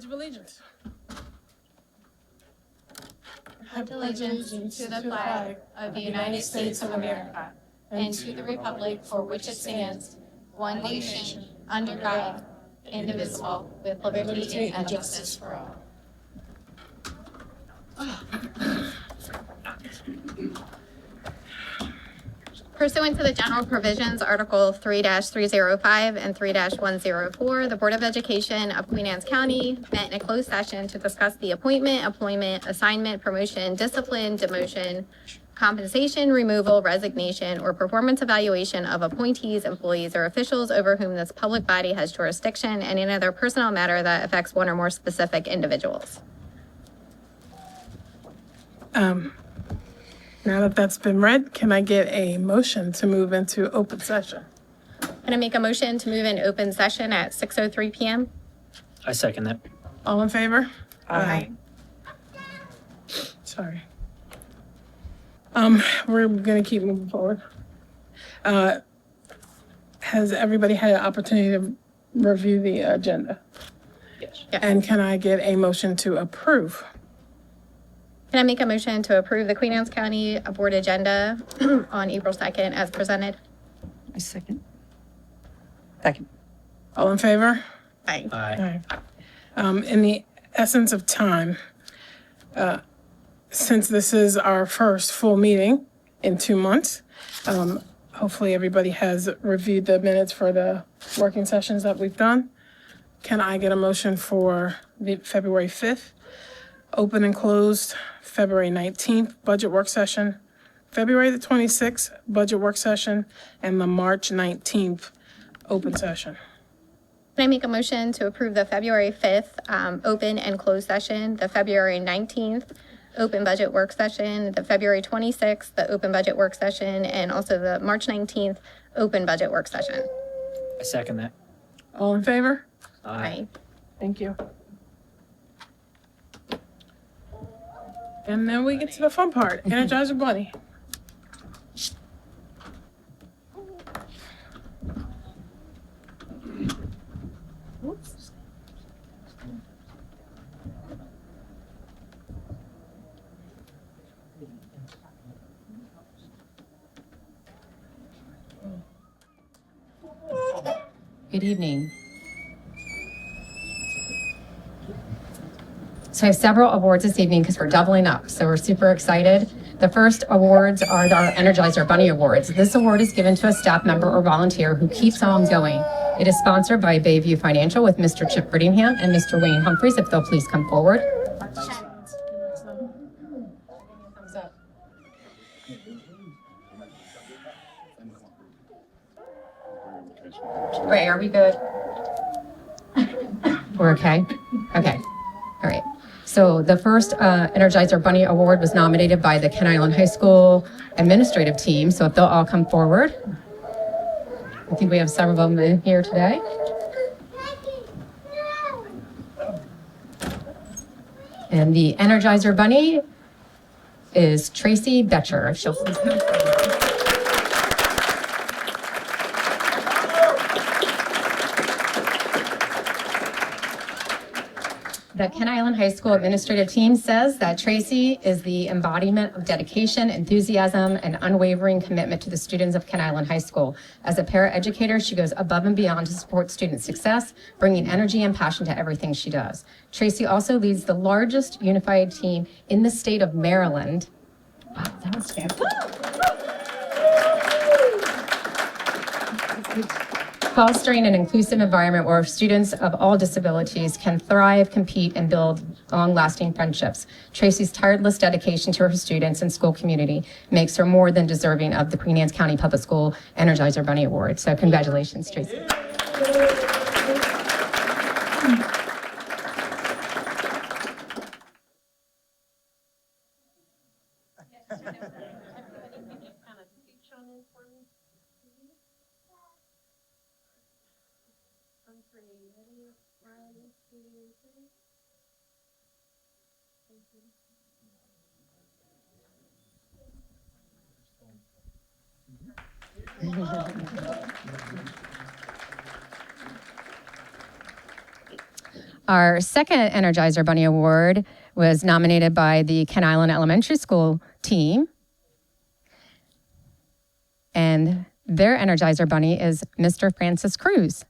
of Allegiance. Pledge allegiance to the flag of the United States of America and to the republic for which it stands, one nation, under God, indivisible, with liberty and justice for all. Pursuant to the general provisions, Article 3-305 and 3-104, the Board of Education of Queen Anne's County met in a closed session to discuss the appointment, employment, assignment, promotion, discipline, demotion, compensation, removal, resignation, or performance evaluation of appointees, employees, or officials over whom this public body has jurisdiction, and any other personnel matter that affects one or more specific individuals. Now that that's been read, can I get a motion to move into open session? Can I make a motion to move in open session at 6:03 p.m.? I second that. All in favor? Aye. Sorry. We're gonna keep moving forward. Has everybody had an opportunity to review the agenda? Yes. And can I get a motion to approve? Can I make a motion to approve the Queen Anne's County Board agenda on April 2nd as presented? I second. All in favor? Aye. Aye. In the essence of time, since this is our first full meeting in 2 months, hopefully everybody has reviewed the minutes for the working sessions that we've done. Can I get a motion for the February 5th, open and closed, February 19th, budget work session, February the 26th, budget work session, and the March 19th, open session? Can I make a motion to approve the February 5th open and closed session, the February 19th open budget work session, the February 26th, the open budget work session, and also the March 19th open budget work session? I second that. All in favor? Aye. Thank you. And then we get to the fun part, Energizer Bunny. Good evening. So I have several awards this evening because we're doubling up. So we're super excited. The first awards are our Energizer Bunny Awards. This award is given to a staff member or volunteer who keeps on going. It is sponsored by Bayview Financial with Mr. Chip Brittingham and Mr. Wayne Humphreys, if they'll please come forward. Ray, are we good? We're okay? Okay. All right. So the first Energizer Bunny Award was nominated by the Kent Island High School administrative team. So if they'll all come forward. I think we have several of them in here today. And the Energizer Bunny is Tracy Betcher. She'll please come forward. The Kent Island High School administrative team says that Tracy is the embodiment of dedication, enthusiasm, and unwavering commitment to the students of Kent Island High School. As a paraeducator, she goes above and beyond to support student success, bringing energy and passion to everything she does. Tracy also leads the largest unified team in the state of Maryland. Wow, that was fantastic. Fostering an inclusive environment where students of all disabilities can thrive, compete, and build long-lasting friendships. Tracy's tireless dedication to her students and school community makes her more than deserving of the Queen Anne's County Public School Energizer Bunny Award. So congratulations, Tracy. Our second Energizer Bunny Award was nominated by the Ken Island Elementary School team. And their Energizer Bunny is Mr. Francis Cruz.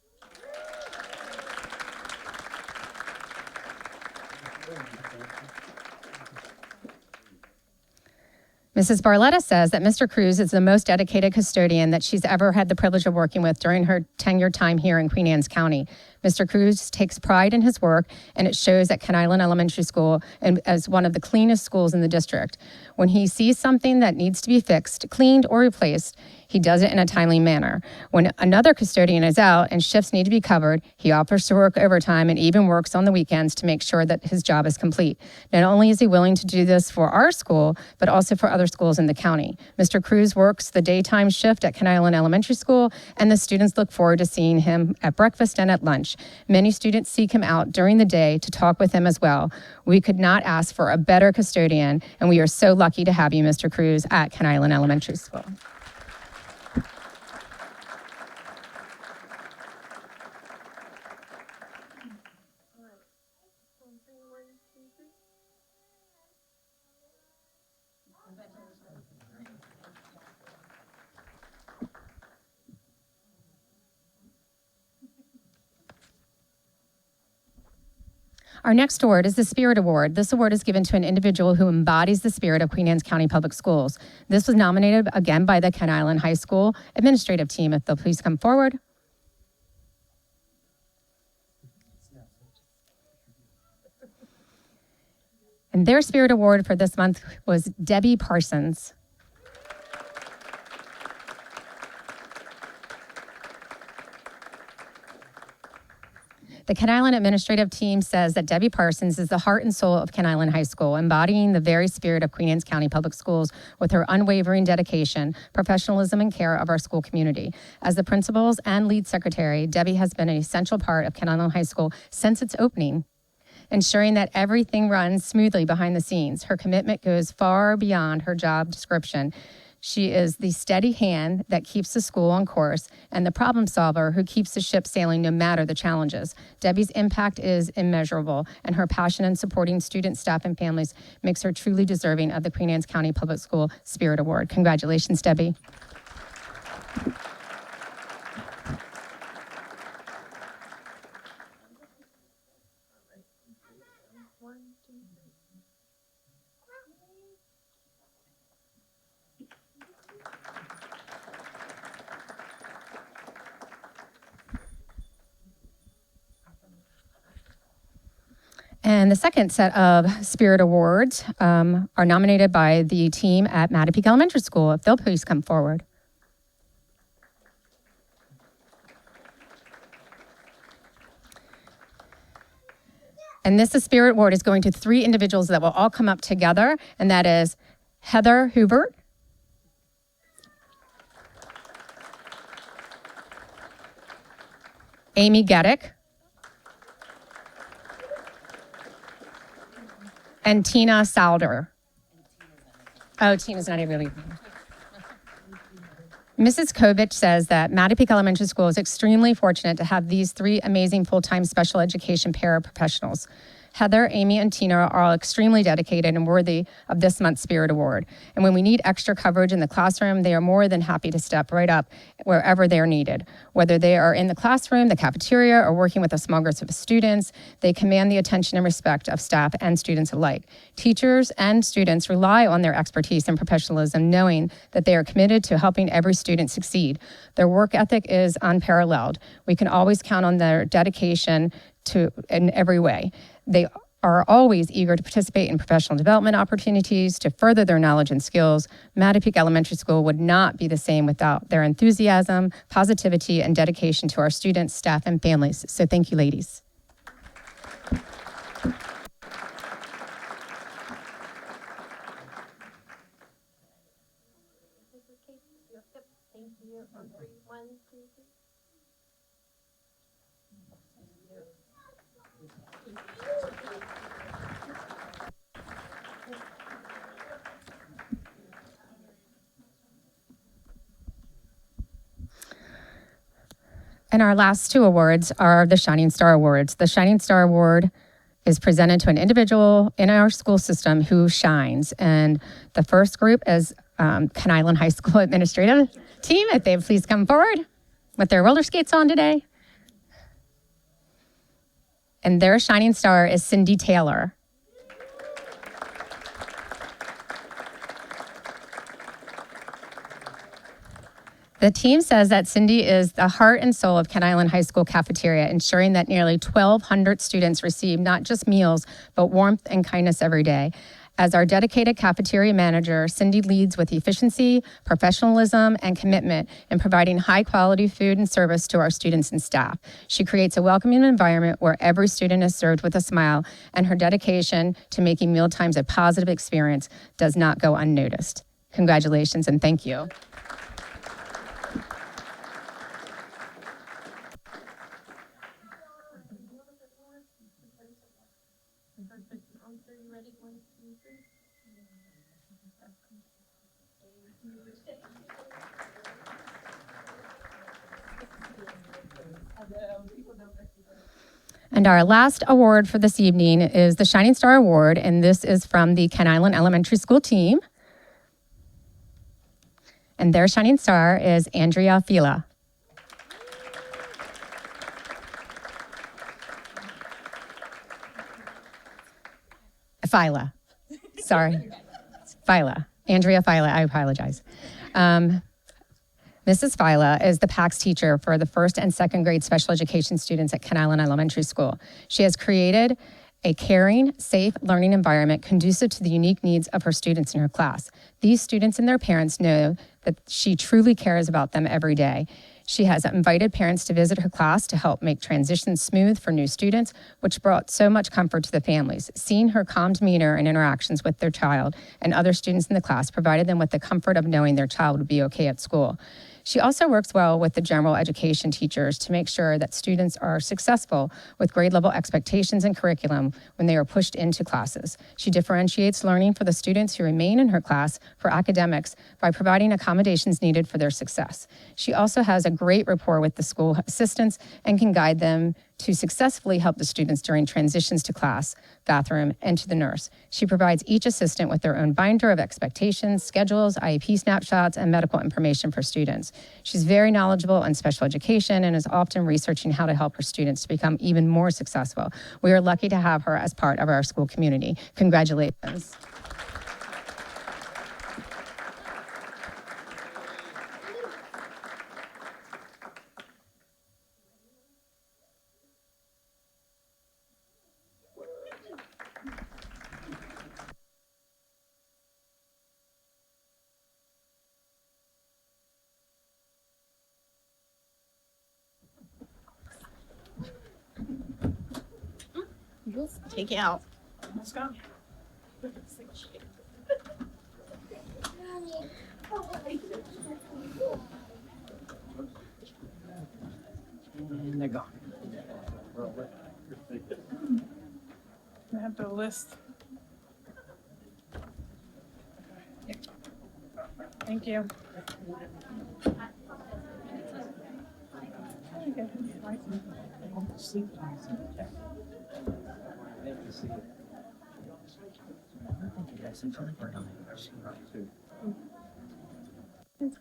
Mrs. Barletta says that Mr. Cruz is the most dedicated custodian that she's ever had the privilege of working with during her tenure time here in Queen Anne's County. Mr. Cruz takes pride in his work, and it shows at Ken Island Elementary School and as one of the cleanest schools in the district. When he sees something that needs to be fixed, cleaned, or replaced, he does it in a timely manner. When another custodian is out and shifts need to be covered, he offers to work overtime and even works on the weekends to make sure that his job is complete. Not only is he willing to do this for our school, but also for other schools in the county. Mr. Cruz works the daytime shift at Ken Island Elementary School, and the students look forward to seeing him at breakfast and at lunch. Many students seek him out during the day to talk with him as well. We could not ask for a better custodian, and we are so lucky to have you, Mr. Cruz, at Ken Island Elementary School. Our next award is the Spirit Award. This award is given to an individual who embodies the spirit of Queen Anne's County Public Schools. This was nominated again by the Ken Island High School administrative team. If they'll please come forward. And their Spirit Award for this month was Debbie Parsons. The Ken Island administrative team says that Debbie Parsons is the heart and soul of Ken Island High School, embodying the very spirit of Queen Anne's County Public Schools with her unwavering dedication, professionalism, and care of our school community. As the principals and lead secretary, Debbie has been an essential part of Ken Island High School since its opening, ensuring that everything runs smoothly behind the scenes. Her commitment goes far beyond her job description. She is the steady hand that keeps the school on course and the problem solver who keeps the ship sailing no matter the challenges. Debbie's impact is immeasurable, and her passion in supporting students, staff, and families makes her truly deserving of the Queen Anne's County Public School Spirit Award. Congratulations, Debbie. And the second set of Spirit Awards are nominated by the team at Mattapique Elementary School. If they'll please come forward. And this Spirit Award is going to 3 individuals that will all come up together, and that is Heather Hubert, Amy Geddick, and Tina Salder. Oh, Tina's not even really. Mrs. Kovich says that Mattapique Elementary School is extremely fortunate to have these 3 amazing full-time special education paraprofessionals. Heather, Amy, and Tina are all extremely dedicated and worthy of this month's Spirit Award. And when we need extra coverage in the classroom, they are more than happy to step right up wherever they are needed. Whether they are in the classroom, the cafeteria, or working with a small group of students, they command the attention and respect of staff and students alike. Teachers and students rely on their expertise and professionalism, knowing that they are committed to helping every student succeed. Their work ethic is unparalleled. We can always count on their dedication in every way. They are always eager to participate in professional development opportunities to further their knowledge and skills. Mattapique Elementary School would not be the same without their enthusiasm, positivity, and dedication to our students, staff, and families. So thank you, ladies. And our last two awards are the Shining Star Awards. The Shining Star Award is presented to an individual in our school system who shines. And the first group is Ken Island High School administrative team. If they please come forward with their roller skates on today. And their shining star is Cindy Taylor. The team says that Cindy is the heart and soul of Ken Island High School cafeteria, ensuring that nearly 1,200 students receive not just meals, but warmth and kindness every day. As our dedicated cafeteria manager, Cindy leads with efficiency, professionalism, and commitment in providing high-quality food and service to our students and staff. She creates a welcoming environment where every student is served with a smile, and her dedication to making mealtimes a positive experience does not go unnoticed. Congratulations and thank you. And our last award for this evening is the Shining Star Award, and this is from the Ken Island Elementary School team. And their shining star is Andrea Fila. Fila. Sorry. Fila. Andrea Fila. I apologize. Mrs. Fila is the PACS teacher for the first and second grade special education students at Ken Island Elementary School. She has created a caring, safe learning environment conducive to the unique needs of her students in her class. These students and their parents know that she truly cares about them every day. She has invited parents to visit her class to help make transitions smooth for new students, which brought so much comfort to the families. Seeing her calm demeanor and interactions with their child and other students in the class provided them with the comfort of knowing their child would be okay at school. She also works well with the general education teachers to make sure that students are successful with grade level expectations and curriculum when they are pushed into classes. She differentiates learning for the students who remain in her class for academics by providing accommodations needed for their success. She also has a great rapport with the school assistants and can guide them to successfully help the students during transitions to class, bathroom, and to the nurse. She provides each assistant with their own binder of expectations, schedules, IEP snapshots, and medical information for students. She's very knowledgeable in special education and is often researching how to help her students to become even more successful. We are lucky to have her as part of our school community. Congratulations. Take it out. Let's go. And they're gone. I have the list. Thank you.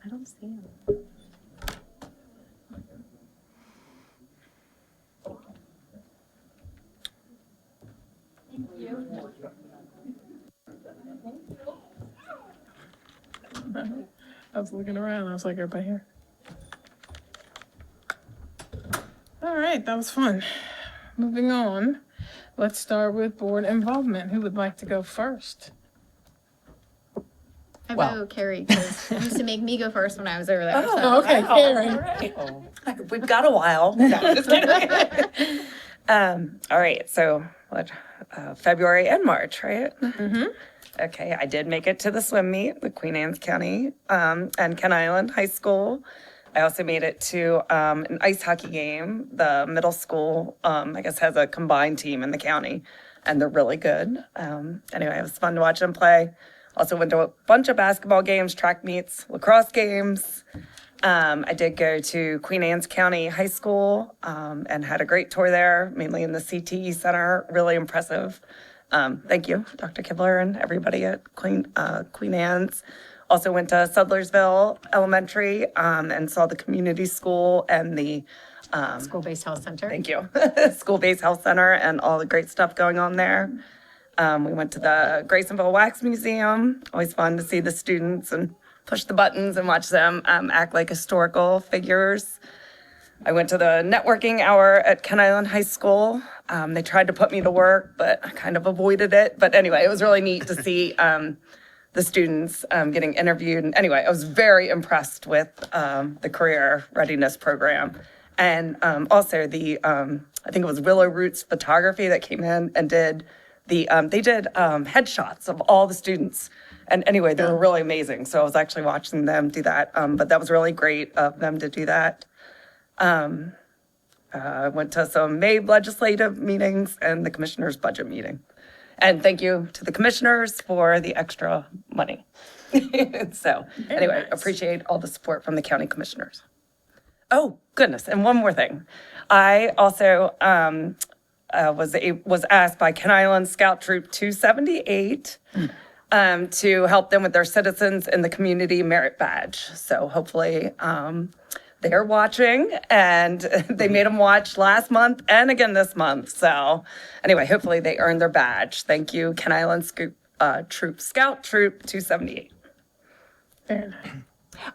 I don't see him. I was looking around. I was like, everybody here? All right, that was fun. Moving on. Let's start with board involvement. Who would like to go first? I Well. vote Carrie because you used to make me go first when I was over there. so. Oh, okay, Karen. We've got a while. No, I'm just kidding. All right, so what, February and March, right? Mm-hmm. Okay, I did make it to the swim meet with Queen Anne's County and Ken Island High School. I also made it to an ice hockey game. The middle school, I guess, has a combined team in the county, and they're really good. Anyway, it was fun to watch them play. Also went to a bunch of basketball games, track meets, lacrosse games. I did go to Queen Anne's County High School and had a great tour there, mainly in the CTE Center. Really impressive. Thank you, Dr. Kibler and everybody at Queen Anne's. Also went to Sudlersville Elementary and saw the community school and the School-based health center. thank you, school-based health center and all the great stuff going on there. We went to the Graysonville Wax Museum. Always fun to see the students and push the buttons and watch them act like historical figures. I went to the networking hour at Ken Island High School. They tried to put me to work, but I kind of avoided it. But anyway, it was really neat to see the students getting interviewed. And anyway, I was very impressed with the career readiness program. And also the, I think it was Willow Roots Photography that came in and did they did headshots of all the students. And anyway, they were really amazing. So I was actually watching them do that. But that was really great of them to do that. I went to some May legislative meetings and the commissioner's budget meeting. And thank you to the commissioners for the extra money. So anyway, nice. appreciate all the support from the county commissioners. Oh, goodness. And one more thing. I also was asked by Ken Island Scout Troop 278 to help them with their Citizens in the Community Merit Badge. So hopefully they're watching, and they made them watch last month and again this month. So anyway, hopefully they earned their badge. Thank you, Ken Island Scout Troop 278. Very nice.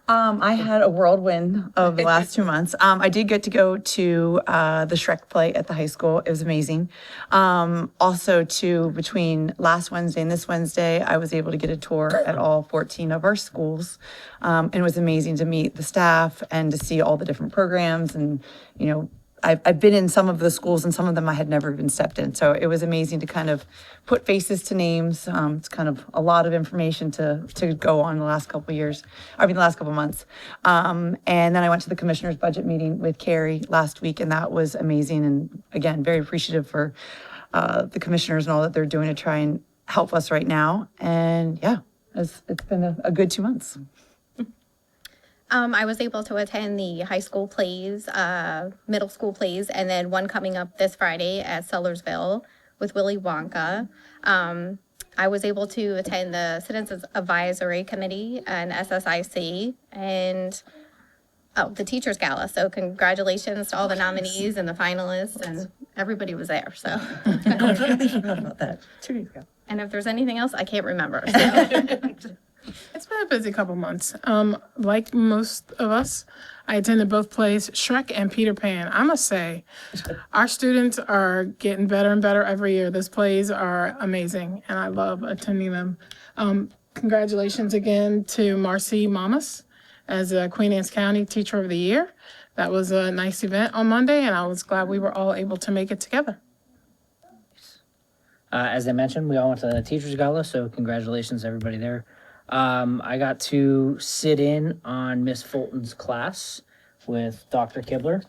I had a whirlwind of the last 2 months. I did get to go to the Shrek play at the high school. It was amazing. Also, between last Wednesday and this Wednesday, I was able to get a tour at all 14 of our schools. And it was amazing to meet the staff and to see all the different programs. And, you know, I've been in some of the schools and some of them I had never even stepped in. So it was amazing to kind of put faces to names. It's kind of a lot of information to go on the last couple months. And then I went to the commissioner's budget meeting with Carrie last week, and that was amazing. And again, very appreciative for the commissioners and all that they're doing to try and help us right now. And yeah, it's been a good 2 months. I was able to attend the high school plays, middle school plays, and then one coming up this Friday at Sellersville with Willy Wonka. I was able to attend the Citizens Advisory Committee and SSIC and the Teachers Gala. So congratulations to all the nominees and the finalists, and everybody was there. So, About that 2 days ago. and if there's anything else, I can't remember. So. It's been a busy couple months. Like most of us, I attended both plays, Shrek and Peter Pan. I must say, our students are getting better and better every year. Those plays are amazing, and I love attending them. Congratulations again to Marcy Mamas as a Queen Anne's County Teacher of the Year. That was a nice event on Monday, and I was glad we were all able to make it together. As I mentioned, we all went to the Teachers Gala, so congratulations to everybody there. I got to sit in on Miss Fulton's class with Dr. Kibler.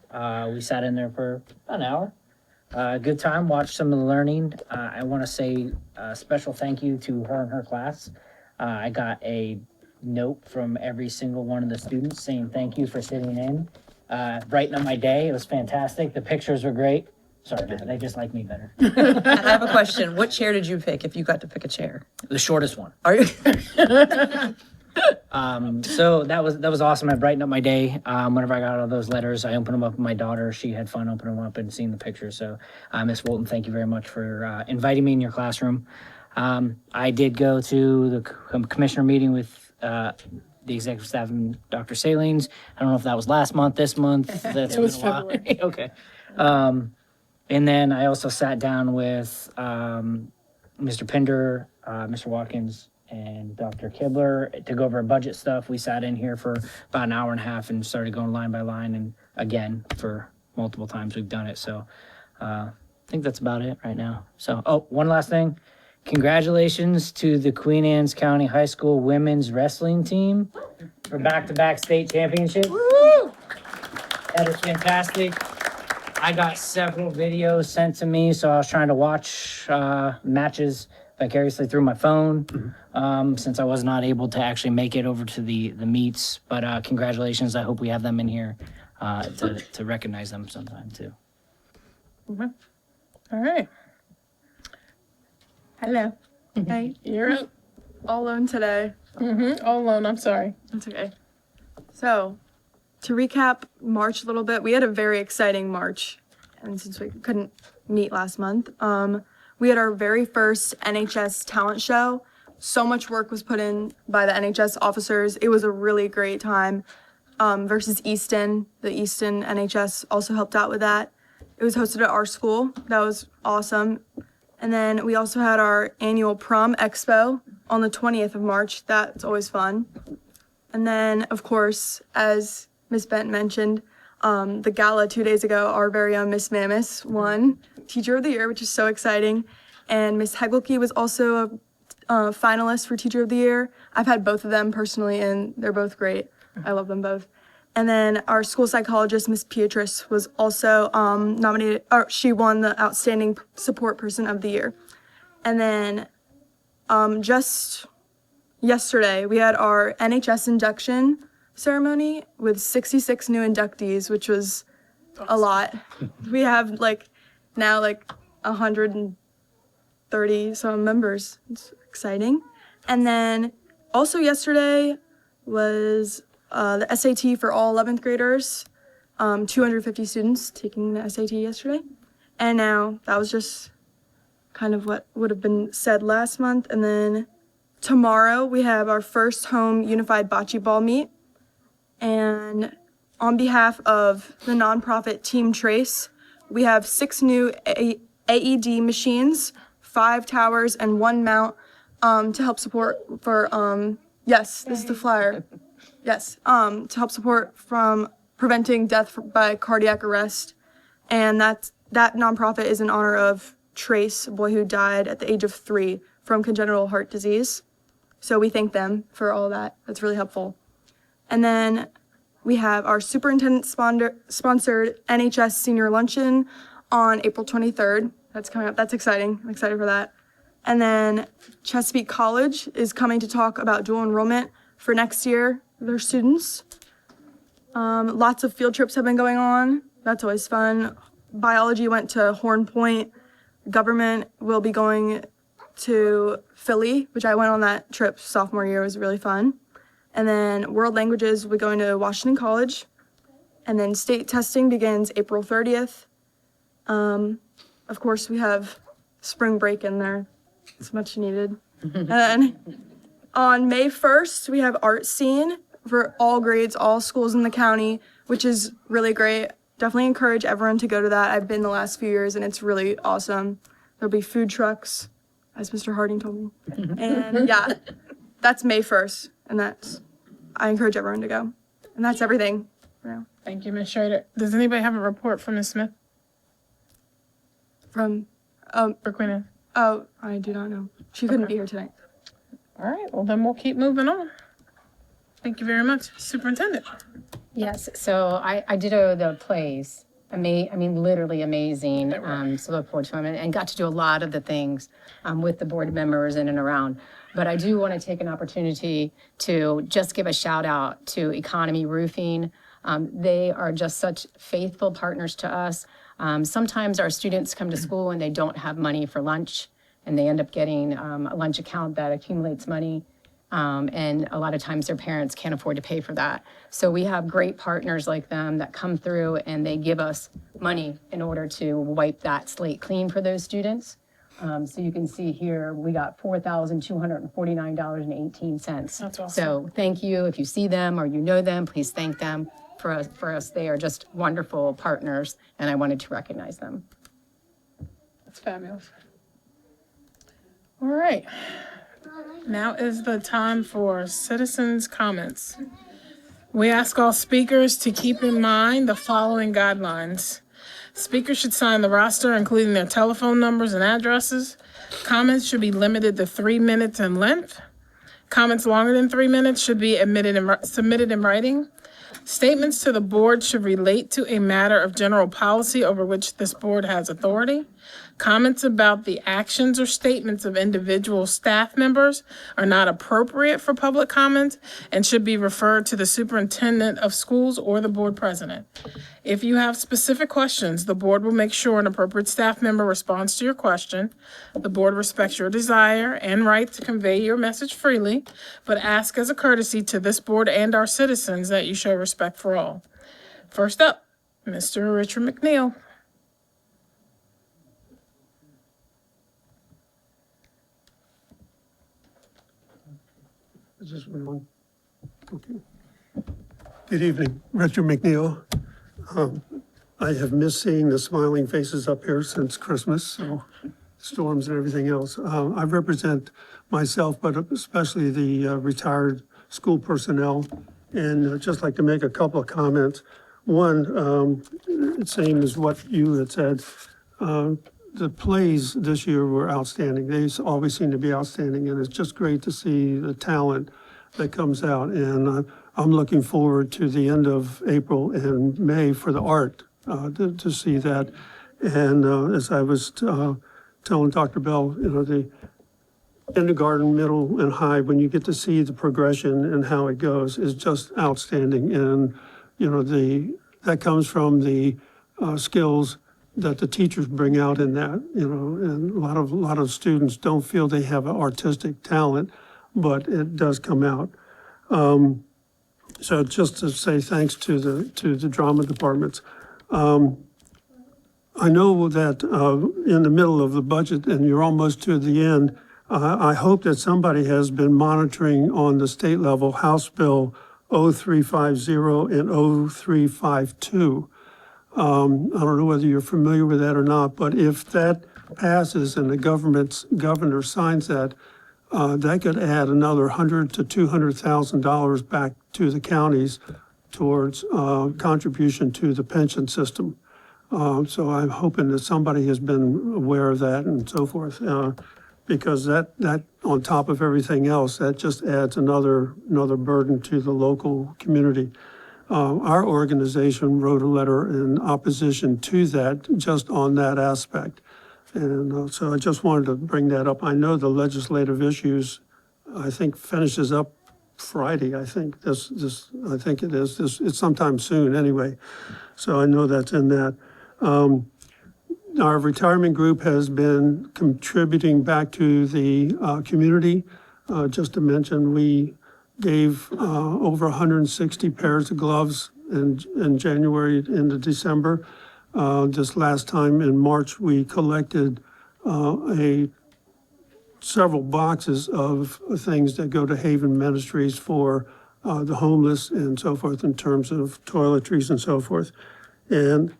We sat in there for about an hour. Good time, watched some of the learning. I want to say a special thank you to her and her class. I got a note from every single one of the students saying thank you for sitting in. Brightened up my day. It was fantastic. The pictures were great. Sorry, man, they just like me better. And I have a question. What chair did you pick if you got to pick a chair? The shortest one. Are you? So that was awesome. I brightened up my day. Whenever I got all those letters, I opened them up with my daughter. She had fun opening them up and seeing the pictures. So, Miss Walton, thank you very much for inviting me in your classroom. I did go to the commissioner meeting with the executive staff and Dr. Salines. I don't know if that was last month, this month. That's It was been a while. February. Okay. And then I also sat down with Mr. Pinder, Mr. Watkins, and Dr. Kibler to go over budget stuff. We sat in here for about an hour and a half and started going line by line. And again, for multiple times we've done it. So I think that's about it right now. So, one last thing. Congratulations to the Queen Anne's County High School women's wrestling team for back-to-back state championships. That is fantastic. I got several videos sent to me, so I was trying to watch matches vicariously through my phone, since I was not able to actually make it over to the meets. But congratulations. I hope we have them in here to recognize them sometime too. All right, Hello. Hey, you're up. all alone today. All alone, I'm sorry. That's okay. So, to recap March a little bit, we had a very exciting March. And since we couldn't meet last month, we had our very first NHS talent show. So much work was put in by the NHS officers. It was a really great time. Versus Easton. The Easton NHS also helped out with that. It was hosted at our school. That was awesome. And then we also had our annual prom expo on the 20th of March. That's always fun. And then, of course, as Miss Bent mentioned, the gala 2 days ago, our very own Miss Mammis won Teacher of the Year, which is so exciting. And Miss Hegelke was also a finalist for Teacher of the Year. I've had both of them personally, and they're both great. I love them both. And then our school psychologist, Miss Beatrice, was also nominated, or she won the Outstanding Support Person of the Year. And then just yesterday, we had our NHS induction ceremony with 66 new inductees, which was a lot. We have now 130 some members. It's exciting. And then also yesterday was the SAT for all 11th graders. 250 students taking the SAT yesterday. And now that was just kind of what would have been said last month. And then tomorrow we have our first home unified bocce ball meet. And on behalf of the nonprofit Team Trace, we have 6 new AED machines, 5 towers, and 1 mount to help support for, yes, this is the flyer. Yes, to help support from preventing death by cardiac arrest. And that nonprofit is in honor of Trace, a boy who died at the age of 3 from congenital heart disease. So we thank them for all that. That's really helpful. And then we have our superintendent-sponsored NHS Senior Luncheon on April 23rd. That's coming up. That's exciting. I'm excited for that. And then Chesapeake College is coming to talk about dual enrollment for next year for their students. Lots of field trips have been going on. That's always fun. Biology went to Horn Point. Government will be going to Philly, which I went on that trip sophomore year. It was really fun. And then world languages will be going to Washington College. And then state testing begins April 30th. Of course, we have spring break in there. It's much needed. And then on May 1st, we have art scene for all grades, all schools in the county, which is really great. Definitely encourage everyone to go to that. I've been the last few years and it's really awesome. There'll be food trucks, as Mr. Harding told me. And yeah, that's May 1st. And I encourage everyone to go. And that's everything for now. Thank you, Ms. Schrader. Does anybody have a report from Ms. Smith From, for Queen Anne? oh, I do not know. She couldn't be here tonight. All right, well then we'll keep moving on. Thank you very much, Superintendent. Yes, so I did the plays. Literally amazing. So look forward to them and got to do a lot of the things with the board members in and around. But I do want to take an opportunity to just give a shout out to Economy Roofing. They are just such faithful partners to us. Sometimes our students come to school and they don't have money for lunch, and they end up getting a lunch account that accumulates money. And a lot of times their parents can't afford to pay for that. So we have great partners like them that come through and they give us money in order to wipe that slate clean for those students. So you can see here, we got $4,249.18. That's awesome. So thank you. If you see them or you know them, please thank them. For us, they are just wonderful partners, and I wanted to recognize them. That's fabulous. All right. Now is the time for citizens' comments. We ask all speakers to keep in mind the following guidelines. Speakers should sign the roster, including their telephone numbers and addresses. Comments should be limited to 3 minutes in length. Comments longer than 3 minutes should be submitted in writing. Statements to the board should relate to a matter of general policy over which this board has authority. Comments about the actions or statements of individual staff members are not appropriate for public comment and should be referred to the superintendent of schools or the board president. If you have specific questions, the board will make sure an appropriate staff member responds to your question. The board respects your desire and right to convey your message freely, but ask as a courtesy to this board and our citizens that you show respect for all. First up, Mr. Richard McNeil. Is this one on? Okay. Good evening, Richard McNeil. I have missed seeing the smiling faces up here since Christmas, so storms and everything else. I represent myself, but especially the retired school personnel, and I'd just like to make a couple of comments. One, same as what you had said, the plays this year were outstanding. They always seem to be outstanding, and it's just great to see the talent that comes out. And I'm looking forward to the end of April and May for the art, to see that. And as I was telling Dr. Bell, the kindergarten, middle, and high, when you get to see the progression and how it goes, is just outstanding. And that comes from the skills that the teachers bring out in that, and a lot of students don't feel they have an artistic talent, but it does come out. So just to say thanks to the drama departments. I know that in the middle of the budget, and you're almost to the end, I hope that somebody has been monitoring on the state level House Bill 0350 and 0352. I don't know whether you're familiar with that or not, but if that passes and the governor signs that, that could add another $100,000 to $200,000 back to the counties towards contribution to the pension system. So I'm hoping that somebody has been aware of that and so forth, because that on top of everything else, that just adds another burden to the local community. Our organization wrote a letter in opposition to that, just on that aspect. And so I just wanted to bring that up. I know the legislative issues, I think, finishes up Friday. I think I think it is. It's sometime soon anyway. So I know that's in that. Our retirement group has been contributing back to the community. Just to mention, we gave over 160 pairs of gloves in January into December. This last time in March, we collected several boxes of things that go to Haven Ministries for the homeless and so forth, in terms of toiletries and so forth. And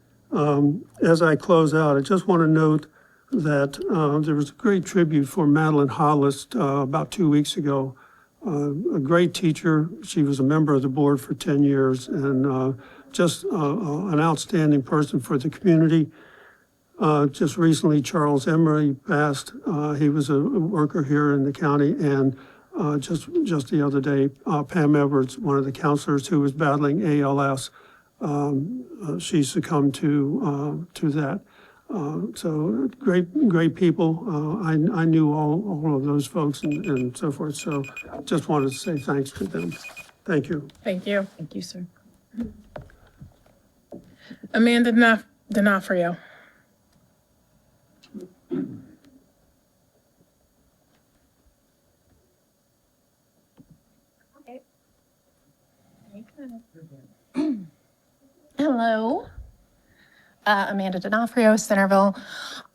as I close out, I just want to note that there was a great tribute for Madeline Hollis about 2 weeks ago. A great teacher. She was a member of the board for 10 years and just an outstanding person for the community. Just recently, Charles Emery passed. He was a worker here in the county, and just the other day, Pam Edwards, one of the counselors who was battling ALS, she succumbed to that. So great people. I knew all of those folks and so forth. So just wanted to say thanks to them. Thank you. Thank you. Thank you, sir. Amanda D'Onofrio. Hello, Amanda D'Onofrio, Centerville.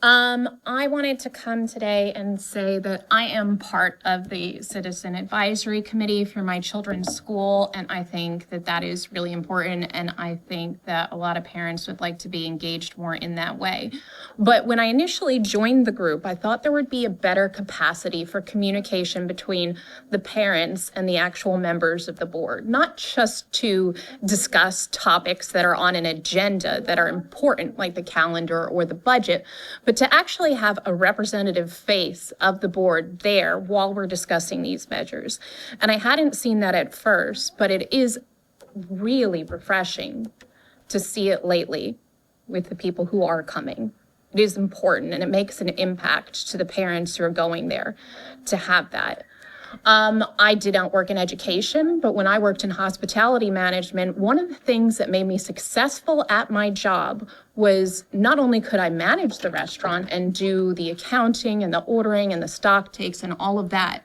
I wanted to come today and say that I am part of the Citizen Advisory Committee for my children's school, and I think that that is really important, and I think that a lot of parents would like to be engaged more in that way. But when I initially joined the group, I thought there would be a better capacity for communication between the parents and the actual members of the board, not just to discuss topics that are on an agenda that are important, like the calendar or the budget, but to actually have a representative face of the board there while we're discussing these measures. And I hadn't seen that at first, but it is really refreshing to see it lately with the people who are coming. It is important, and it makes an impact to the parents who are going there to have that. I did not work in education, but when I worked in hospitality management, one of the things that made me successful at my job was not only could I manage the restaurant and do the accounting and the ordering and the stock takes and all of that,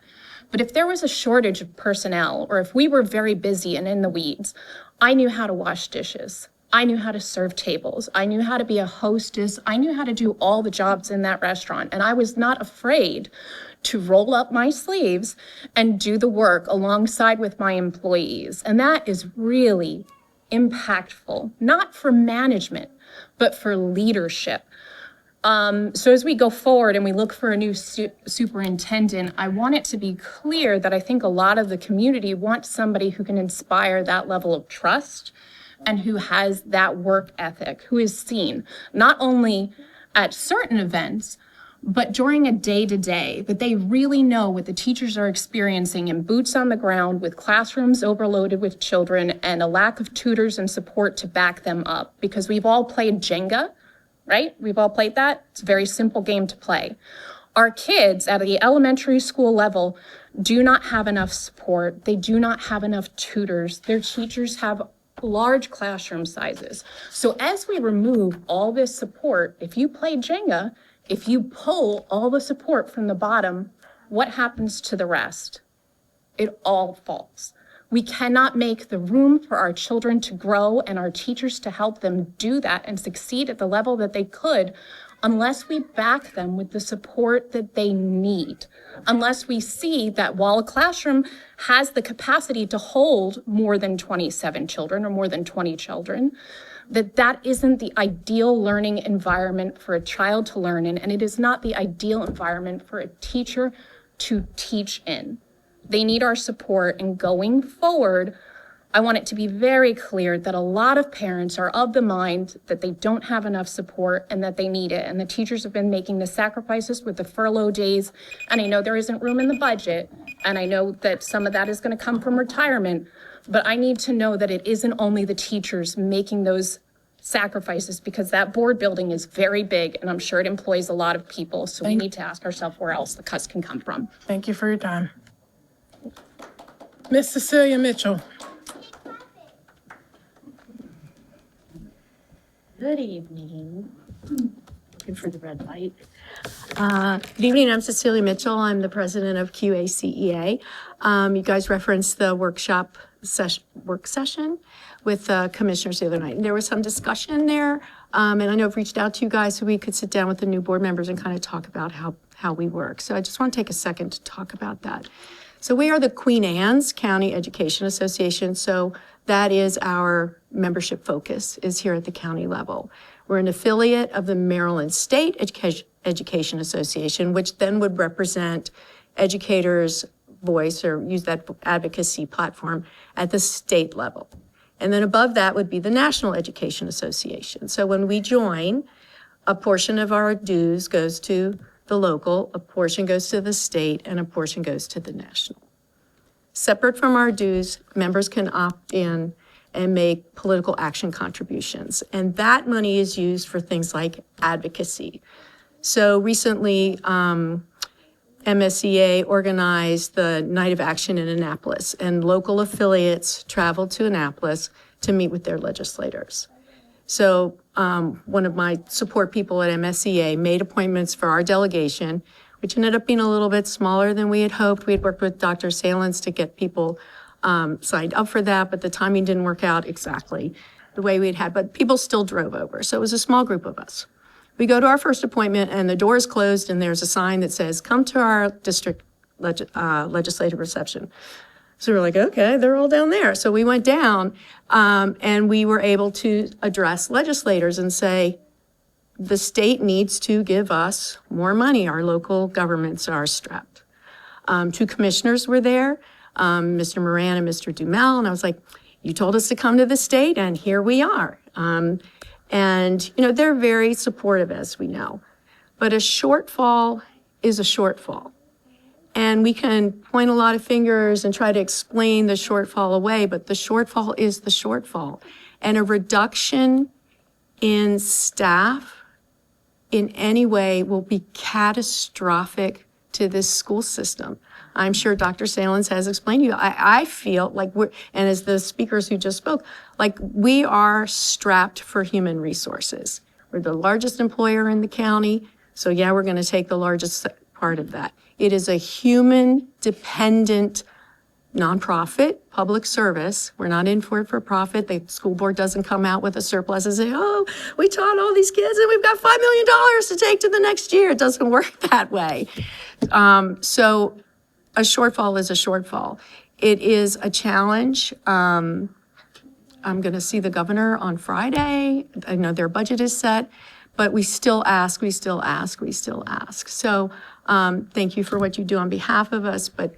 but if there was a shortage of personnel, or if we were very busy and in the weeds, I knew how to wash dishes. I knew how to serve tables. I knew how to be a hostess. I knew how to do all the jobs in that restaurant. And I was not afraid to roll up my sleeves and do the work alongside with my employees. And that is really impactful, not for management, but for leadership. So as we go forward and we look for a new superintendent, I want it to be clear that I think a lot of the community wants somebody who can inspire that level of trust and who has that work ethic, who is seen not only at certain events, but during a day-to-day, that they really know what the teachers are experiencing in boots on the ground with classrooms overloaded with children and a lack of tutors and support to back them up. Because we've all played Jenga, right? We've all played that. It's a very simple game to play. Our kids at the elementary school level do not have enough support. They do not have enough tutors. Their teachers have large classroom sizes. So as we remove all this support, if you play Jenga, if you pull all the support from the bottom, what happens to the rest? It all falls. We cannot make the room for our children to grow and our teachers to help them do that and succeed at the level that they could unless we back them with the support that they need. Unless we see that while a classroom has the capacity to hold more than 27 children or more than 20 children, that isn't the ideal learning environment for a child to learn in, and it is not the ideal environment for a teacher to teach in. They need our support, and going forward, I want it to be very clear that a lot of parents are of the mind that they don't have enough support and that they need it. And the teachers have been making the sacrifices with the furlough days. And I know there isn't room in the budget. And I know that some of that is going to come from retirement. But I need to know that it isn't only the teachers making those sacrifices, because that board building is very big and I'm sure it employs a lot of people. So we need to ask ourselves where else the cuts can come from. Thank you for your time. Miss Cecilia Mitchell. Good evening. Looking for the red light. Good evening, I'm Cecilia Mitchell. I'm the president of QACEA. You guys referenced the work session with commissioners the other night. And there was some discussion there. And I know I've reached out to you guys so we could sit down with the new board members and kind of talk about how we work. So I just want to take a second to talk about that. So we are the Queen Anne's County Education Association. So that is our membership focus, is here at the county level. We're an affiliate of the Maryland State Education Association, which then would represent educators' voice or use that advocacy platform at the state level. And then above that would be the National Education Association. So when we join, a portion of our dues goes to the local, a portion goes to the state, and a portion goes to the national. Separate from our dues, members can opt in and make political action contributions. And that money is used for things like advocacy. So recently, MSEA organized the Night of Action in Annapolis, and local affiliates traveled to Annapolis to meet with their legislators. So one of my support people at MSEA made appointments for our delegation, which ended up being a little bit smaller than we had hoped. We had worked with Dr. Salins to get people signed up for that, but the timing didn't work out exactly the way we had, but people still drove over. So it was a small group of us. We go to our first appointment and the door is closed and there's a sign that says, come to our district legislative reception. So we're like, okay, they're all down there. So we went down and we were able to address legislators and say, the state needs to give us more money. Our local governments are strapped. Two commissioners were there, Mr. Moran and Mr. Dumel. And I was like, you told us to come to the state and here we are. And, you know, they're very supportive, as we know. But a shortfall is a shortfall. And we can point a lot of fingers and try to explain the shortfall away, but the shortfall is the shortfall. And a reduction in staff in any way will be catastrophic to this school system. I'm sure Dr. Salins has explained to you. I feel like and as the speakers who just spoke, like we are strapped for human resources. We're the largest employer in the county, so yeah, we're going to take the largest part of that. It is a human-dependent nonprofit, public service. We're not in for it for profit. The school board doesn't come out with a surplus and say, oh, we taught all these kids and we've got $5 million to take to the next year. It doesn't work that way. So a shortfall is a shortfall. It is a challenge. I'm going to see the governor on Friday. I know their budget is set, but we still ask, we still ask, we still ask. So thank you for what you do on behalf of us, but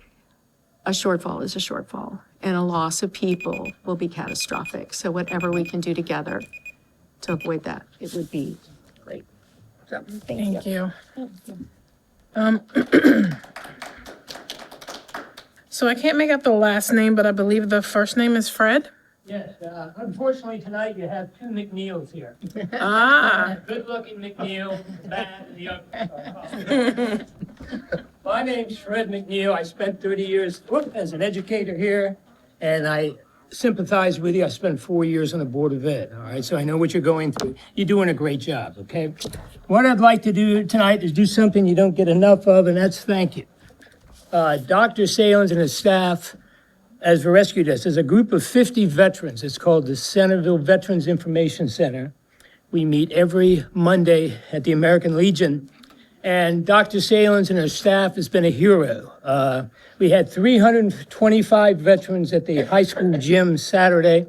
a shortfall is a shortfall, and a loss of people will be catastrophic. So whatever we can do together to avoid that, it would be great. So thank you. So I can't make out the last name, but I believe the first name is Fred. Yes, unfortunately tonight you have two McNeils here. Ah. Good-looking McNeil, bad, and the ugly. My name's Fred McNeil. I spent 30 years as an educator here, and I sympathize with you. I spent 4 years on the Board of Ed, all right? So I know what you're going through. You're doing a great job, okay? What I'd like to do tonight is do something you don't get enough of, and that's thank you. Dr. Salins and his staff has rescued us. There's a group of 50 veterans. It's called the Centerville Veterans Information Center. We meet every Monday at the American Legion. And Dr. Salins and her staff has been a hero. We had 325 veterans at the high school gym Saturday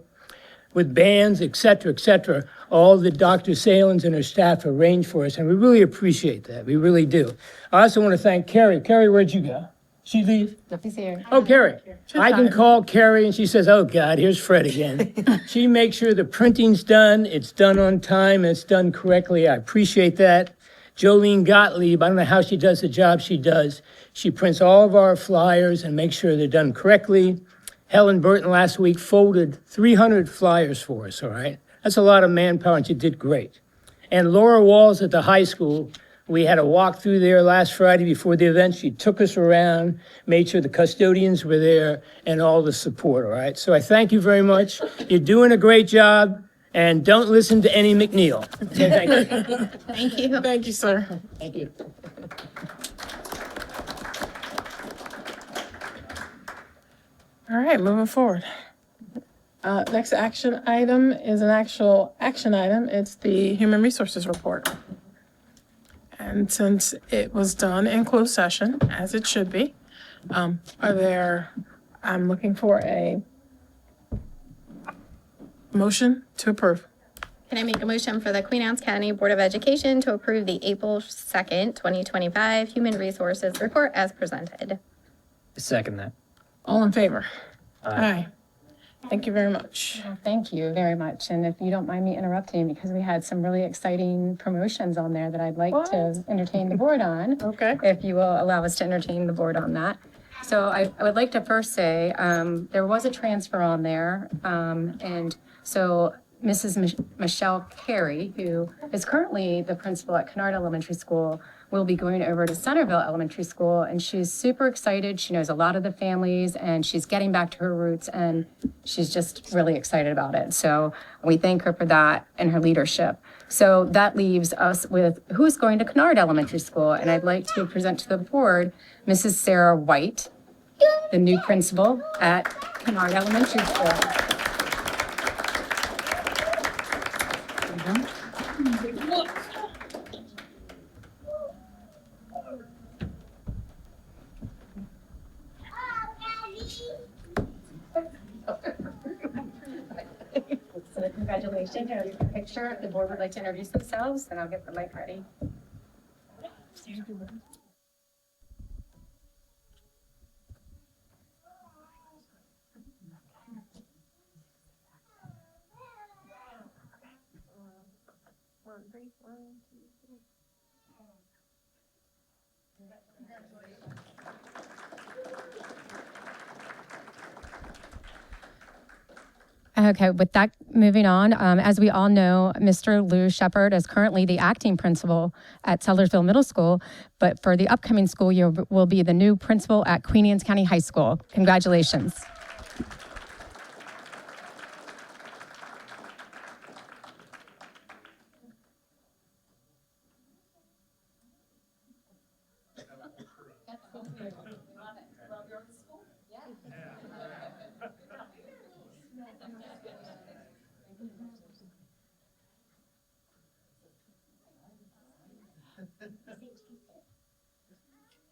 with bands, et cetera, all that Dr. Salins and her staff arranged for us. And we really appreciate that. We really do. I also want to thank Carrie. Carrie, where'd you go? She leave? Nothing's here. Oh, Carrie. I can call Carrie and she says, oh God, here's Fred again. She makes sure the printing's done, it's done on time, and it's done correctly. I appreciate that. Jolene Gottlieb, I don't know how she does the job she does. She prints all of our flyers and makes sure they're done correctly. Helen Burton last week folded 300 flyers for us, all right? That's a lot of manpower and she did great. And Laura Walls at the high school, we had a walk through there last Friday before the event. She took us around, made sure the custodians were there and all the support, all right? So I thank you very much. You're doing a great job. And don't listen to any McNeil. Okay, thank you. Thank you. Thank you, sir. Thank you. All right, moving forward. Next action item is an actual action item. It's the Human Resources Report. And since it was done in closed session, as it should be, I'm looking for a motion to approve. Can I make a motion for the Queen Anne's County Board of Education to approve the April 2nd, 2025 Human Resources Report as presented? Second that. All in favor? Aye. Thank you very much. Thank you very much. And if you don't mind me interrupting, because we had some really exciting promotions on there that I'd like to entertain the board on. Okay. If you will allow us to entertain the board on that. So I would like to first say, there was a transfer on there. And so Mrs. Michelle Carey, who is currently the principal at Kennard Elementary School, will be going over to Centerville Elementary School, and she's super excited. She knows a lot of the families, and she's getting back to her roots, and she's just really excited about it. So we thank her for that and her leadership. So that leaves us with who's going to Kennard Elementary School, and I'd like to present to the board Mrs. Sarah White, the new principal at Kennard Elementary School. So congratulations, here's a picture. If the board would like to introduce themselves, then I'll get the mic ready. Okay, with that, moving on, as we all know, Mr. Lou Shepard is currently the acting principal at Sellersville Middle School, but for the upcoming school year will be the new principal at Queen Anne's County High School. Congratulations.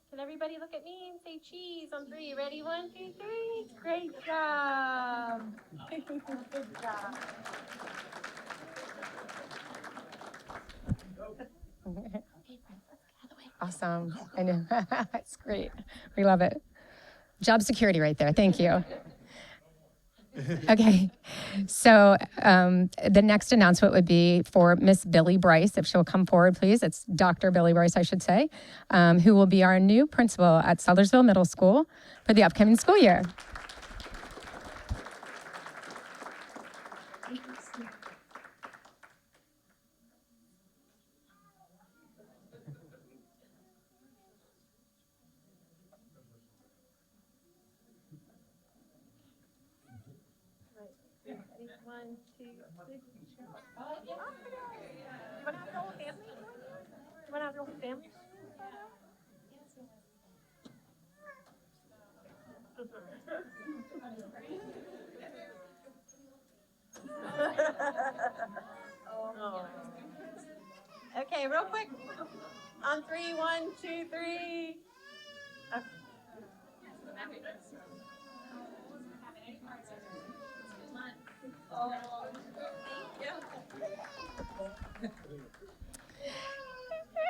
Can everybody look at me and say cheese on 3? Ready? 1, 2, 3. Great job. Good job. Awesome. I know. It's great. We love it. Job security right there. Thank you. Okay. So the next announcement would be for Miss Billy Bryce, if she'll come forward, please. It's Dr. Billy Bryce, I should say, who will be our new principal at Sellersville Middle School for the upcoming school year. One, two, three. You want to have your whole family? You want to have your whole family? Okay, real quick. On 3, 1, 2, 3. Okay.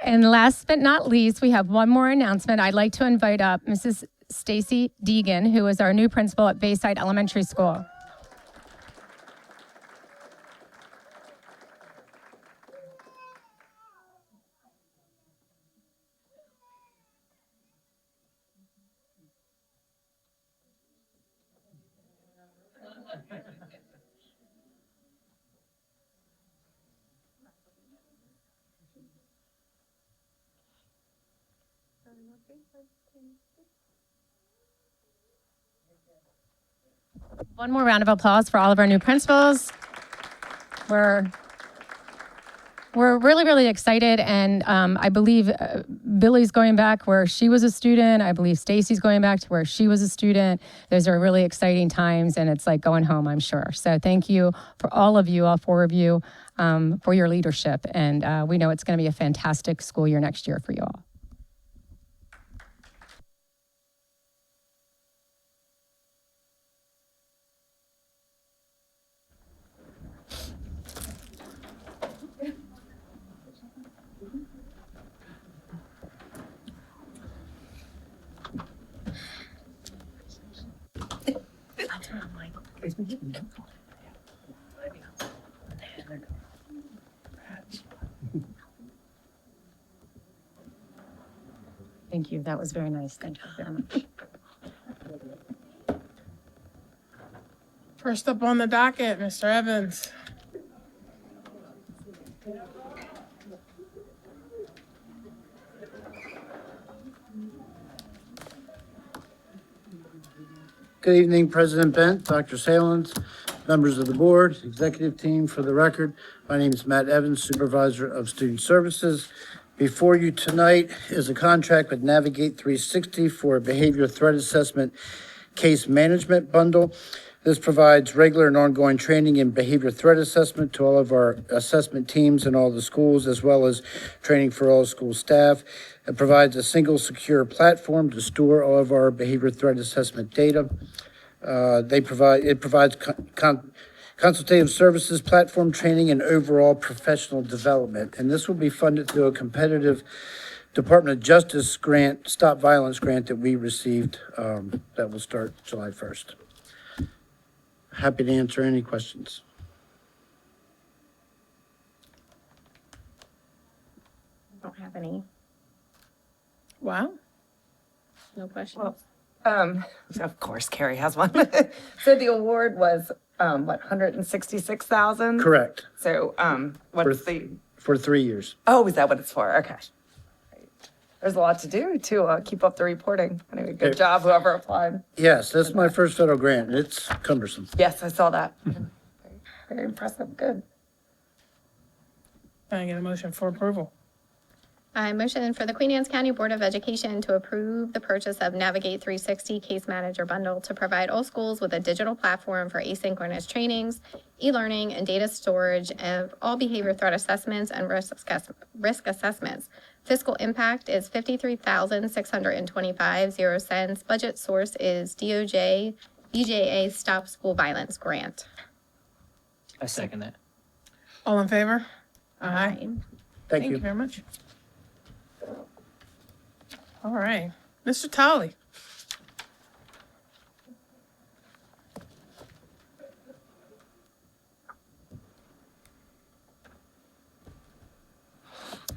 And last but not least, we have one more announcement. I'd like to invite up Mrs. Stacy Deegan, who is our new principal at Bayside Elementary School. One more round of applause for all of our new principals. We're really, really excited, and I believe Billy's going back where she was a student. I believe Stacy's going back to where she was a student. Those are really exciting times, and it's like going home, I'm sure. So thank you for all of you, all 4 of you, for your leadership, and we know it's going to be a fantastic school year next year for you all. Thank you. That was very nice. Thank you very much. First up on the docket, Mr. Evans. Good evening, President Bent, Dr. Salins, members of the board, executive team. For the record, my name is Matt Evans, Supervisor of Student Services. Before you tonight is a contract with Navigate 360 for a behavior threat assessment case management bundle. This provides regular and ongoing training in behavior threat assessment to all of our assessment teams in all the schools, as well as training for all school staff. It provides a single secure platform to store all of our behavior threat assessment data. It provides consultative services, platform training, and overall professional development. And this will be funded through a competitive Department of Justice grant, Stop Violence grant that we received that will start July 1st. Happy to answer any questions. Don't have any. Wow. No questions. Of course, Carrie has one. So the award was 166,000? Correct, So, what's the, for 3 years. oh, is that what it's for? Okay. There's a lot to do to keep up the reporting. Anyway, good job, whoever applied. Yes, that's my first federal grant, and it's cumbersome. Yes, I saw that. Very impressive, good. Can I get a motion for approval? I motion for the Queen Anne's County Board of Education to approve the purchase of Navigate 360 Case Manager Bundle to provide all schools with a digital platform for asynchronous trainings, e-learning, and data storage of all behavior threat assessments and risk assessments. Fiscal impact is $53,625.00. Budget source is DOJ BJA Stop School Violence Grant. I second that. All in favor? Aye. Thank Thank you you. very much. All right, Mr. Tolley.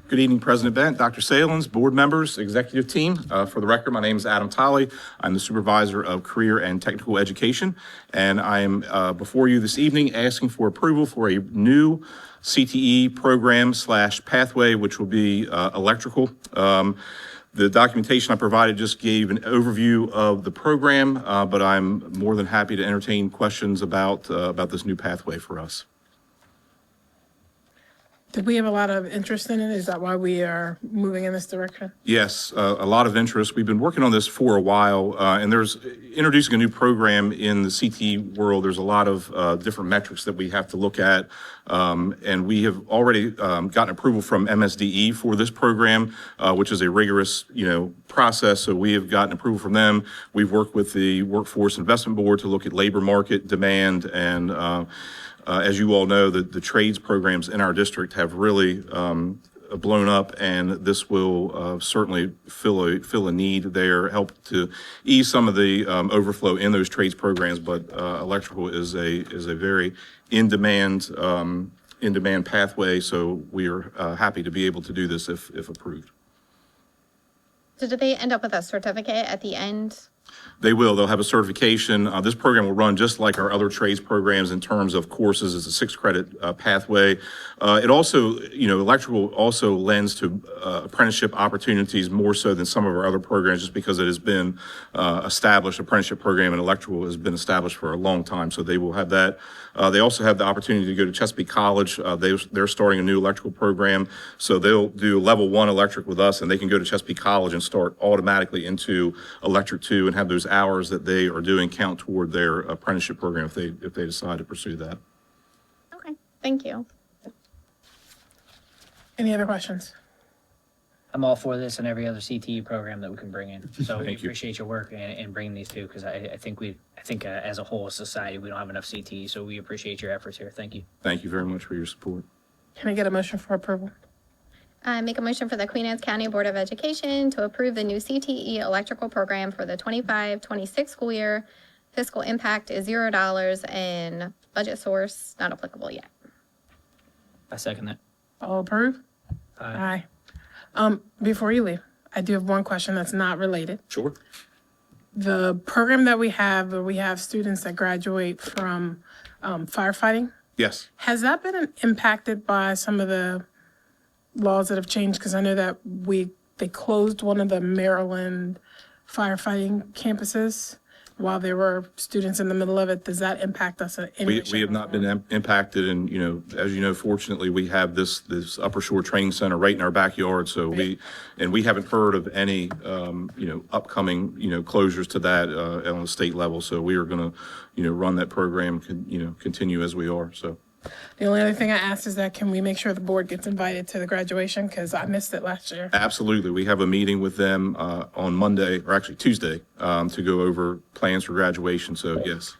Good evening, President Bent, Dr. Salins, board members, executive team. For the record, my name is Adam Tolley. I'm the supervisor of career and technical education, and I am before you this evening asking for approval for a new CTE program / pathway, which will be electrical. The documentation I provided just gave an overview of the program, but I'm more than happy to entertain questions about this new pathway for us. Did we have a lot of interest in it? Is that why we are moving in this direction? Yes, a lot of interest. We've been working on this for a while, and there's introducing a new program in the CTE world. There's a lot of different metrics that we have to look at, and we have already gotten approval from MSDE for this program, which is a rigorous, process. So we have gotten approval from them. We've worked with the Workforce Investment Board to look at labor market demand and. As you all know, the trades programs in our district have really blown up, and this will certainly fill a need there, help to ease some of the overflow in those trades programs. But electrical is a very in demand pathway, so we are happy to be able to do this if approved. So did they end up with a certificate at the end? They will. They'll have a certification. This program will run just like our other trades programs in terms of courses. It's a 6-credit pathway. It also, electrical also lends to apprenticeship opportunities more so than some of our other programs, just because it has been established. Apprenticeship program in electrical has been established for a long time, so they will have that. They also have the opportunity to go to Chesapeake College. They're starting a new electrical program, so they'll do level 1 electric with us, and they can go to Chesapeake College and start automatically into electric 2 and have those hours that they are doing count toward their apprenticeship program if they decide to pursue that. Okay, thank you. Any other questions? I'm all for this and every other CTE program that we can bring in. So we Thank you. appreciate your work in bringing these two, because I think as a whole society, we don't have enough CTE. So we appreciate your efforts here. Thank you. Thank you very much for your support. Can I get a motion for approval? I make a motion for the Queen Anne's County Board of Education to approve the new CTE electrical program for the 25-26 school year. Fiscal impact is $0 and budget source not applicable yet. I second that. All approve? Aye. Before you leave, I do have one question that's not related. Sure. The program that we have, where we have students that graduate from firefighting, Yes. has that been impacted by some of the laws that have changed? Because I know that they closed one of the Maryland firefighting campuses while there were students in the middle of it. Does that impact us in any way? We have not been impacted, and as you know, fortunately, we have this Upper Shore Training Center right in our backyard. So we haven't heard of any upcoming closures to that on the state level. So we are going to run that program, continue as we are. So. The only other thing I asked is that can we make sure the board gets invited to the graduation? Because I missed it last year. Absolutely. We have a meeting with them on Monday, or actually Tuesday, to go over plans for graduation. So yes,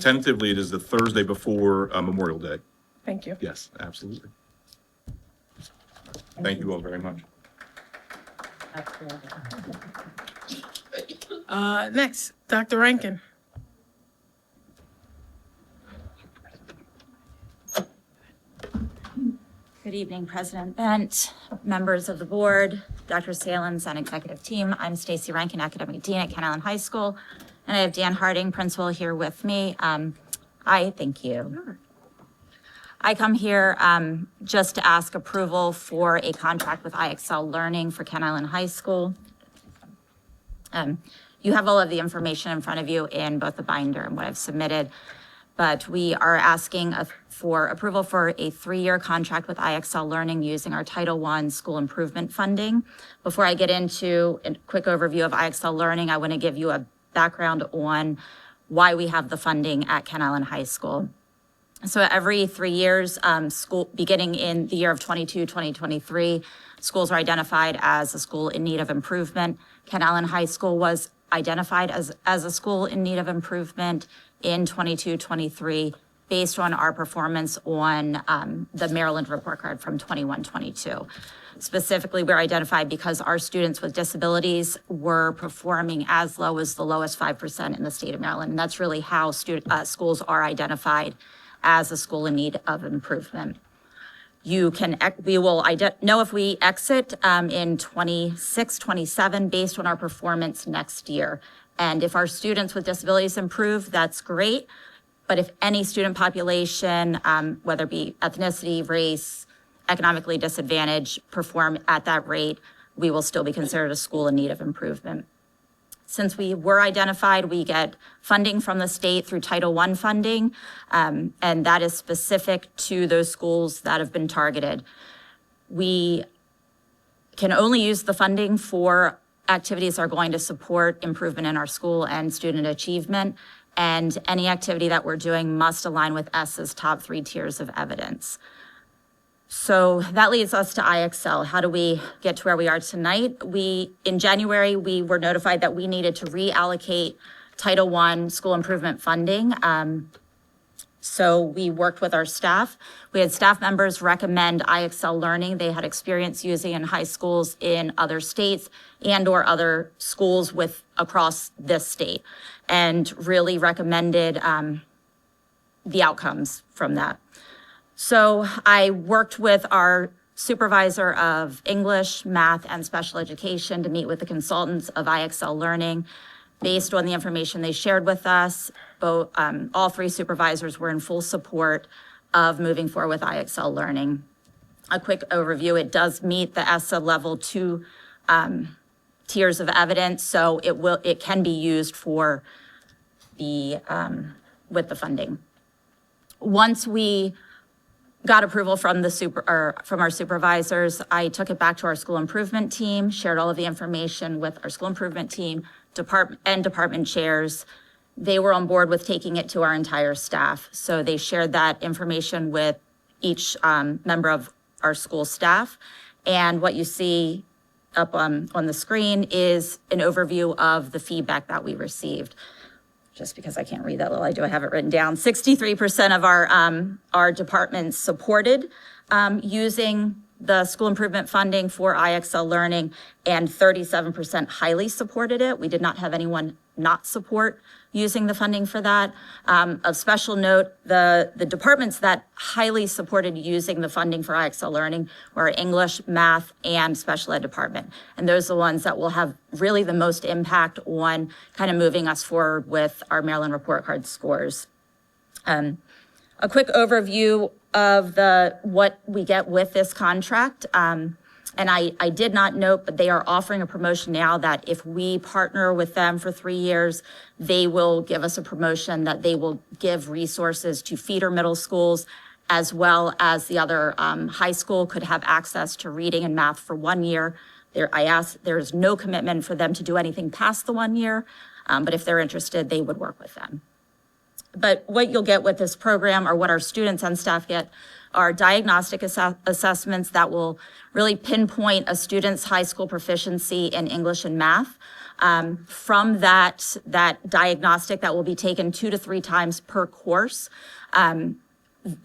tentatively it is the Thursday before Memorial Day. Thank you. Yes, absolutely. Thank you all very much. Next, Dr. Rankin. Good evening, President Bent, members of the board, Dr. Salins, and executive team. I'm Stacy Rankin, academic dean at Ken Island High School, and I have Dan Harding, principal, here with me. Hi, thank you. I come here just to ask approval for a contract with IXL Learning for Kent Island High School. You have all of the information in front of you in both the binder and what I've submitted, but we are asking for approval for a 3-year contract with IXL Learning using our Title I school improvement funding. Before I get into a quick overview of IXL Learning, I want to give you a background on why we have the funding at Kent Island High School. So every 3 years, beginning in the year of 2023, schools are identified as a school in need of improvement. Kent Island High School was identified as a school in need of improvement in 22-23 based on our performance on the Maryland report card from 21-22. Specifically, we're identified because our students with disabilities were performing as low as the lowest 5% in the state of Maryland. And that's really how schools are identified as a school in need of improvement. We will know if we exit in 26, 27 based on our performance next year. And if our students with disabilities improve, that's great. But if any student population, whether it be ethnicity, race, economically disadvantaged, perform at that rate, we will still be considered a school in need of improvement. Since we were identified, we get funding from the state through Title I funding, and that is specific to those schools that have been targeted. We can only use the funding for activities that are going to support improvement in our school and student achievement, and any activity that we're doing must align with ESSA's top 3 tiers of evidence. So that leads us to IXL. How do we get to where we are tonight? In January, we were notified that we needed to reallocate Title I school improvement funding. So we worked with our staff. We had staff members recommend IXL Learning. They had experience using in high schools in other states and or other schools across this state, and really recommended the outcomes from that. So I worked with our supervisor of English, math, and special education to meet with the consultants of IXL Learning. Based on the information they shared with us, all 3 supervisors were in full support of moving forward with IXL Learning. A quick overview, it does meet the ESSA level 2 tiers of evidence, so it can be used for with the funding. Once we got approval from from our supervisors, I took it back to our school improvement team, shared all of the information with our school improvement team, department chairs. They were on board with taking it to our entire staff. So they shared that information with each member of our school staff. And what you see up on the screen is an overview of the feedback that we received. Just because I can't read that little, I have it written down. 63% of our departments supported using the school improvement funding for IXL Learning, and 37% highly supported it. We did not have anyone not support using the funding for that. Of special note, the departments that highly supported using the funding for IXL Learning were English, math, and special ed department. And those are the ones that will have really the most impact on kind of moving us forward with our Maryland report card scores. A quick overview of what we get with this contract. And I did not note, but they are offering a promotion now that if we partner with them for 3 years, they will give us a promotion that they will give resources to feeder middle schools, as well as the other high school could have access to reading and math for 1 year. There is no commitment for them to do anything past the 1 year, but if they're interested, they would work with them. But what you'll get with this program, or what our students and staff get, are diagnostic assessments that will really pinpoint a student's high school proficiency in English and math. From that diagnostic that will be taken 2 to 3 times per course,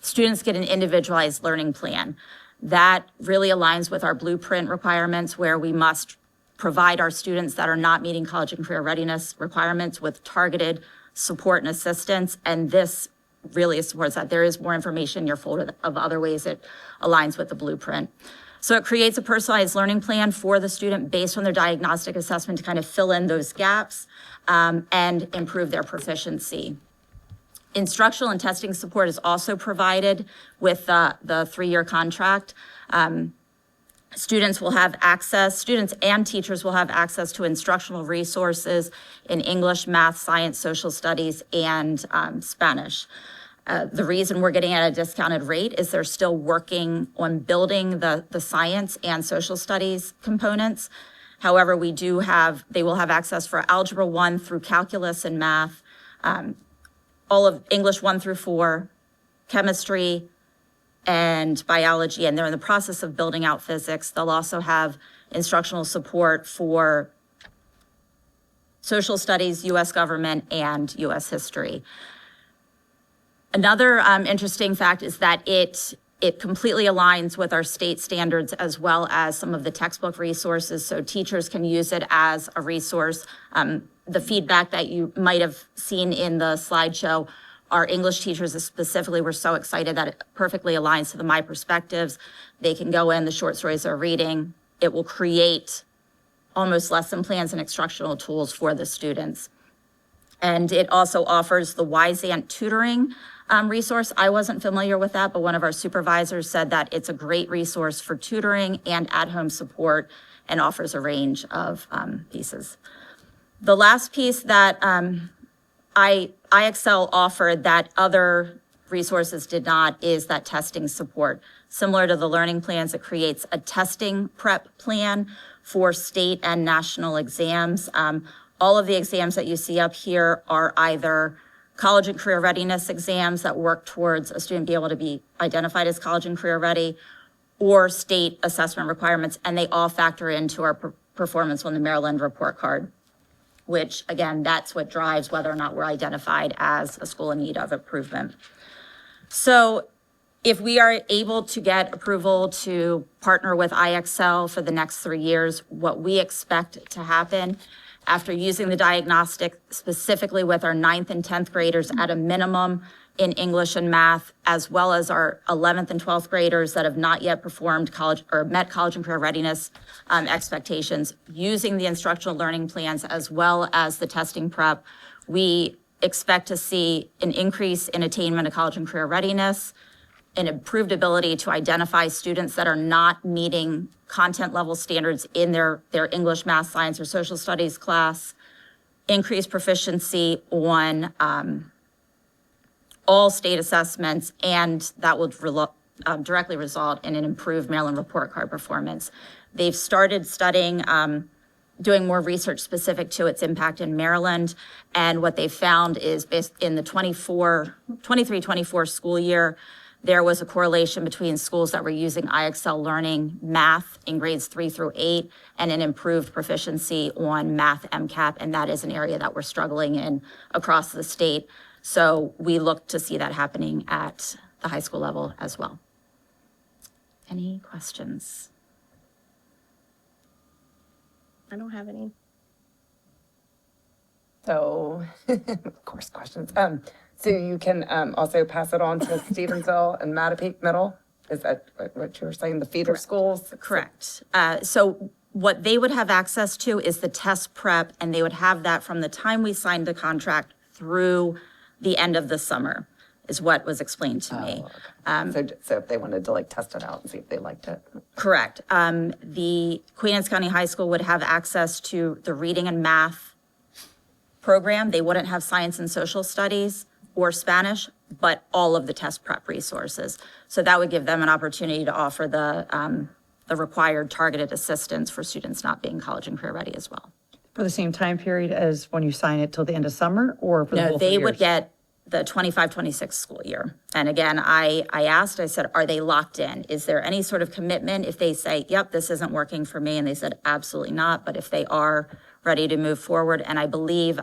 students get an individualized learning plan. That really aligns with our blueprint requirements, where we must provide our students that are not meeting college and career readiness requirements with targeted support and assistance, and this really supports that. There is more information in your folder of other ways it aligns with the blueprint. So it creates a personalized learning plan for the student based on their diagnostic assessment to kind of fill in those gaps and improve their proficiency. Instructional and testing support is also provided with the 3-year contract. Students and teachers will have access to instructional resources in English, math, science, social studies, and Spanish. The reason we're getting at a discounted rate is they're still working on building the science and social studies components. However, they will have access for Algebra 1 through Calculus and Math, all of English 1 through 4, Chemistry, and Biology, and they're in the process of building out Physics. They'll also have instructional support for Social Studies, U.S. Government, and U.S. History. Another interesting fact is that it completely aligns with our state standards as well as some of the textbook resources, so teachers can use it as a resource. The feedback that you might have seen in the slideshow, our English teachers specifically were so excited that it perfectly aligns to my perspectives. They can go in, the short stories they're reading. It will create almost lesson plans and instructional tools for the students. And it also offers the Wyzant tutoring resource. I wasn't familiar with that, but one of our supervisors said that it's a great resource for tutoring and at-home support and offers a range of pieces. The last piece that IXL offered that other resources did not is that testing support. Similar to the learning plans, it creates a testing prep plan for state and national exams. All of the exams that you see up here are either college and career readiness exams that work towards a student being able to be identified as college and career ready, or state assessment requirements, and they all factor into our performance on the Maryland report card, which again, that's what drives whether or not we're identified as a school in need of improvement. So if we are able to get approval to partner with IXL for the next 3 years, what we expect to happen after using the diagnostic specifically with our 9th and 10th graders at a minimum in English and math, as well as our 11th and 12th graders that have not yet performed college or met college and career readiness expectations, using the instructional learning plans as well as the testing prep, we expect to see an increase in attainment of college and career readiness, an improved ability to identify students that are not meeting content level standards in their English, math, science, or social studies class, increased proficiency on all state assessments, and that will directly result in an improved Maryland report card performance. They've started studying, doing more research specific to its impact in Maryland, and what they found is based in the 23-24 school year, there was a correlation between schools that were using IXL Learning math in grades 3 through 8 and an improved proficiency on math MCAP, and that is an area that we're struggling in across the state. So we look to see that happening at the high school level as well. Any questions? I don't have any. So, of course, questions. So you can also pass it on to Stevensville and Mattapique Middle? Is that what you were saying, the feeder schools? Correct. So what they would have access to is the test prep, and they would have that from the time we signed the contract through the end of the summer, is what was explained to me. So if they wanted to like test it out and see if they liked it. Correct. The Queen Anne's County High School would have access to the reading and math program. They wouldn't have science and social studies or Spanish, but all of the test prep resources. So that would give them an opportunity to offer the required targeted assistance for students not being college and career ready as well. For the same time period as when you sign it till the end of summer, or for the whole 3 No, they would years? get the 25-26 school year. And again, I said, are they locked in? Is there any sort of commitment if they say, yep, this isn't working for me? And they said, absolutely not. But if they are ready to move forward, and I believe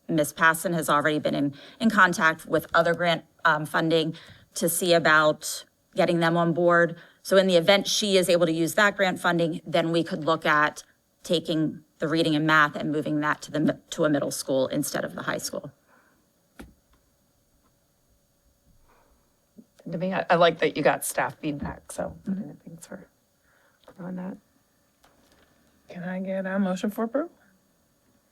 Ms. Passon has already been in contact with other grant funding to see about getting them on board. So in the event she is able to use that grant funding, then we could look at taking the reading and math and moving that to a middle school instead of the high school. To me, I like that you got staff feedback, so thanks for on that. Can I get a motion for approval?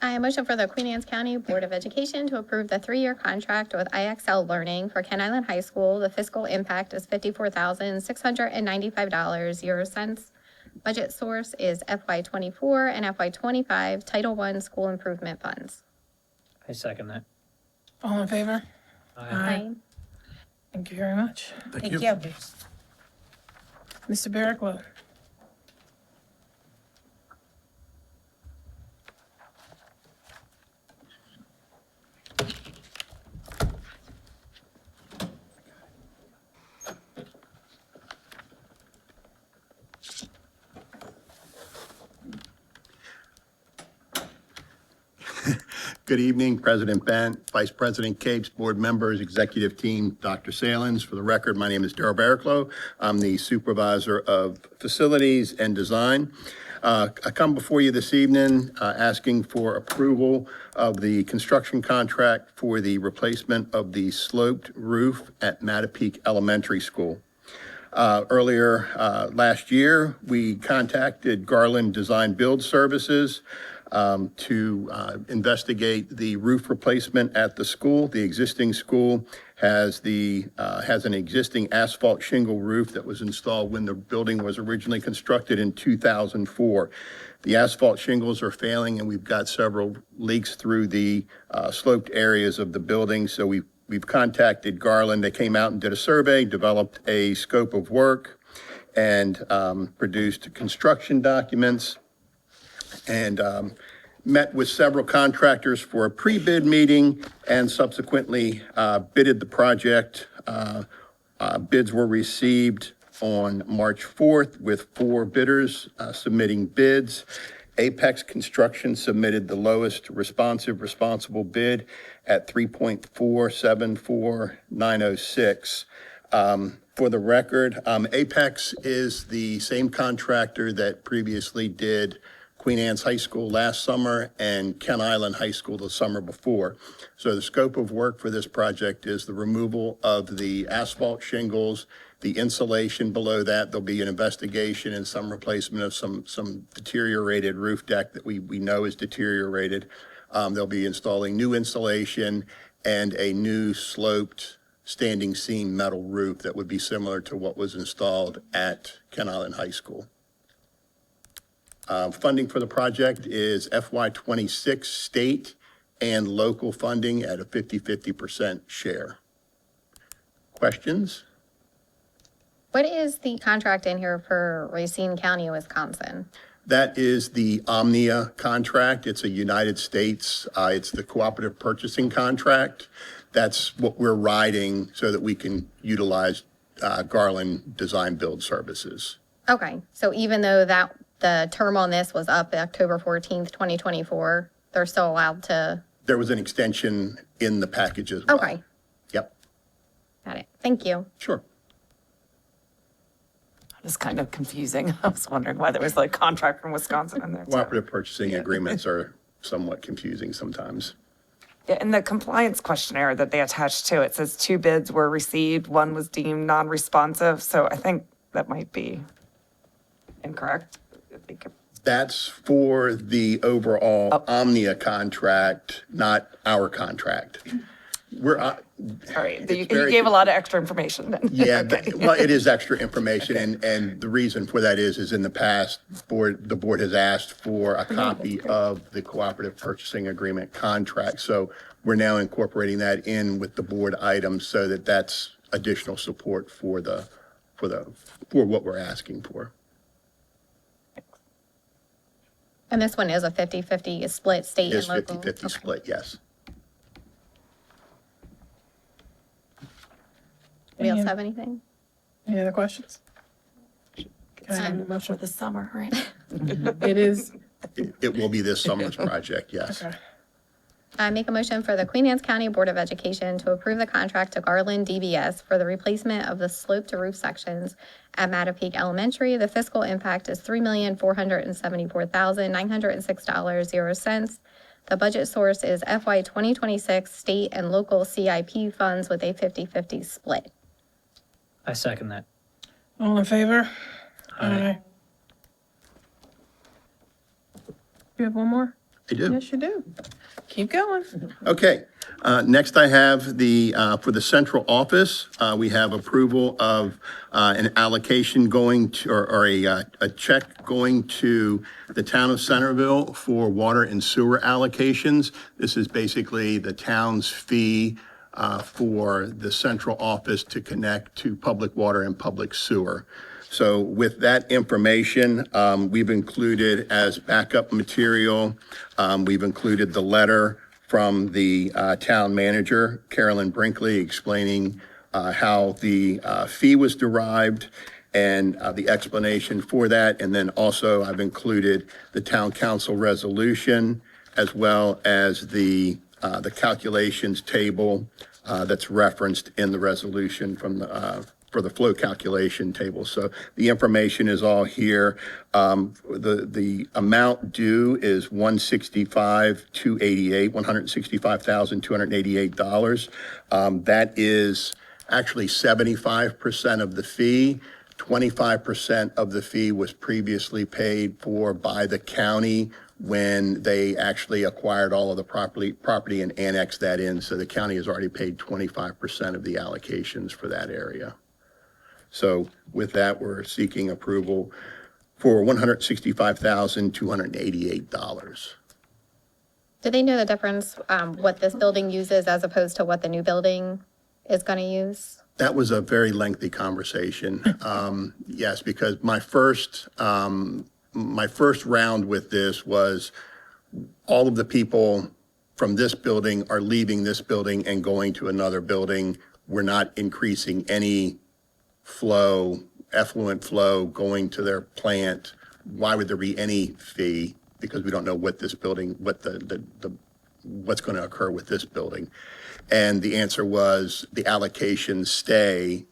I motion for the Queen Anne's County Board of Education to approve the 3-year contract with IXL Learning for Ken Island High School. The fiscal impact is $54,695.00. Budget source is FY24 and FY25 Title I School Improvement Funds. I second that. All in favor? Aye. Thank you very much. Thank you. Mr. Barricklow. Good evening, President Bent, Vice President Capes, board members, executive team, Dr. Salins. For the record, my name is Darrell Barricklow. I'm the Supervisor of Facilities and Design. I come before you this evening asking for approval of the construction contract for the replacement of the sloped roof at Mattapique Elementary School. Earlier last year, we contacted Garland Design Build Services to investigate the roof replacement at the school. The existing school has an existing asphalt shingle roof that was installed when the building was originally constructed in 2004. The asphalt shingles are failing, and we've got several leaks through the sloped areas of the building. So we've contacted Garland. They came out and did a survey, developed a scope of work, and produced construction documents, and met with several contractors for a pre-bid meeting, and subsequently bidded the project. Bids were received on March 4th with 4 bidders submitting bids. Apex Construction submitted the lowest responsible bid at $3.474906. For the record, Apex is the same contractor that previously did Queen Anne's High School last summer and Ken Island High School the summer before. So the scope of work for this project is the removal of the asphalt shingles, the insulation below that. There'll be an investigation and some replacement of some deteriorated roof deck that we know is deteriorated. They'll be installing new insulation and a new sloped standing seam metal roof that would be similar to what was installed at Ken Island High School. Funding for the project is FY26 state and local funding at a 50-50% share. Questions? What is the contract in here for Racine County, Wisconsin? That is the Omnia contract. It's a United States, it's the cooperative purchasing contract. That's what we're riding so that we can utilize Garland Design Build Services. Okay, so even though that the term on this was up October 14th, 2024, they're still allowed to? There was an extension in the package as well. Okay. Yep. Got it. Thank you. Sure. It's kind of confusing. I was wondering why there was like contract from Wisconsin in there. Cooperative purchasing agreements are somewhat confusing sometimes. Yeah, in the compliance questionnaire that they attached to it says 2 bids were received, 1 was deemed non-responsive. So I think that might be incorrect. That's for the overall Omnia contract, not our contract. We're, All right, you very- gave a lot of extra information then. yeah, Okay. well, it is extra information, and the reason for that is in the past, the board has asked for a copy of the cooperative purchasing agreement contract. So we're now incorporating that in with the board items so that that's additional support for what we're asking for. And this one is a 50-50 split state and It's local? 50-50 split, yes. Anybody else have anything? Any other questions? Can I have a motion? For the summer, right? It is, It will be this summer's project, yes. okay. I make a motion for the Queen Anne's County Board of Education to approve the contract to Garland DBS for the replacement of the slope to roof sections at Mattapique Elementary. The fiscal impact is $3,474,906.00. The budget source is FY 2026 state and local CIP funds with a 50-50 split. I second that. All in favor? Aye. You have one more? I do. Yes, you do. Keep going. Okay, next I have for the central office, we have approval of an allocation going to, or a check going to the town of Centerville for water and sewer allocations. This is basically the town's fee for the central office to connect to public water and public sewer. So with that information, we've included as backup material, we've included the letter from the town manager, Carolyn Brinkley, explaining how the fee was derived and the explanation for that. And then also I've included the town council resolution as well as the calculations table that's referenced in the resolution from for the flow calculation table. So the information is all here. The amount due is $165,288. That is actually 75% of the fee. 25% of the fee was previously paid for by the county when they actually acquired all of the property and annexed that in. So the county has already paid 25% of the allocations for that area. So with that, we're seeking approval for $165,288. Do they know the difference, what this building uses as opposed to what the new building is going to use? That was a very lengthy conversation. Yes, because my first round with this was all of the people from this building are leaving this building and going to another building. We're not increasing any flow, effluent flow going to their plant. Why would there be any fee? Because we don't know what this building, what's going to occur with this building. And the answer was the allocations stay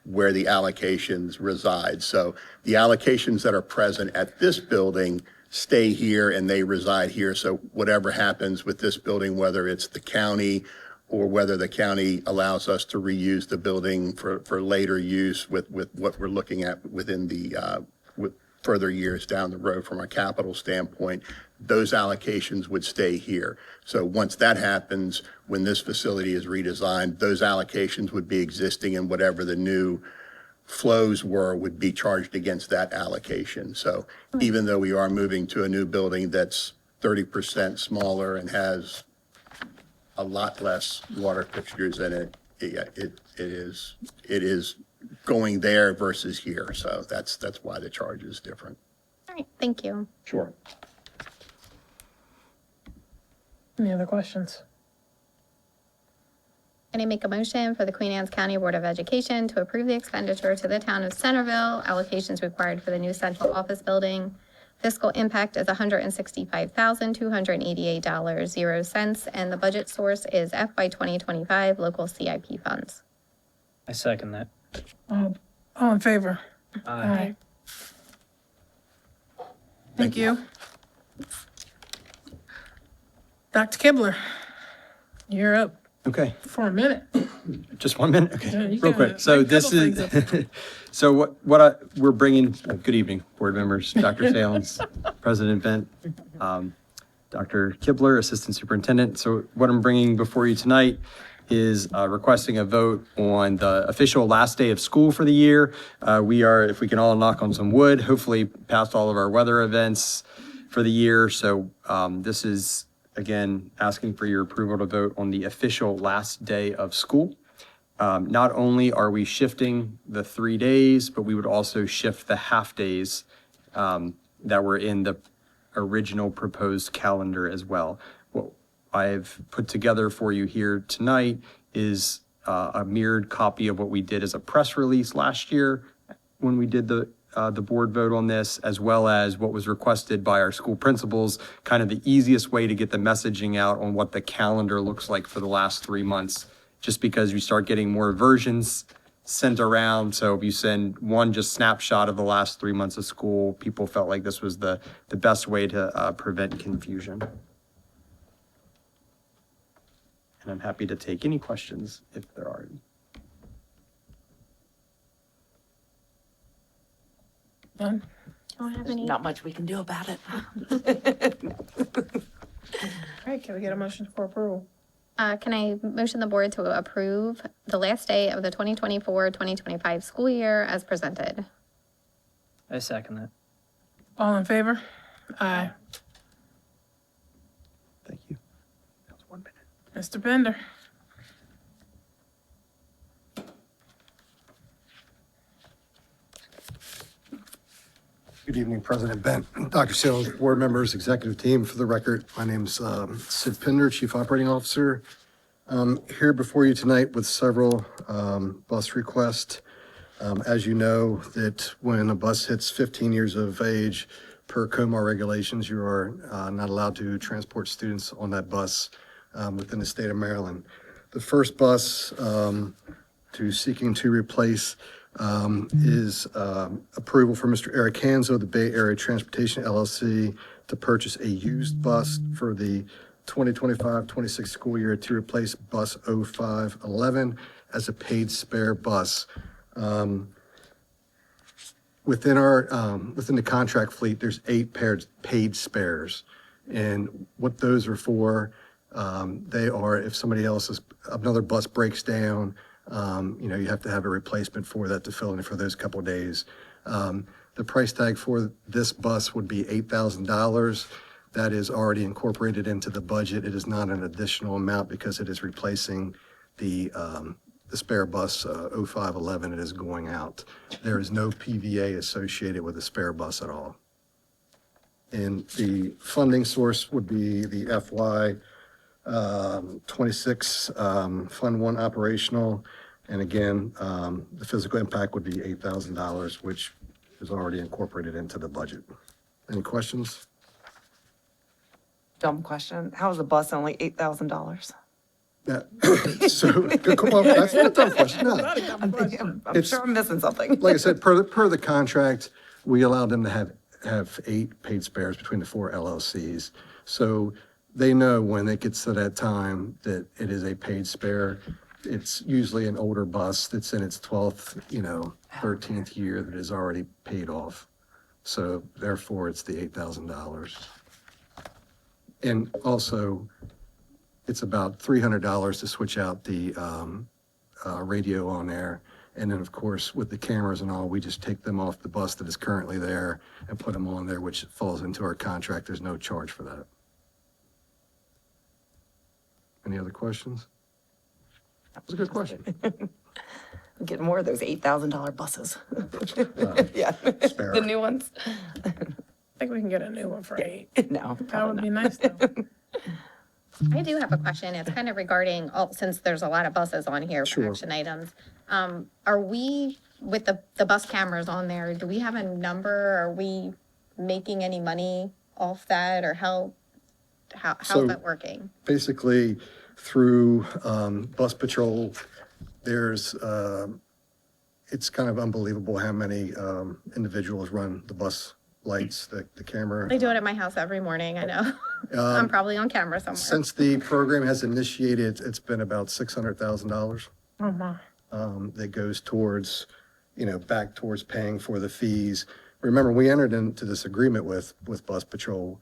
where the allocations reside. So the allocations that are present at this building stay here and they reside here. So whatever happens with this building, whether it's the county or whether the county allows us to reuse the building for later use with what we're looking at within the with further years down the road from a capital standpoint, those allocations would stay here. So once that happens, when this facility is redesigned, those allocations would be existing and whatever the new flows were would be charged against that allocation. So even though we are moving to a new building that's 30% smaller and has a lot less water fixtures in it, it is going there versus here. So that's why the charge is different. All right, thank you. Sure. Any other questions? Can I make a motion for the Queen Anne's County Board of Education to approve the expenditure to the town of Centerville, allocations required for the new central office building? Fiscal impact is $165,288.00, and the budget source is FY 2025 local CIP funds. I second that. All in favor? Aye. Thank you. Dr. Kibler, you're up Okay, for a minute. just 1 minute? Yeah, Okay, you real got quick. it. So Like a this couple is, things so we're bringing, good evening, board members, Dr. Salins, President Bent, Dr. Kibler, Assistant Superintendent. So what I'm bringing before you tonight is requesting a vote on the official last day of school for the year. We are, if we can all knock on some wood, hopefully past all of our weather events for the year. So this is, again, asking for your approval to vote on the official last day of school. Not only are we shifting the 3 days, but we would also shift the half days that were in the original proposed calendar as well. What I've put together for you here tonight is a mirrored copy of what we did as a press release last year when we did the board vote on this, as well as what was requested by our school principals, kind of the easiest way to get the messaging out on what the calendar looks like for the last 3 months, just because you start getting more versions sent around. So if you send one just snapshot of the last 3 months of school, people felt like this was the best way to prevent confusion. And I'm happy to take any questions if there are any. None? Don't have any. Not much we can do about it. All right, can we get a motion for approval? Can I motion the board to approve the last day of the 2024-2025 school year as presented? I second that. All in favor? Aye. Thank you. That was 1 minute. Mr. Bender? Good evening, President Bent, Dr. Sales, board members, executive team. For the record, my name's Sid Pinder, Chief Operating Officer. Here before you tonight with several bus requests. As you know, that when a bus hits 15 years of age, per COMAR regulations, you are not allowed to transport students on that bus within the state of Maryland. The first bus seeking to replace is approval for Mr. Eric Hanzo, the Bay Area Transportation LLC, to purchase a used bus for the 2025-26 school year to replace bus 0511 as a paid spare bus. Within the contract fleet, there's 8 paid spares. And what those are for, they are if another bus breaks down, you have to have a replacement for that to fill in for those couple of days. The price tag for this bus would be $8,000. That is already incorporated into the budget. It is not an additional amount because it is replacing the spare bus 0511. It is going out. There is no PVA associated with the spare bus at all. And the funding source would be the FY 26 Fund 1 operational. And again, the physical impact would be $8,000, which is already incorporated into the budget. Any questions? Dumb question. How is a bus only $8,000? Yeah. So, well, that's not a dumb question. No. I'm sure I'm missing something. Like I said, per the contract, we allowed them to have 8 paid spares between the 4 LLCs. So they know when it gets to that time that it is a paid spare. It's usually an older bus that's in its 12th, 13th year that is already paid off. So therefore, it's the $8,000. And also, it's about $300 to switch out the radio on there. And then, of course, with the cameras and all, we just take them off the bus that is currently there and put them on there, which falls into our contract. There's no charge for that. Any other questions? That was a good question. I'm getting more of those $8,000 buses. Yeah, the new ones. I think we can get a new one for 8. No, That would be nice though. I do have a question. It's kind of regarding, since there's a lot of buses on here for Sure. action items. Are we, with the bus cameras on there, do we have a number? Are we making any money off that, or how's that working? Basically, through bus patrol, there's it's kind of unbelievable how many individuals run the bus lights, the camera. I do it at my house every morning, I know. I'm probably on camera somewhere. Since the program has initiated, it's been about $600,000 Oh, my. that goes towards, back towards paying for the fees. Remember, we entered into this agreement with Bus Patrol.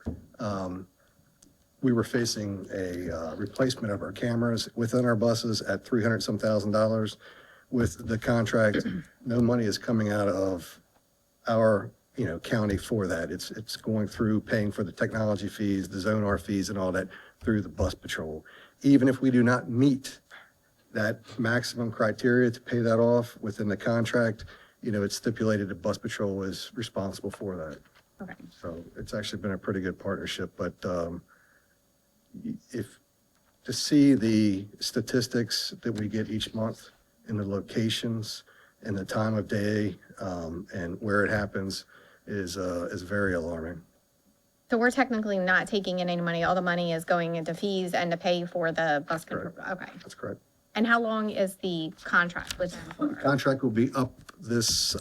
We were facing a replacement of our cameras within our buses at $300-some thousand. With the contract, no money is coming out of our county for that. It's going through paying for the technology fees, the Zone R fees and all that through the Bus Patrol. Even if we do not meet that maximum criteria to pay that off within the contract, it's stipulated that Bus Patrol is responsible for that. Okay. So it's actually been a pretty good partnership, but if to see the statistics that we get each month and the locations and the time of day and where it happens is very alarming. So we're technically not taking in any money. All the money is going into fees and to pay for the bus control. Okay. That's correct. And how long is the contract with them for? Contract will be up this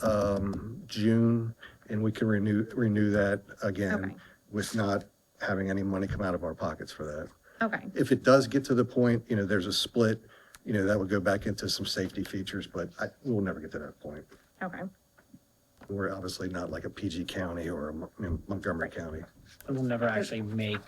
June, and we can renew that again Okay. with not having any money come out of our pockets for that. Okay. If it does get to the point, there's a split, that would go back into some safety features, but we'll never get to that point. Okay. We're obviously not like a PG County or a Montgomery County. We'll never actually make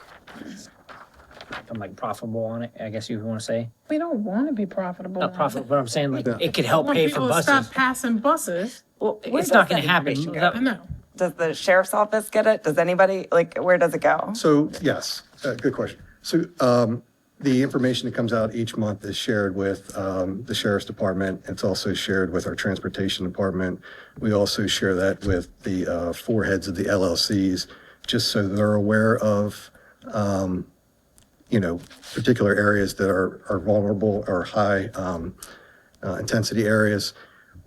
become like profitable on it, I guess you want to say. We don't want to be profitable. Not profitable, but I'm saying like it could help Want pay for people to buses. stop passing buses. Well, It's not going to happen. I know. Does the sheriff's office get it? Does anybody, like, where does it go? So, yes, good question. So the information that comes out each month is shared with the sheriff's department. It's also shared with our transportation department. We also share that with the four heads of the LLCs, just so they're aware of, particular areas that are vulnerable or high intensity areas.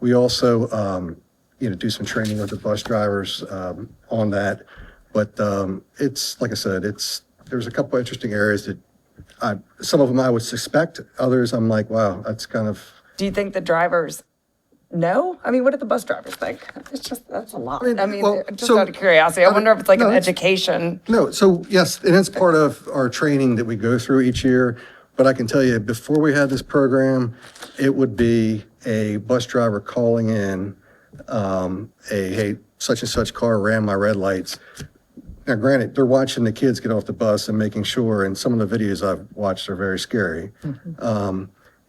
We also, do some training with the bus drivers on that. But it's, like I said, there's a couple of interesting areas that some of them I would suspect, others I'm like, wow, that's kind of. Do you think the drivers know? I mean, what do the bus drivers think? That's a lot. I mean, just out of curiosity, I wonder if it's like an education. No, so yes, and it's part of our training that we go through each year. But I can tell you, before we had this program, it would be a bus driver calling in, hey, such and such car ran my red lights. Now, granted, they're watching the kids get off the bus and making sure, and some of the videos I've watched are very scary.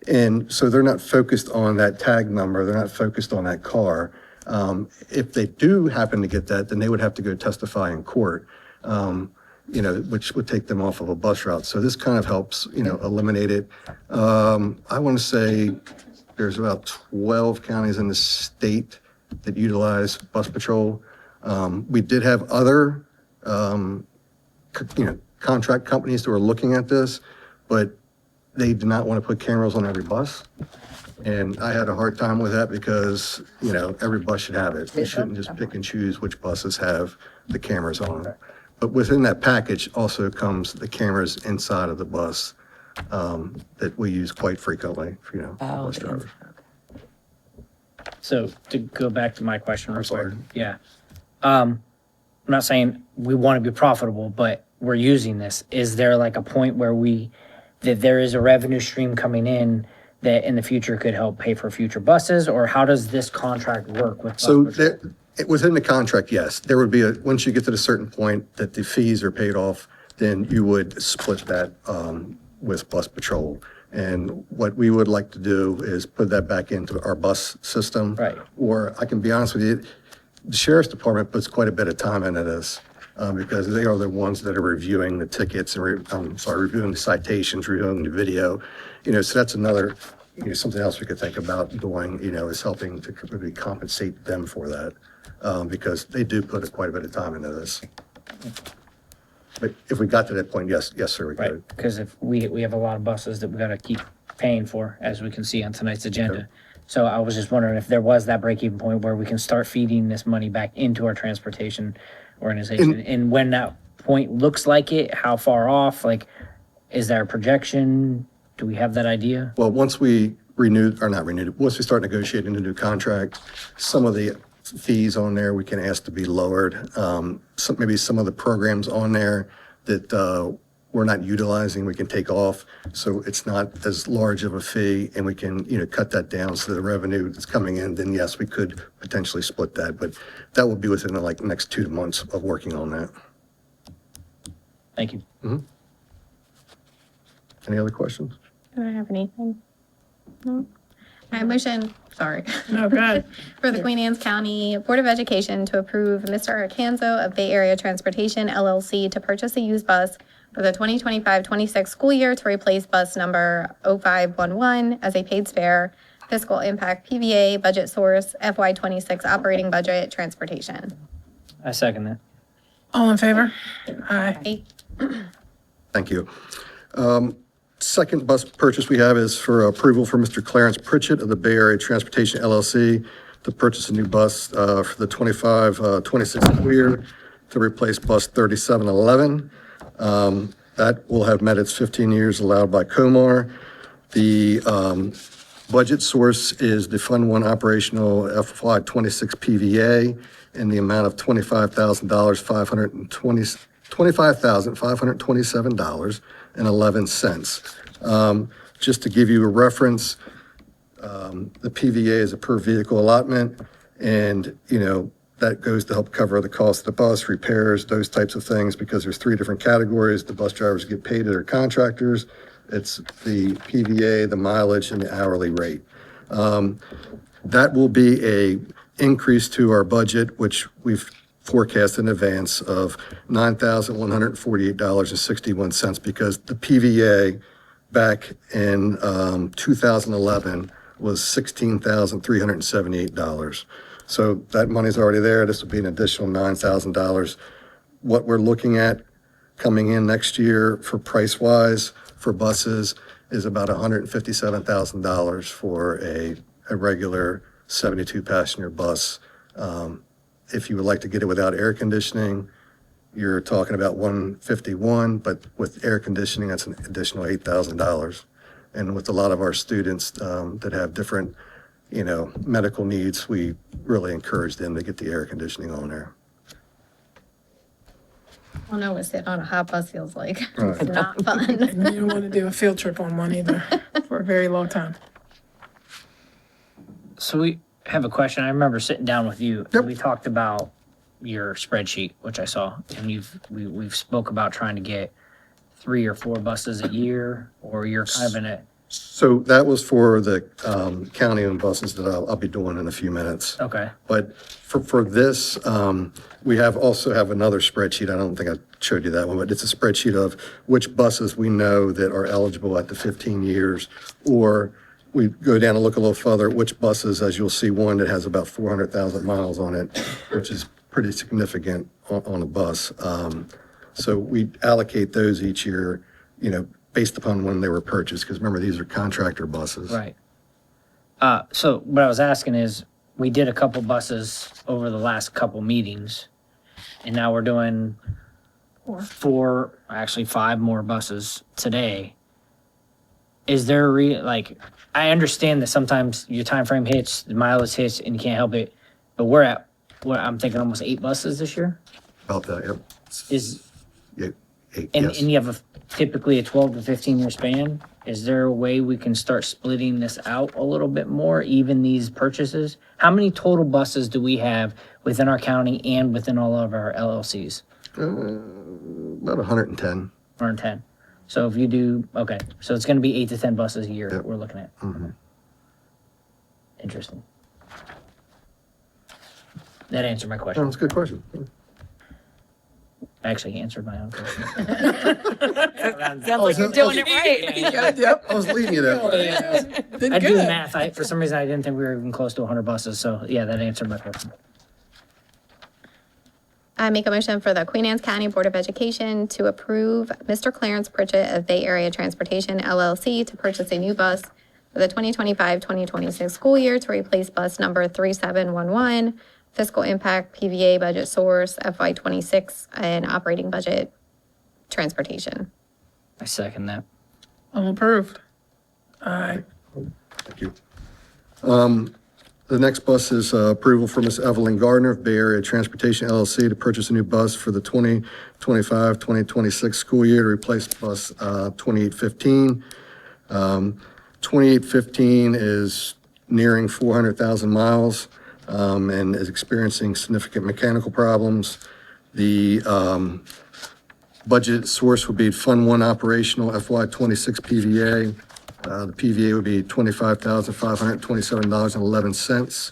And so they're not focused on that tag number. They're not focused on that car. If they do happen to get that, then they would have to go testify in court, which would take them off of a bus route. So this kind of helps, eliminate it. I want to say there's about 12 counties in the state that utilize bus patrol. We did have other contract companies that were looking at this, but they did not want to put cameras on every bus. And I had a hard time with that because, every bus should have it. You shouldn't just pick and choose which buses have the cameras on them. But within that package also comes the cameras inside of the bus that we use quite frequently, for, bus drivers. So to go back to my question. I'm sorry. Yeah. I'm not saying we want to be profitable, but we're using this. Is there like a point where that there is a revenue stream coming in that in the future could help pay for future buses, or how does this contract work with? So within the contract, yes, there would be once you get to a certain point that the fees are paid off, then you would split that with bus patrol. And what we would like to do is put that back into our bus system. Right. Or I can be honest with you, the sheriff's department puts quite a bit of time into this because they are the ones that are reviewing the tickets and reviewing the citations, reviewing the video. So that's another, something else we could think about doing, is helping to maybe compensate them for that because they do put quite a bit of time into this. But if we got to that point, yes, sir, we could. Right, because if we have a lot of buses that we got to keep paying for, as we can see on tonight's agenda. Sure. So I was just wondering if there was that break-even point where we can start feeding this money back into our transportation organization, and when that point looks like it, how far off? Like, is there a projection? Do we have that idea? Well, once we once we start negotiating a new contract, some of the fees on there we can ask to be lowered. Maybe some of the programs on there that we're not utilizing, we can take off. So it's not as large of a fee and we can, cut that down so the revenue that's coming in, then yes, we could potentially split that. But that will be within the next 2 months of working on that. Thank you. Mm-hmm. Any other questions? Do I have anything? No. I motion, sorry. No, go ahead. For the Queen Anne's County Board of Education to approve Mr. Arcanzo of Bay Area Transportation LLC to purchase a used bus for the 2025-26 school year to replace bus number 0511 as a paid spare, fiscal impact PVA, budget source, FY26 operating budget, transportation. I second that. All in favor? Aye. Thank you. Second bus purchase we have is for approval for Mr. Clarence Pritchett of the Bay Area Transportation LLC to purchase a new bus for the 25-26 school year to replace bus 3711. That will have met its 15 years allowed by Comar. The budget source is the Fund 1 operational FY26 PVA in the amount of $25,527.11. Just to give you a reference, the PVA is a per vehicle allotment, and that goes to help cover the cost of the bus, repairs, those types of things, because there's 3 different categories. The bus drivers get paid to their contractors. It's the PVA, the mileage, and the hourly rate. That will be a increase to our budget, which we've forecast in advance of $9,148.61, because the PVA back in 2011 was $16,378. So that money's already there. This will be an additional $9,000. What we're looking at coming in next year for price-wise for buses is about $157,000 for a regular 72-passenger bus. If you would like to get it without air conditioning, you're talking about $151, but with air conditioning, that's an additional $8,000. And with a lot of our students that have different, medical needs, we really encourage them to get the air conditioning on there. I don't know what sitting on a hot bus feels like. Right. It's not fun. And you don't want to do a field trip on one either for a very long time. So we have a question. I remember sitting down with you. Yep. We talked about your spreadsheet, which I saw, and we've spoke about trying to get 3 or 4 buses a year, or you're kind of in a. So that was for the county-owned buses that I'll be doing in a few minutes. Okay. But for this, we also have another spreadsheet. I don't think I showed you that one, but it's a spreadsheet of which buses we know that are eligible at the 15 years, or we go down and look a little further at which buses, as you'll see one that has about 400,000 miles on it, which is pretty significant on a bus. So we allocate those each year, based upon when they were purchased, because remember, these are contractor buses. Right. So what I was asking is, we did a couple buses over the last couple meetings, and now we're doing 5 more buses today. Is there I understand that sometimes your time frame hits, the mileage hits, and you can't help it, but we're at, I'm thinking almost 8 buses this year? About that, yep. Yeah, 8, and yes. you have typically a 12 to 15 year span. Is there a way we can start splitting this out a little bit more, even these purchases? How many total buses do we have within our county and within all of our LLCs? About 110. 110. So if you do, okay, so it's gonna be 8 to 10 buses a year that we're looking at. Mm-hmm. Interesting. That answered my question. That's a good question. I actually answered my own question. Sounds like you're doing it right. Yep, I was leading you that way. I do the math. For some reason, I didn't think we were even close to 100 buses. So yeah, that answered my question. I make a motion for the Queen Anne's County Board of Education to approve Mr. Clarence Pritchett of Bay Area Transportation LLC to purchase a new bus for the 2025-2026 school year to replace bus number 3711, fiscal impact PVA budget source FY26 and operating budget transportation. I second that. All approved. Aye. Thank you. The next bus is approval for Ms. Evelyn Gardner of Bay Area Transportation LLC to purchase a new bus for the 2025-2026 school year to replace bus 2815. 2815 is nearing 400,000 miles and is experiencing significant mechanical problems. The budget source would be Fund 1 operational FY26 PVA. The PVA would be $25,527.11.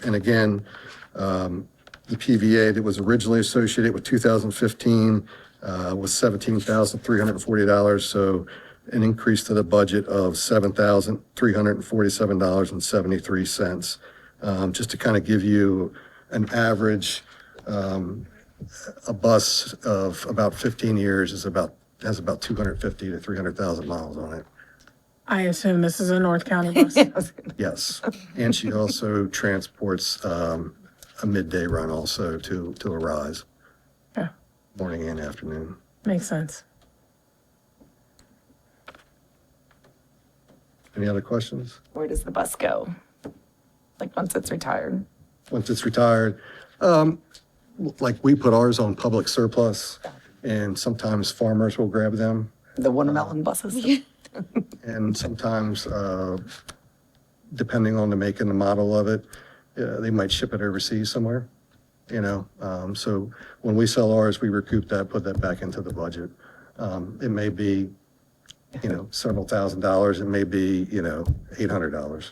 And again, the PVA that was originally associated with 2015 was $17,340. So an increase to the budget of $7,347.73. Just to kind of give you an average, a bus of about 15 years has about 250 to 300,000 miles on it. I assume this is a North County bus. Yes, and she also transports a midday run also to Arise. Yeah. Morning and afternoon. Makes sense. Any other questions? Where does the bus go? Like once it's retired? Once it's retired, like we put ours on public surplus, and sometimes farmers will grab them. The watermelon buses? And sometimes, depending on the make and the model of it, they might ship it overseas somewhere. So when we sell ours, we recoup that, put that back into the budget. It may be, several $1,000s, it may be, $800.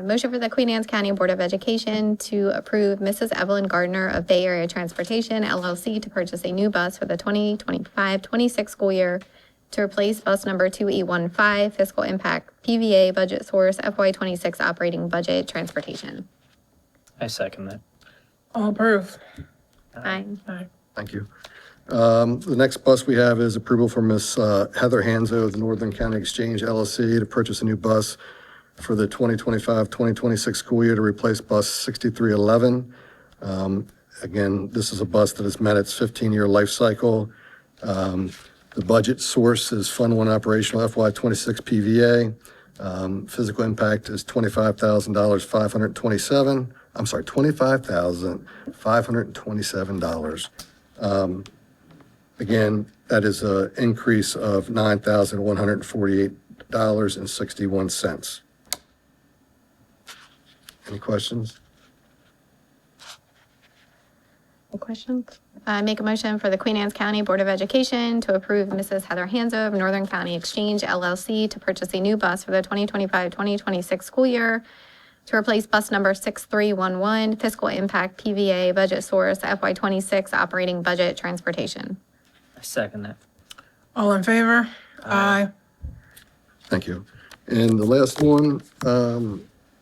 Motion for the Queen Anne's County Board of Education to approve Mrs. Evelyn Gardner of Bay Area Transportation LLC to purchase a new bus for the 2025-26 school year to replace bus number 2815, fiscal impact PVA budget source FY26 operating budget transportation. I second that. All approved. Aye. Thank you. The next bus we have is approval for Miss Heather Hanzo of the Northern County Exchange LLC to purchase a new bus for the 2025-2026 school year to replace bus 6311. Again, this is a bus that has met its 15-year life cycle. The budget source is Fund 1 operational FY26 PVA. Physical impact is $25,527. Again, that is an increase of $9,148.61. Any questions? No questions? Make a motion for the Queen Anne's County Board of Education to approve Mrs. Heather Hanzo of Northern County Exchange LLC to purchase a new bus for the 2025-2026 school year to replace bus number 6311, fiscal impact PVA budget source FY26 operating budget transportation. I second that. All in favor? Aye. Thank you. And the last one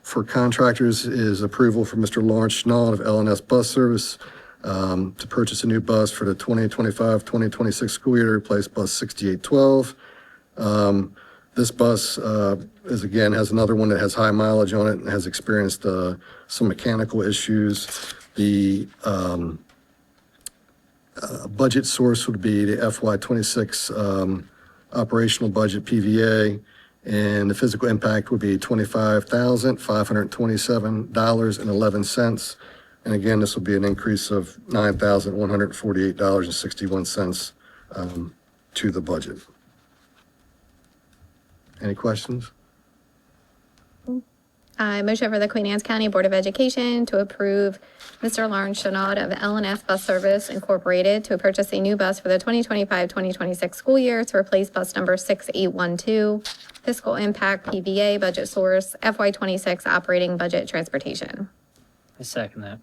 for contractors is approval for Mr. Lawrence Schnall of L&S Bus Service to purchase a new bus for the 2025-2026 school year to replace bus 6812. This bus has another one that has high mileage on it and has experienced some mechanical issues. The budget source would be the FY26 operational budget PVA, and the physical impact would be $25,527.11. And again, this will be an increase of $9,148.61 to the budget. Any questions? Motion for the Queen Anne's County Board of Education to approve Mr. Lawrence Chennaud of L&S Bus Service Incorporated to purchase a new bus for the 2025-2026 school year to replace bus number 6812, fiscal impact PVA budget source FY26 operating budget transportation. I second that.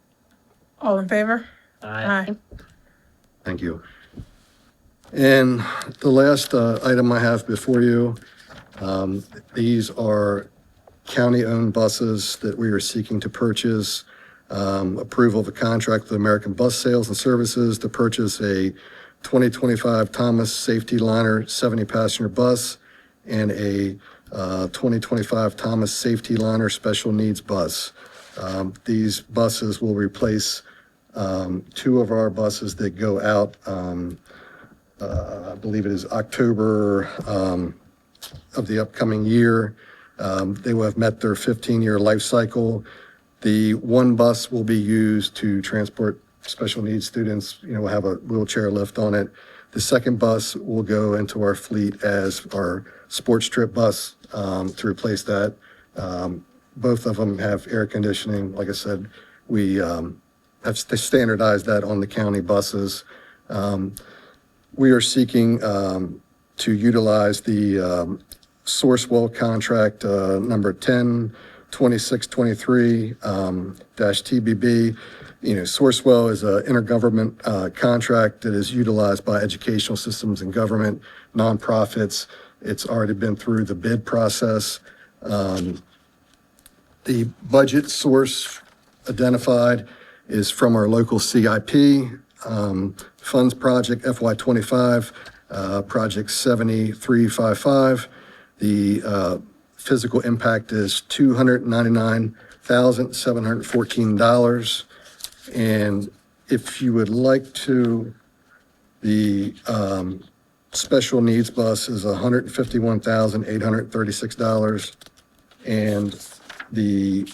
All in favor? Aye. Thank you. And the last item I have before you, these are county-owned buses that we are seeking to purchase. Approval of a contract with American Bus Sales and Services to purchase a 2025 Thomas Safety Liner 70-passenger bus and a 2025 Thomas Safety Liner Special Needs bus. These buses will replace two of our buses that go out, I believe it is October of the upcoming year. They will have met their 15-year life cycle. The one bus will be used to transport special needs students, will have a wheelchair lift on it. The second bus will go into our fleet as our sports trip bus to replace that. Both of them have air conditioning. Like I said, we have standardized that on the county buses. We are seeking to utilize the Sourcewell contract number 102623 TBB. Sourcewell is an intergovernment contract that is utilized by educational systems and government nonprofits. It's already been through the bid process. The budget source identified is from our local CIP, funds project FY25, project 7355. The physical impact is $299,714. And if you would like to, the special needs bus is $151,836. And the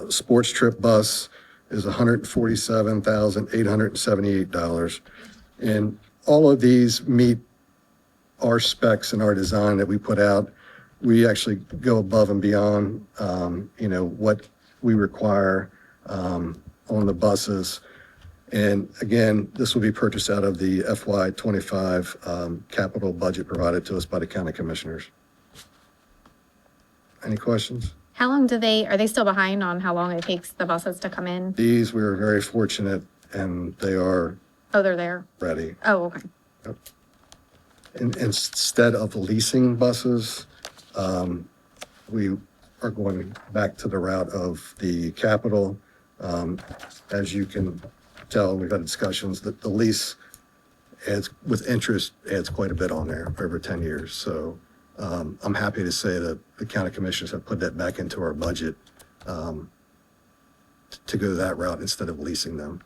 sports trip bus is $147,878. And all of these meet our specs and our design that we put out we actually go above and beyond, what we require on the buses. And again, this will be purchased out of the FY '25 capital budget provided to us by the county commissioners. Any questions? How long are they still behind on how long it takes the buses to come in? These, we were very fortunate, and they are Oh, they're there. ready. Oh, okay. Instead of leasing buses, we are going back to the route of the capital. As you can tell, we've had discussions that the lease adds, with interest, adds quite a bit on there over 10 years. So I'm happy to say that the county commissioners have put that back into our budget to go that route instead of leasing them.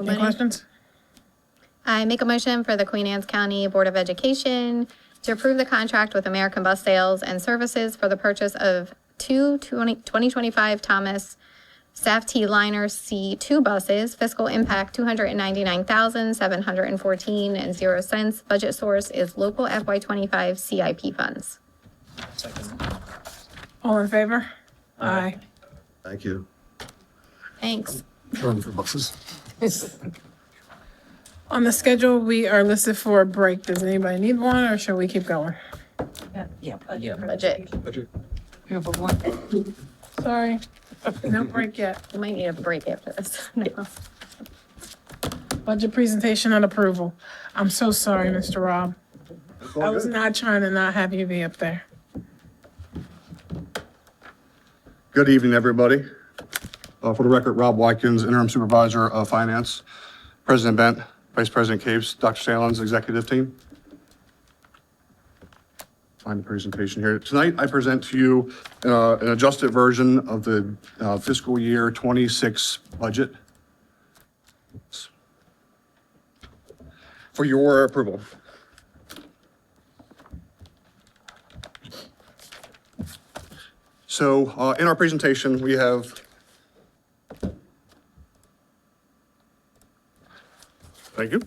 Any questions? I make a motion for the Queen Anne's County Board of Education to approve the contract with American Bus Sales and Services for the purchase of two 2025 Thomas Safety Liner C2 buses, fiscal impact $299,714.00. Budget source is local FY25 CIP funds. All in favor? Aye. Thank you. Thanks. Run for buses. On the schedule, we are listed for a break. Does anybody need one, or shall we keep going? Budget. Sorry, no break yet. We might need a break after this. No. Budget presentation and approval. I'm so sorry, Mr. Rob. I was not trying to not have you be up there. Good evening, everybody. For the record, Rob Watkins, Interim Supervisor of Finance, President Bent, Vice President Capes, Dr. Salins, Executive Team. Find the presentation here. Tonight, I present to you an adjusted version of the fiscal year 26 budget for your approval. So in our presentation, we have thank you.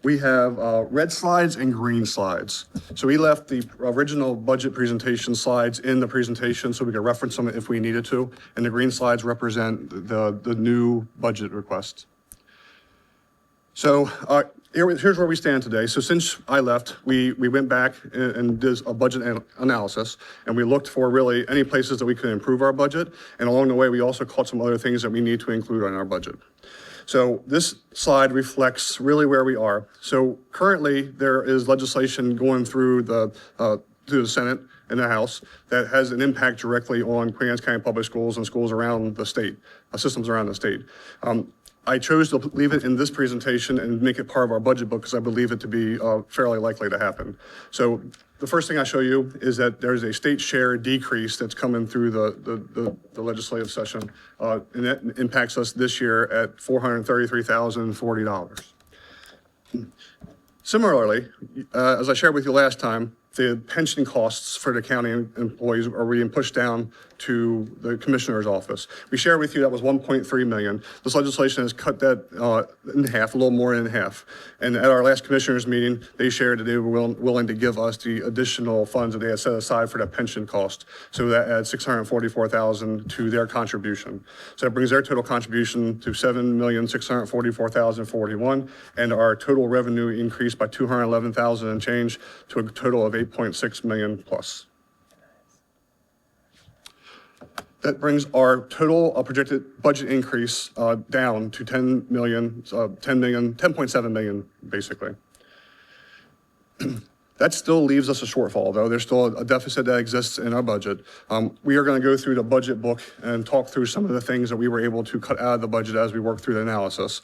We have red slides and green slides. So we left the original budget presentation slides in the presentation so we could reference them if we needed to. And the green slides represent the new budget request. So here's where we stand today. So since I left, we went back and did a budget analysis, and we looked for really any places that we could improve our budget. And along the way, we also caught some other things that we need to include on our budget. So this slide reflects really where we are. So currently, there is legislation going through the Senate and the House that has an impact directly on Queen Anne's County Public Schools and schools around the state, systems around the state. I chose to leave it in this presentation and make it part of our budget book because I believe it to be fairly likely to happen. So the first thing I show you is that there's a state share decrease that's coming through the legislative session, and that impacts us this year at $433,040. Similarly, as I shared with you last time, the pension costs for the county employees are being pushed down to the commissioner's office. We shared with you that was $1.3 million. This legislation has cut that in half, a little more than half. And at our last commissioners meeting, they shared that they were willing to give us the additional funds that they had set aside for that pension cost. So that adds $644,000 to their contribution. So that brings their total contribution to $7,644,041, and our total revenue increased by $211,000 and change to a total of $8.6 million plus. That brings our total projected budget increase down to $10.7 million, basically. That still leaves us a shortfall, though. There's still a deficit that exists in our budget. We are going to go through the budget book and talk through some of the things that we were able to cut out of the budget as we work through the analysis.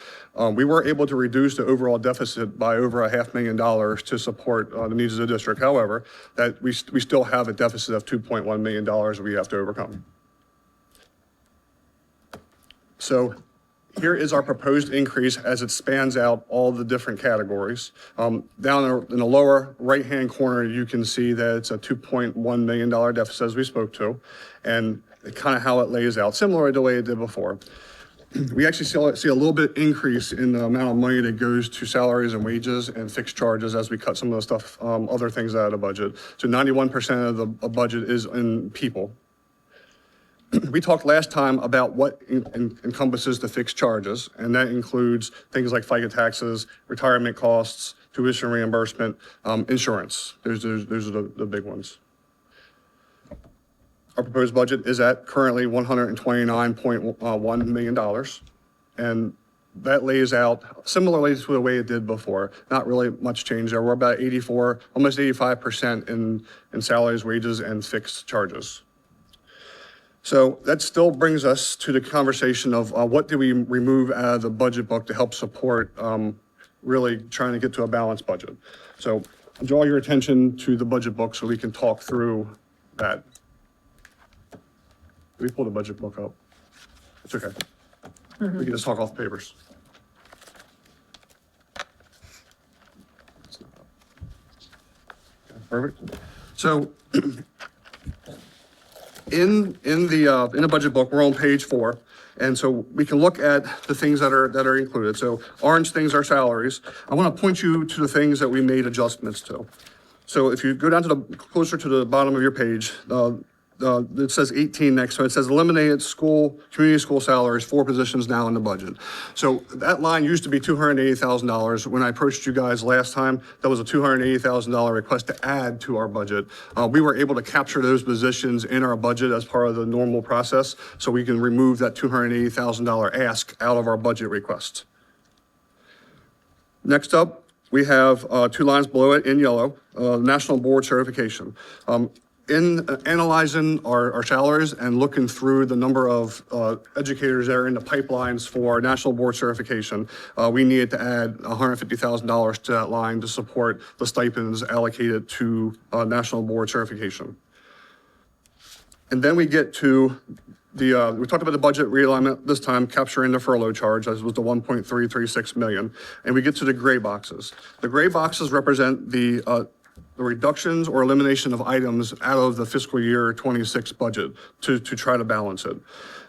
We were able to reduce the overall deficit by over $500,000 to support the needs of the district. However, that we still have a deficit of $2.1 million that we have to overcome. So here is our proposed increase as it spans out all the different categories. Down in the lower right-hand corner, you can see that it's a $2.1 million deficit as we spoke to, and kind of how it lays out, similar to the way it did before. we actually see a little bit increase in the amount of money that goes to salaries and wages and fixed charges as we cut some of the stuff, other things out of the budget. So 91% of the budget is in people. We talked last time about what encompasses the fixed charges, and that includes things like FICA taxes, retirement costs, tuition reimbursement, insurance. Those are the big ones. Our proposed budget is at currently $129.1 million. And that lays out similarly to the way it did before. Not really much change there. We're about 84, almost 85% in salaries, wages, and fixed charges. So that still brings us to the conversation of what do we remove out of the budget book to help support really trying to get to a balanced budget. So I'll draw your attention to the budget book so we can talk through that. We pull the budget book up. It's okay. We can just talk off the papers. Perfect. So in the budget book, we're on page 4. And so we can look at the things that are included. So orange things are salaries. I want to point you to the things that we made adjustments to. So if you go down to closer to the bottom of your page, it says 18 next, so it says eliminated community school salaries, 4 positions now in the budget. So that line used to be $280,000. When I approached you guys last time, that was a $280,000 request to add to our budget. We were able to capture those positions in our budget as part of the normal process, so we can remove that $280,000 ask out of our budget request. Next up, we have 2 lines below it in yellow, national board certification. In analyzing our salaries and looking through the number of educators that are in the pipelines for national board certification, we needed to add $150,000 to that line to support the stipends allocated to national board certification. And then we get to we talked about the budget realignment this time, capturing the furlough charge, as was the 1.336 million. And we get to the gray boxes. The gray boxes represent the reductions or elimination of items out of the fiscal year 26 budget to try to balance it.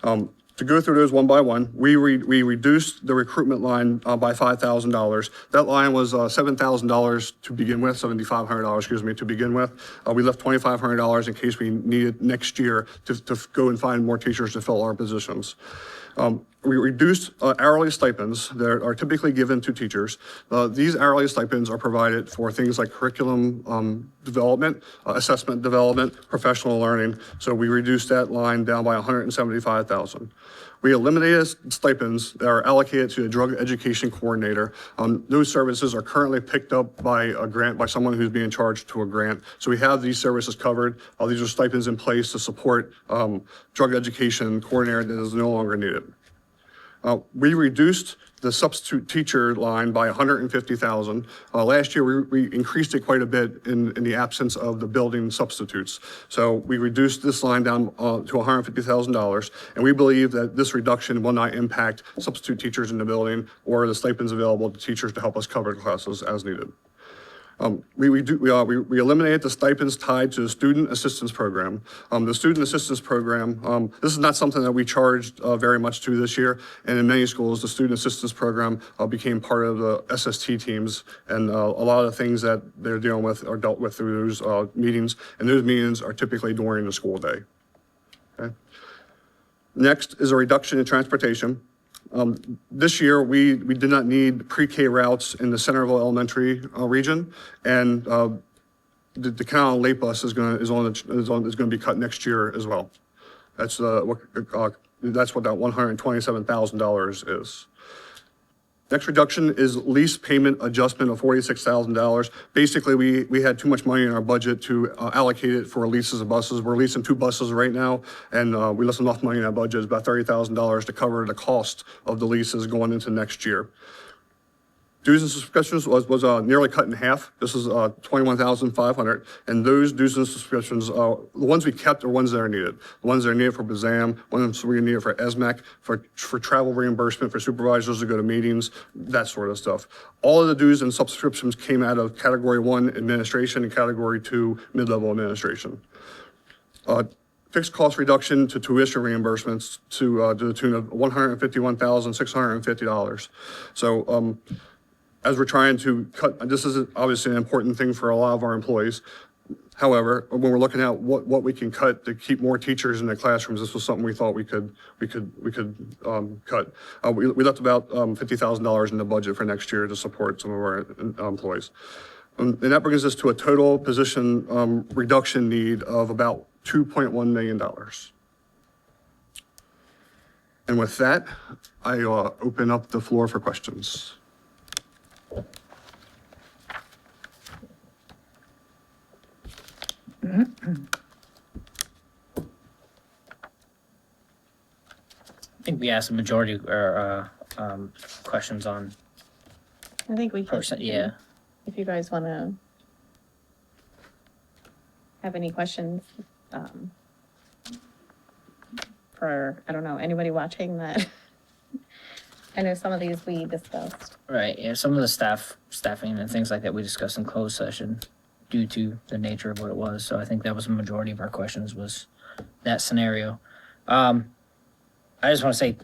To go through those one by one, we reduced the recruitment line by $5,000. That line was $7,000 to begin with, $7,500, excuse me, to begin with. We left $2,500 in case we needed next year to go and find more teachers to fill our positions. We reduced hourly stipends that are typically given to teachers. These hourly stipends are provided for things like curriculum development, assessment development, professional learning. So we reduced that line down by $175,000. We eliminated stipends that are allocated to a drug education coordinator. Those services are currently picked up by a grant, by someone who's being charged to a grant. So we have these services covered. These are stipends in place to support drug education coordinator that is no longer needed. We reduced the substitute teacher line by $150,000. Last year, we increased it quite a bit in the absence of the building substitutes. So we reduced this line down to $150,000, and we believe that this reduction will not impact substitute teachers in the building or the stipends available to teachers to help us cover classes as needed. We eliminated the stipends tied to the student assistance program. The student assistance program, this is not something that we charged very much to this year. And in many schools, the student assistance program became part of the SST teams. And a lot of the things that they're dealing with are dealt with through those meetings. And those meetings are typically during the school day. Okay. Next is a reduction in transportation. This year, we did not need pre-K routes in the Centerville Elementary region, and the Canal Lake bus is going to be cut next year as well. That's what that $127,000 is. Next reduction is lease payment adjustment of $46,000. Basically, we had too much money in our budget to allocate it for leases of buses. We're leasing 2 buses right now, and we left enough money in our budget, it's about $30,000 to cover the cost of the leases going into next year. Dues and subscriptions was nearly cut in half. This is $21,500, and those dues and subscriptions, the ones we kept are ones that are needed. The ones that are needed for BZAM, ones we needed for ESMAC, for travel reimbursement for supervisors to go to meetings, that sort of stuff. All of the dues and subscriptions came out of Category 1 administration and Category 2 mid-level administration. fixed cost reduction to tuition reimbursements to the tune of $151,650. So as we're trying to cut, this is obviously an important thing for a lot of our employees. However, when we're looking at what we can cut to keep more teachers in the classrooms, this was something we thought we could cut. We left about $50,000 in the budget for next year to support some of our employees. And that brings us to a total position reduction need of about $2.1 million. And with that, I open up the floor for questions. I think we asked the majority or questions on I think we can. yeah. If you guys want to have any questions for, I don't know, anybody watching that. I know some of these we discussed. Right, yeah, some of the staffing and things like that we discussed in closed session due to the nature of what it was. So I think that was the majority of our questions was that scenario. I just want to say,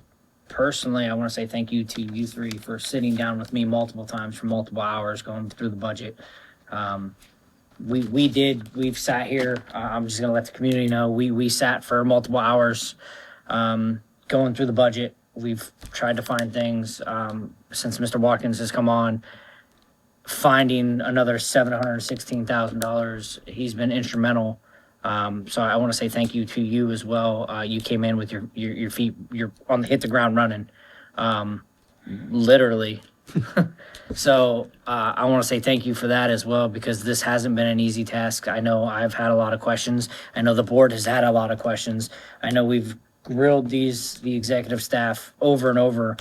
personally, I want to say thank you to you three for sitting down with me multiple times for multiple hours going through the budget. We've sat here, I'm just gonna let the community know, we sat for multiple hours going through the budget. We've tried to find things since Mr. Watkins has come on, finding another $716,000. He's been instrumental. So I want to say thank you to you as well. You came in with your feet, you're hit the ground running, literally. So I want to say thank you for that as well, because this hasn't been an easy task. I know I've had a lot of questions. I know the board has had a lot of questions. I know we've grilled the executive staff over and over.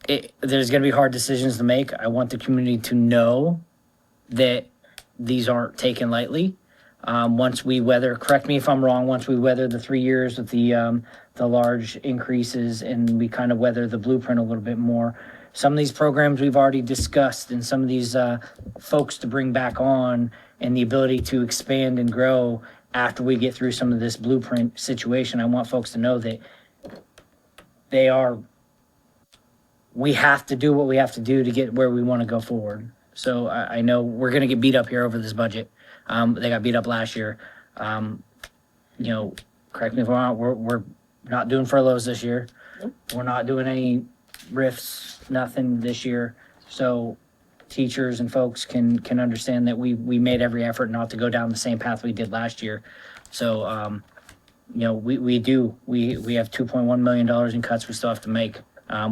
There's going to be hard decisions to make. I want the community to know that these aren't taken lightly. Once we weather, correct me if I'm wrong, once we weather the 3 years with the large increases and we kind of weather the blueprint a little bit more, some of these programs we've already discussed and some of these folks to bring back on and the ability to expand and grow after we get through some of this blueprint situation, I want folks to know that we have to do what we have to do to get where we want to go forward. So I know we're going to get beat up here over this budget. They got beat up last year. Correct me if I'm wrong, we're not doing furloughs this year. We're not doing any RIFs, nothing this year. So teachers and folks can understand that we made every effort not to go down the same path we did last year. So, we have $2.1 million in cuts we still have to make.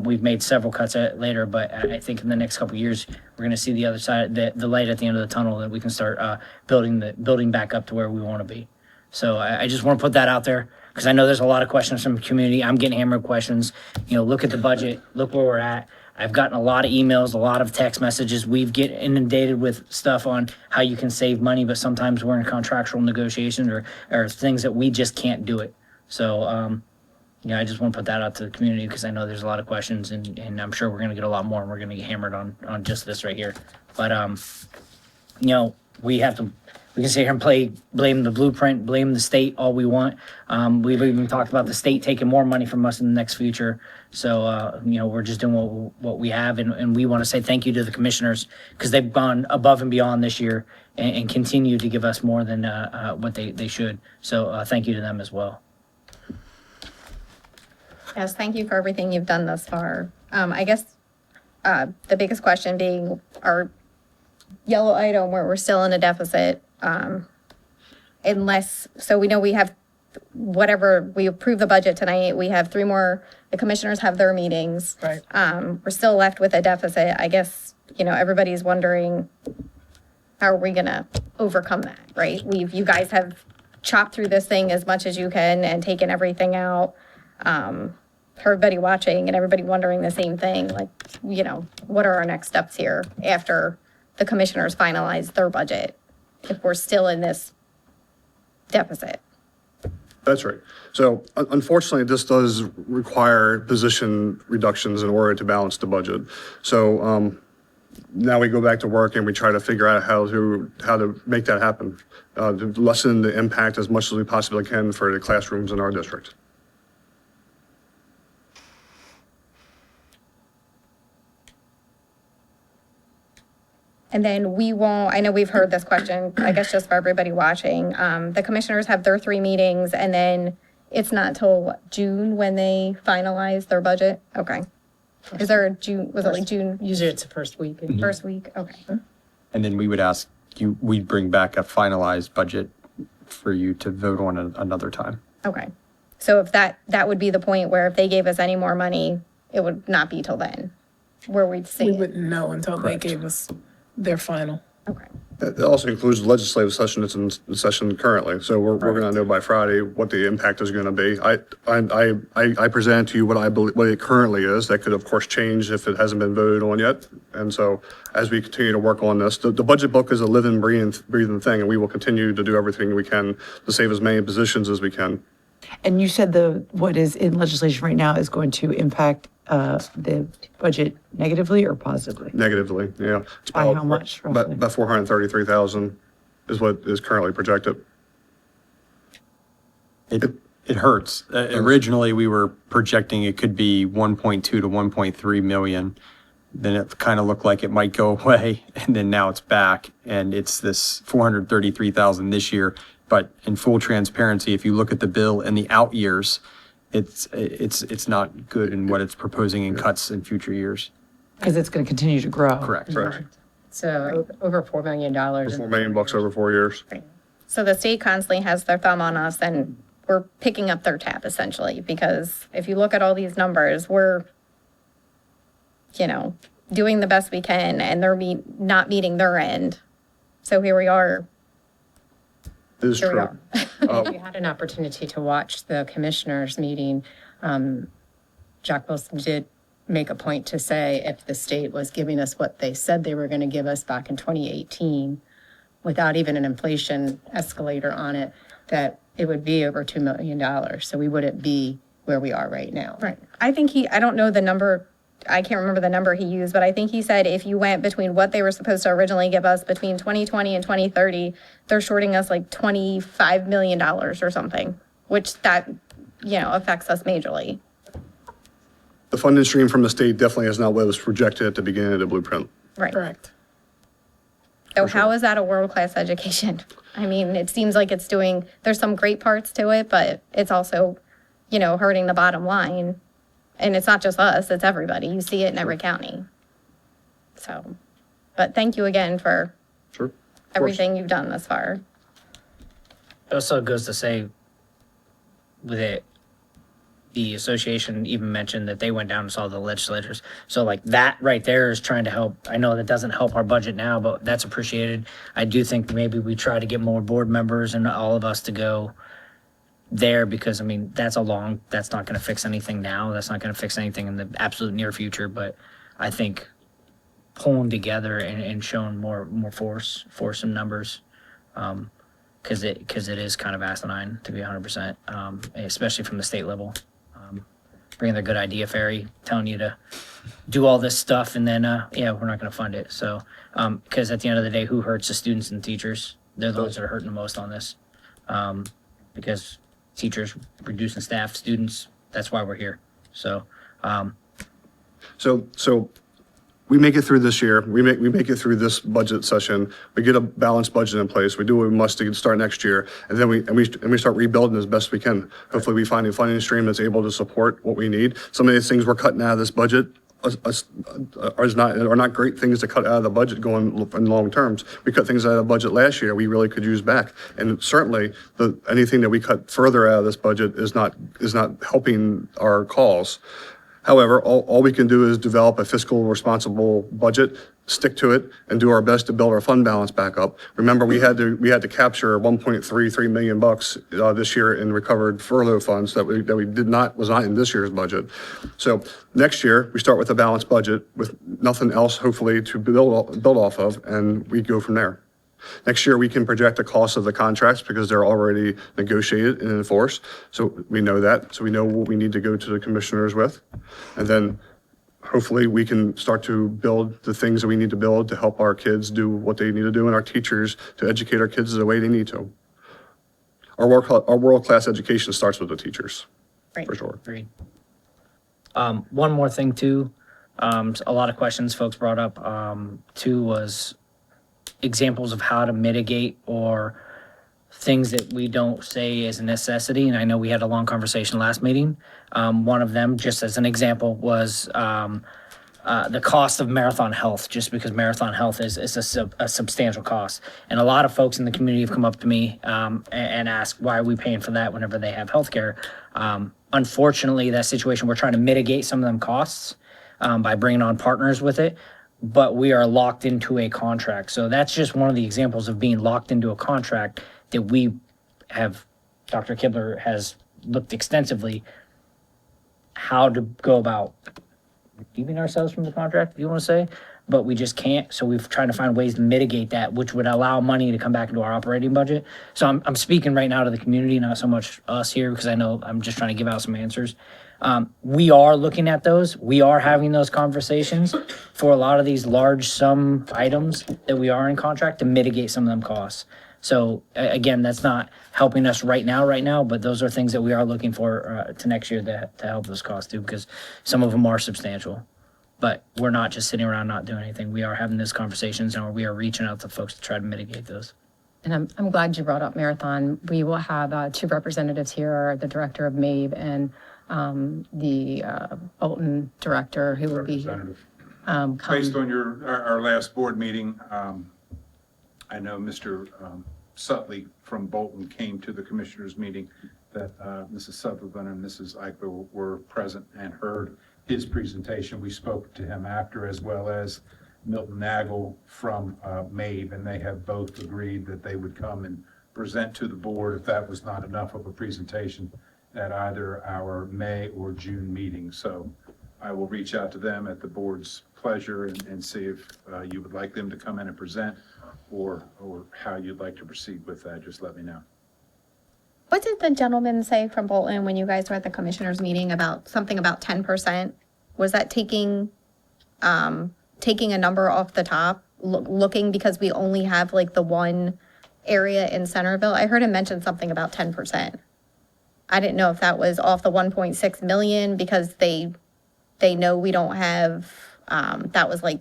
We've made several cuts later, but I think in the next couple of years, we're going to see the other side, the light at the end of the tunnel, that we can start building back up to where we want to be. So I just want to put that out there because I know there's a lot of questions from the community. I'm getting hammered questions. Look at the budget, look where we're at. I've gotten a lot of emails, a lot of text messages. We've get inundated with stuff on how you can save money, but sometimes we're in contractual negotiations or things that we just can't do it. So, I just want to put that out to the community because I know there's a lot of questions and I'm sure we're going to get a lot more and we're going to get hammered on just this right here. But, we can sit here and blame the blueprint, blame the state all we want. We've even talked about the state taking more money from us in the next future. So, we're just doing what we have. And we want to say thank you to the commissioners because they've gone above and beyond this year and continue to give us more than what they should. So thank you to them as well. Yes, thank you for everything you've done thus far. I guess the biggest question being our yellow item where we're still in a deficit. So we know we have whatever, we approve the budget tonight, we have 3 more, the commissioners have their meetings. Right. We're still left with a deficit. I guess, everybody's wondering, how are we gonna overcome that, right? You guys have chopped through this thing as much as you can and taken everything out. For everybody watching and everybody wondering the same thing, what are our next steps here after the commissioners finalize their budget if we're still in this deficit? That's right. So unfortunately, this does require position reductions in order to balance the budget. So now we go back to work and we try to figure out how to make that happen, to lessen the impact as much as we possibly can for the classrooms in our district. And then we won't, I know we've heard this question, I guess just for everybody watching. The commissioners have their 3 meetings and then it's not till what, June when they finalize their budget? Okay. Is there a June, was it like June? Usually it's the first week. First week, okay. And then we would ask you, we'd bring back a finalized budget for you to vote on another time. Okay. So if that would be the point where if they gave us any more money, it would not be till then, where we'd see We it. wouldn't know until they gave us their final. Okay. It also includes the legislative session that's in session currently. So we're going to know by Friday what the impact is going to be. I present to you what I believe, what it currently is. That could, of course, change if it hasn't been voted on yet. And so as we continue to work on this, the budget book is a living, breathing thing, and we will continue to do everything we can to save as many positions as we can. And you said what is in legislation right now is going to impact the budget negatively or positively? Negatively, yeah. It's By how much, roughly? About 433,000 is what is currently projected. It hurts. Originally, we were projecting it could be 1.2 to 1.3 million. Then it kind of looked like it might go away, and then now it's back, and it's this 433,000 this year. But in full transparency, if you look at the bill in the out years, it's not good in what it's proposing in cuts in future years. Because it's going to continue to grow. Correct. So over $4 million. $4 million over 4 years. So the state constantly has their thumb on us and we're picking up their tab essentially, because if you look at all these numbers, we're, doing the best we can and they're not meeting their end. So here we are. It is true. If you had an opportunity to watch the commissioners meeting, Jack Wilson did make a point to say if the state was giving us what they said they were going to give us back in 2018, without even an inflation escalator on it, that it would be over $2 million. So we wouldn't be where we are right now. Right. I think I don't know the number, I can't remember the number he used, but I think he said if you went between what they were supposed to originally give us between 2020 and 2030, they're shorting us like $25 million or something, which that, affects us majorly. The funding stream from the state definitely is not what was projected at the beginning of the blueprint. Right. Correct. So how is that a world-class education? I mean, it seems like there's some great parts to it, but it's also, hurting the bottom line. And it's not just us, it's everybody. You see it in every county. So, but thank you again for everything you've done thus far. It also goes to say with it, the association even mentioned that they went down and saw the legislators. So like that right there is trying to help. I know that doesn't help our budget now, but that's appreciated. I do think maybe we try to get more board members and all of us to go there, because that's not going to fix anything now. That's not going to fix anything in the absolute near future. But I think pulling together and showing more force and numbers, because it is kind of asinine, to be 100%, especially from the state level. Bringing their good idea fairy, telling you to do all this stuff, and then we're not going to fund it. So because at the end of the day, who hurts the students and teachers? They're the ones that are hurting the most on this, because teachers reducing staff, students, that's why we're here. So So we make it through this year. We make it through this budget session. We get a balanced budget in place. We do what we must to start next year, and then we start rebuilding as best we can. Hopefully, we find a funding stream that's able to support what we need. Some of these things we're cutting out of this budget are not great things to cut out of the budget going in long terms. We cut things out of the budget last year we really could use back, and certainly anything that we cut further out of this budget is not helping our cause. However, all we can do is develop a fiscal responsible budget, stick to it, and do our best to build our fund balance back up. Remember, we had to capture $1.33 million this year in recovered furlough funds that was not in this year's budget. So next year we start with a balanced budget with nothing else, hopefully, to build off of, and we go from there. Next year, we can project the cost of the contracts because they're already negotiated and enforced. So we know that. So we know what we need to go to the commissioners with. And then hopefully we can start to build the things that we need to build to help our kids do what they need to do and our teachers to educate our kids the way they need to. Our world-class education starts with the teachers, Right. for sure. Agreed. One more thing too, a lot of questions folks brought up, too, was examples of how to mitigate or things that we don't say is a necessity. And I know we had a long conversation last meeting. One of them, just as an example, was the cost of Marathon Health, just because Marathon Health is a substantial cost. And a lot of folks in the community have come up to me and asked, why are we paying for that whenever they have healthcare? Unfortunately, that situation, we're trying to mitigate some of them costs by bringing on partners with it, but we are locked into a contract. So that's just one of the examples of being locked into a contract that we have, Dr. Kibler has looked extensively how to go about redeeming ourselves from the contract, if you want to say, but we just can't. So we've trying to find ways to mitigate that, which would allow money to come back into our operating budget. So I'm speaking right now to the community, not so much us here, because I know I'm just trying to give out some answers. We are looking at those. We are having those conversations for a lot of these large sum items that we are in contract to mitigate some of them costs. So again, that's not helping us right now, but those are things that we are looking for to next year to help those costs too, because some of them are substantial. But we're not just sitting around not doing anything. We are having those conversations and we are reaching out to folks to try to mitigate those. And I'm glad you brought up Marathon. We will have two representatives here, the director of MABE and the Bolton director who will be here. Based on our last board meeting, I know Mr. Sutley from Bolton came to the commissioners meeting, that Mrs. Sutherland and Mrs. Eichler were present and heard his presentation. We spoke to him after, as well as Milton Nagel from MABE, and they have both agreed that they would come and present to the board if that was not enough of a presentation at either our May or June meeting. So I will reach out to them at the board's pleasure and see if you would like them to come in and present, or how you'd like to proceed with that. Just let me know. What did the gentleman say from Bolton when you guys were at the commissioners meeting about something about 10%? Was that taking a number off the top, looking because we only have like the one area in Centerville? I heard him mention something about 10%. I didn't know if that was off the 1.6 million because they know we don't have, that was like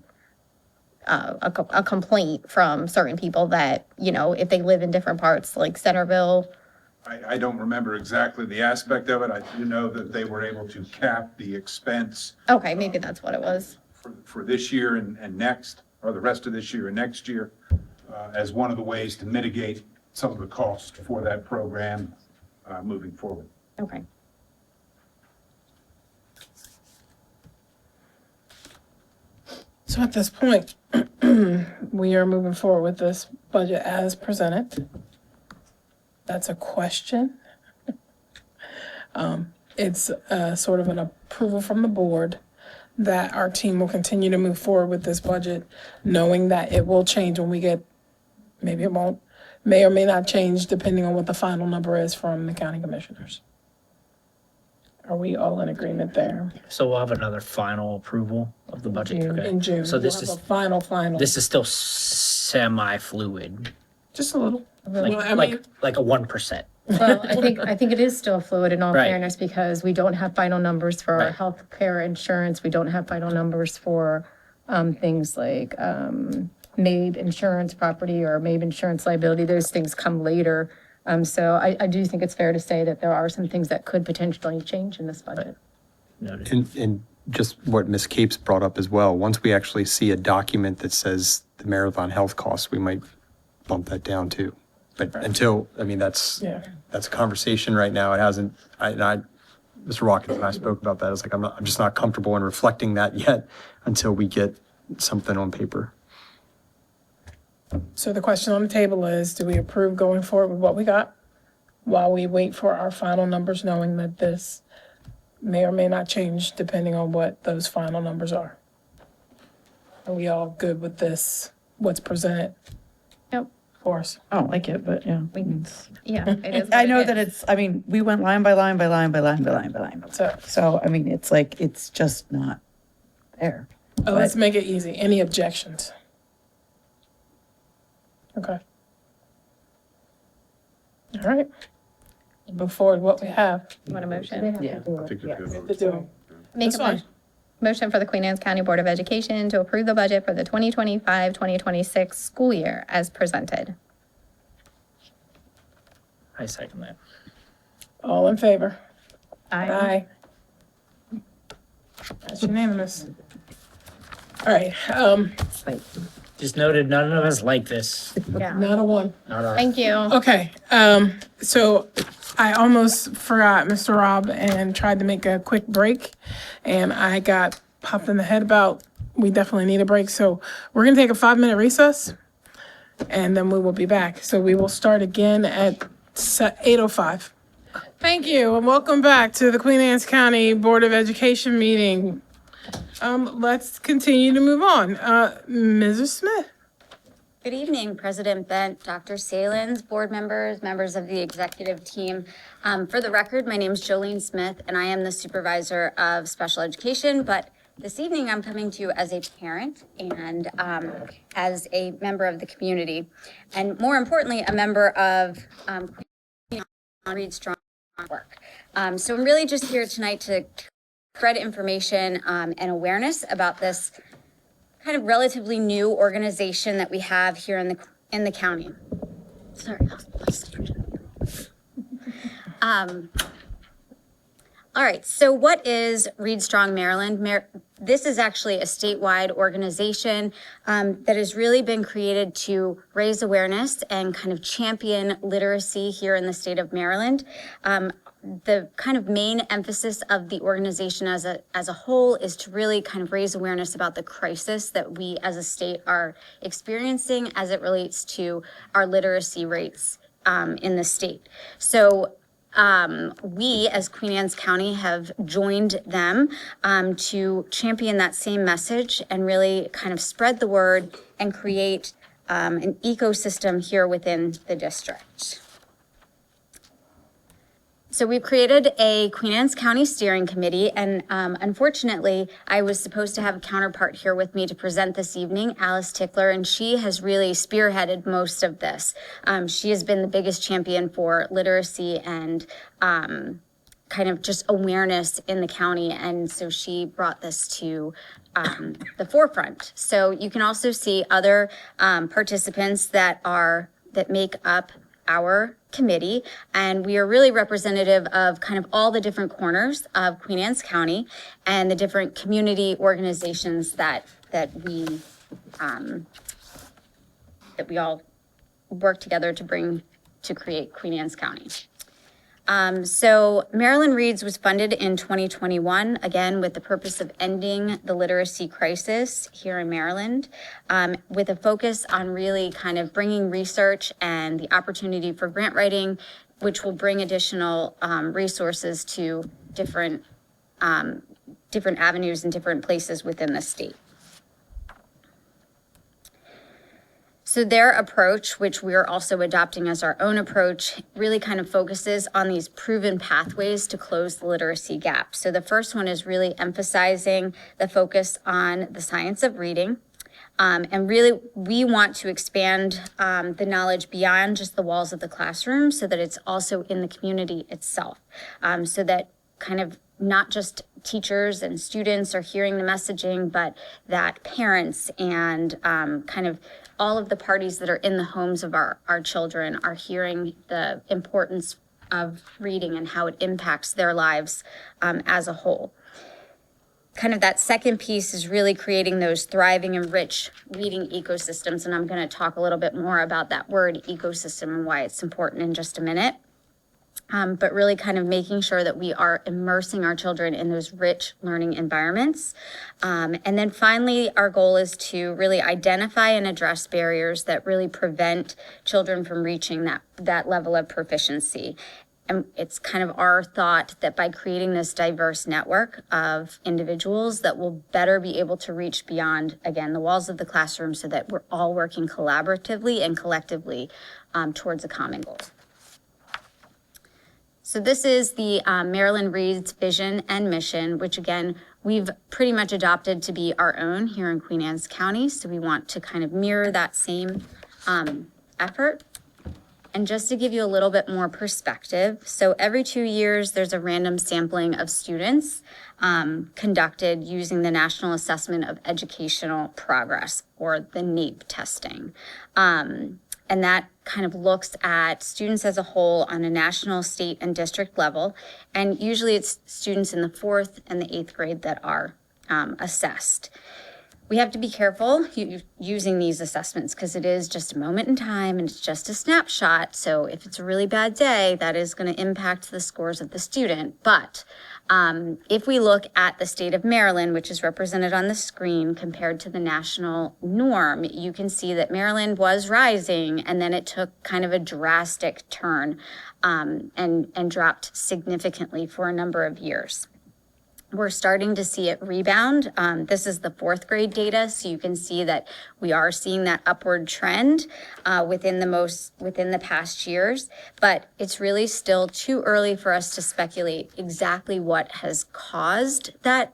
a complaint from certain people that, you know, if they live in different parts like Centerville. I don't remember exactly the aspect of it. I do know that they were able to cap the expense Okay, maybe that's what it was. for this year and next, or the rest of this year and next year, as one of the ways to mitigate some of the cost for that program moving forward. Okay. So at this point, we are moving forward with this budget as presented. That's a question. It's sort of an approval from the board that our team will continue to move forward with this budget, knowing that it will change when we get, maybe it won't, may or may not change depending on what the final number is from the county commissioners. Are we all in agreement there? So we'll have another final approval of the budget. Okay. In June. So this We'll is have a final. this is still semi-fluid, Just a little. like Well, I like mean- like a 1%. Well, I think it is still fluid in all Right. fairness, because we don't have final numbers for our Right. health care insurance. We don't have final numbers for things like MABE insurance property or MABE insurance liability. Those things come later. So I do think it's fair to say that there are some things that could potentially change in this budget. And just what Ms. Capes brought up as well, once we actually see a document that says the Marathon Health costs, we might bump that down too. But until, I mean, that's a conversation right now. It hasn't, Mr. Watkins and I spoke about that. It's like, I'm just not comfortable in reflecting that yet until we get something on paper. So the question on the table is, do we approve going forward with what we got while we wait for our final numbers, knowing that this may or may not change depending on what those final numbers are? Are we all good with this, what's presented? Yep. For us? I don't like it, but yeah. Yeah, it is. I what know it that is. it's, I mean, we went line by line by line by line by line by line. So So, I mean, it's like, it's just not, there. Let's make it easy. Any objections? Okay. All right. Move forward what we have. Want a motion? Yeah. I think you're good. To do. Make That's a fine. motion for the Queen Anne's County Board of Education to approve the budget for the 2025-2026 school year as presented. I second that. All in favor? Aye. That's unanimous. All right, Just noted, none of us like this. Yeah. not a one. Not our- Thank you. Okay, so I almost forgot Mr. Rob and tried to make a quick break, and I got popped in the head about we definitely need a break. So we're gonna take a 5-minute recess, and then we will be back. So we will start again at 8:05. Thank you, and welcome back to the Queen Anne's County Board of Education meeting. Let's continue to move on. Mrs. Smith. Good evening, President Bent, Dr. Salins, board members, members of the executive team. For the record, my name is Jolene Smith, and I am the supervisor of special education, but this evening I'm coming to you as a parent and as a member of the community, and more importantly, a member of Read Strong work. So I'm really just here tonight to spread information and awareness about this kind of relatively new organization that we have here in the county. Sorry. All right, so what is Read Strong Maryland? This is actually a statewide organization that has really been created to raise awareness and kind of champion literacy here in the state of Maryland. The kind of main emphasis of the organization as a whole is to really kind of raise awareness about the crisis that we as a state are experiencing as it relates to our literacy rates in the state. So we as Queen Anne's County have joined them to champion that same message and really kind of spread the word and create an ecosystem here within the district. So we've created a Queen Anne's County Steering Committee, and unfortunately, I was supposed to have a counterpart here with me to present this evening, Alice Tickler, and she has really spearheaded most of this. She has been the biggest champion for literacy and kind of just awareness in the county, and so she brought this to the forefront. So you can also see other participants that make up our committee, and we are really representative of kind of all the different corners of Queen Anne's County and the different community organizations that we all work together to create Queen Anne's County. So Maryland Reads was funded in 2021, again, with the purpose of ending the literacy crisis here in Maryland, with a focus on really kind of bringing research and the opportunity for grant writing, which will bring additional resources to different avenues and different places within the state. So their approach, which we are also adopting as our own approach, really kind of focuses on these proven pathways to close the literacy gap. So the first one is really emphasizing the focus on the science of reading. And really, we want to expand the knowledge beyond just the walls of the classroom so that it's also in the community itself. So that kind of not just teachers and students are hearing the messaging, but that parents and kind of all of the parties that are in the homes of our children are hearing the importance of reading and how it impacts their lives as a whole. Kind of that second piece is really creating those thriving and rich reading ecosystems, and I'm going to talk a little bit more about that word ecosystem and why it's important in just a minute. But really kind of making sure that we are immersing our children in those rich learning environments. And then finally, our goal is to really identify and address barriers that really prevent children from reaching that level of proficiency. And it's kind of our thought that by creating this diverse network of individuals that will better be able to reach beyond, again, the walls of the classroom so that we're all working collaboratively and collectively towards a common goal. So this is the Maryland Reads vision and mission, which again, we've pretty much adopted to be our own here in Queen Anne's County. So we want to kind of mirror that same effort. And just to give you a little bit more perspective, so every 2 years, there's a random sampling of students conducted using the National Assessment of Educational Progress, or the NAEP testing. And that kind of looks at students as a whole on a national, state, and district level. And usually it's students in the 4th and the 8th grade that are assessed. We have to be careful using these assessments because it is just a moment in time and it's just a snapshot. So if it's a really bad day, that is going to impact the scores of the student. But if we look at the state of Maryland, which is represented on the screen compared to the national norm, you can see that Maryland was rising and then it took kind of a drastic turn and dropped significantly for a number of years. We're starting to see it rebound. This is the 4th grade data, so you can see that we are seeing that upward trend within the past years, but it's really still too early for us to speculate exactly what has caused that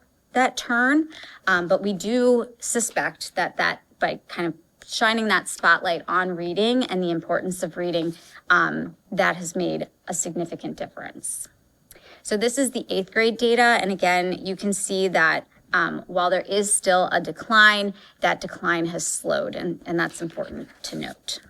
turn. But we do suspect that by kind of shining that spotlight on reading and the importance of reading, that has made a significant difference. So this is the 8th grade data. And again, you can see that while there is still a decline, that decline has slowed, and that's important to note.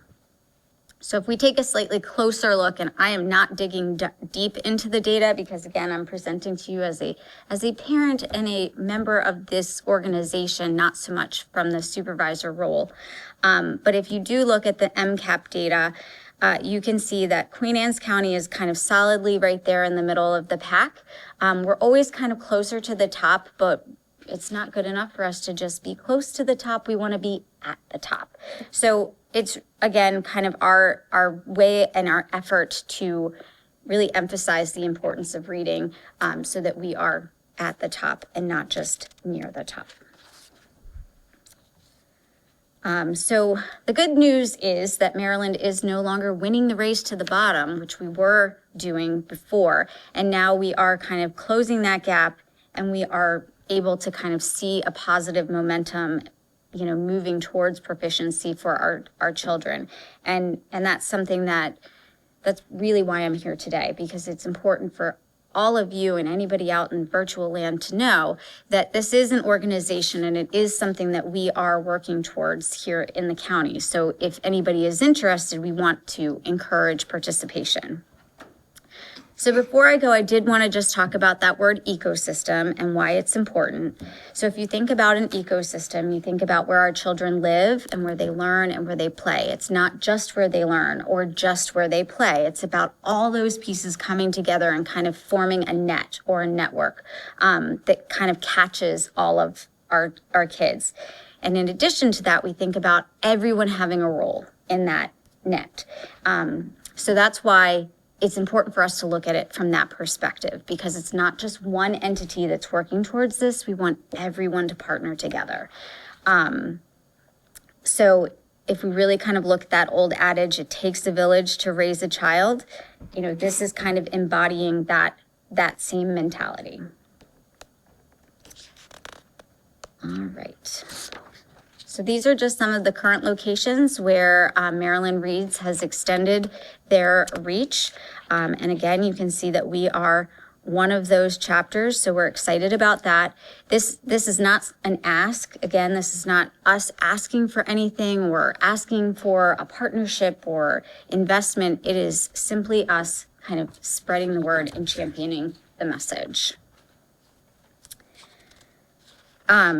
So if we take a slightly closer look, and I am not digging deep into the data because again, I'm presenting to you as a parent and a member of this organization, not so much from the supervisor role. But if you do look at the MCAP data, you can see that Queen Anne's County is kind of solidly right there in the middle of the pack. We're always kind of closer to the top, but it's not good enough for us to just be close to the top. We want to be at the top. So it's, again, kind of our way and our effort to really emphasize the importance of reading so that we are at the top and not just near the top. So the good news is that Maryland is no longer winning the race to the bottom, which we were doing before. And now we are kind of closing that gap and we are able to kind of see a positive momentum, you know, moving towards proficiency for our children. And that's something that's really why I'm here today, because it's important for all of you and anybody out in virtual land to know that this is an organization and it is something that we are working towards here in the county. So if anybody is interested, we want to encourage participation. So before I go, I did want to just talk about that word ecosystem and why it's important. So if you think about an ecosystem, you think about where our children live and where they learn and where they play. It's not just where they learn or just where they play. It's about all those pieces coming together and kind of forming a net or a network that kind of catches all of our kids. And in addition to that, we think about everyone having a role in that net. So that's why it's important for us to look at it from that perspective, because it's not just one entity that's working towards this. We want everyone to partner together. So if we really kind of look at that old adage, it takes a village to raise a child, you know, this is kind of embodying that same mentality. All right. So these are just some of the current locations where Maryland Reads has extended their reach. And again, you can see that we are one of those chapters, so we're excited about that. This is not an ask. Again, this is not us asking for anything or asking for a partnership or investment. It is simply us kind of spreading the word and championing the message.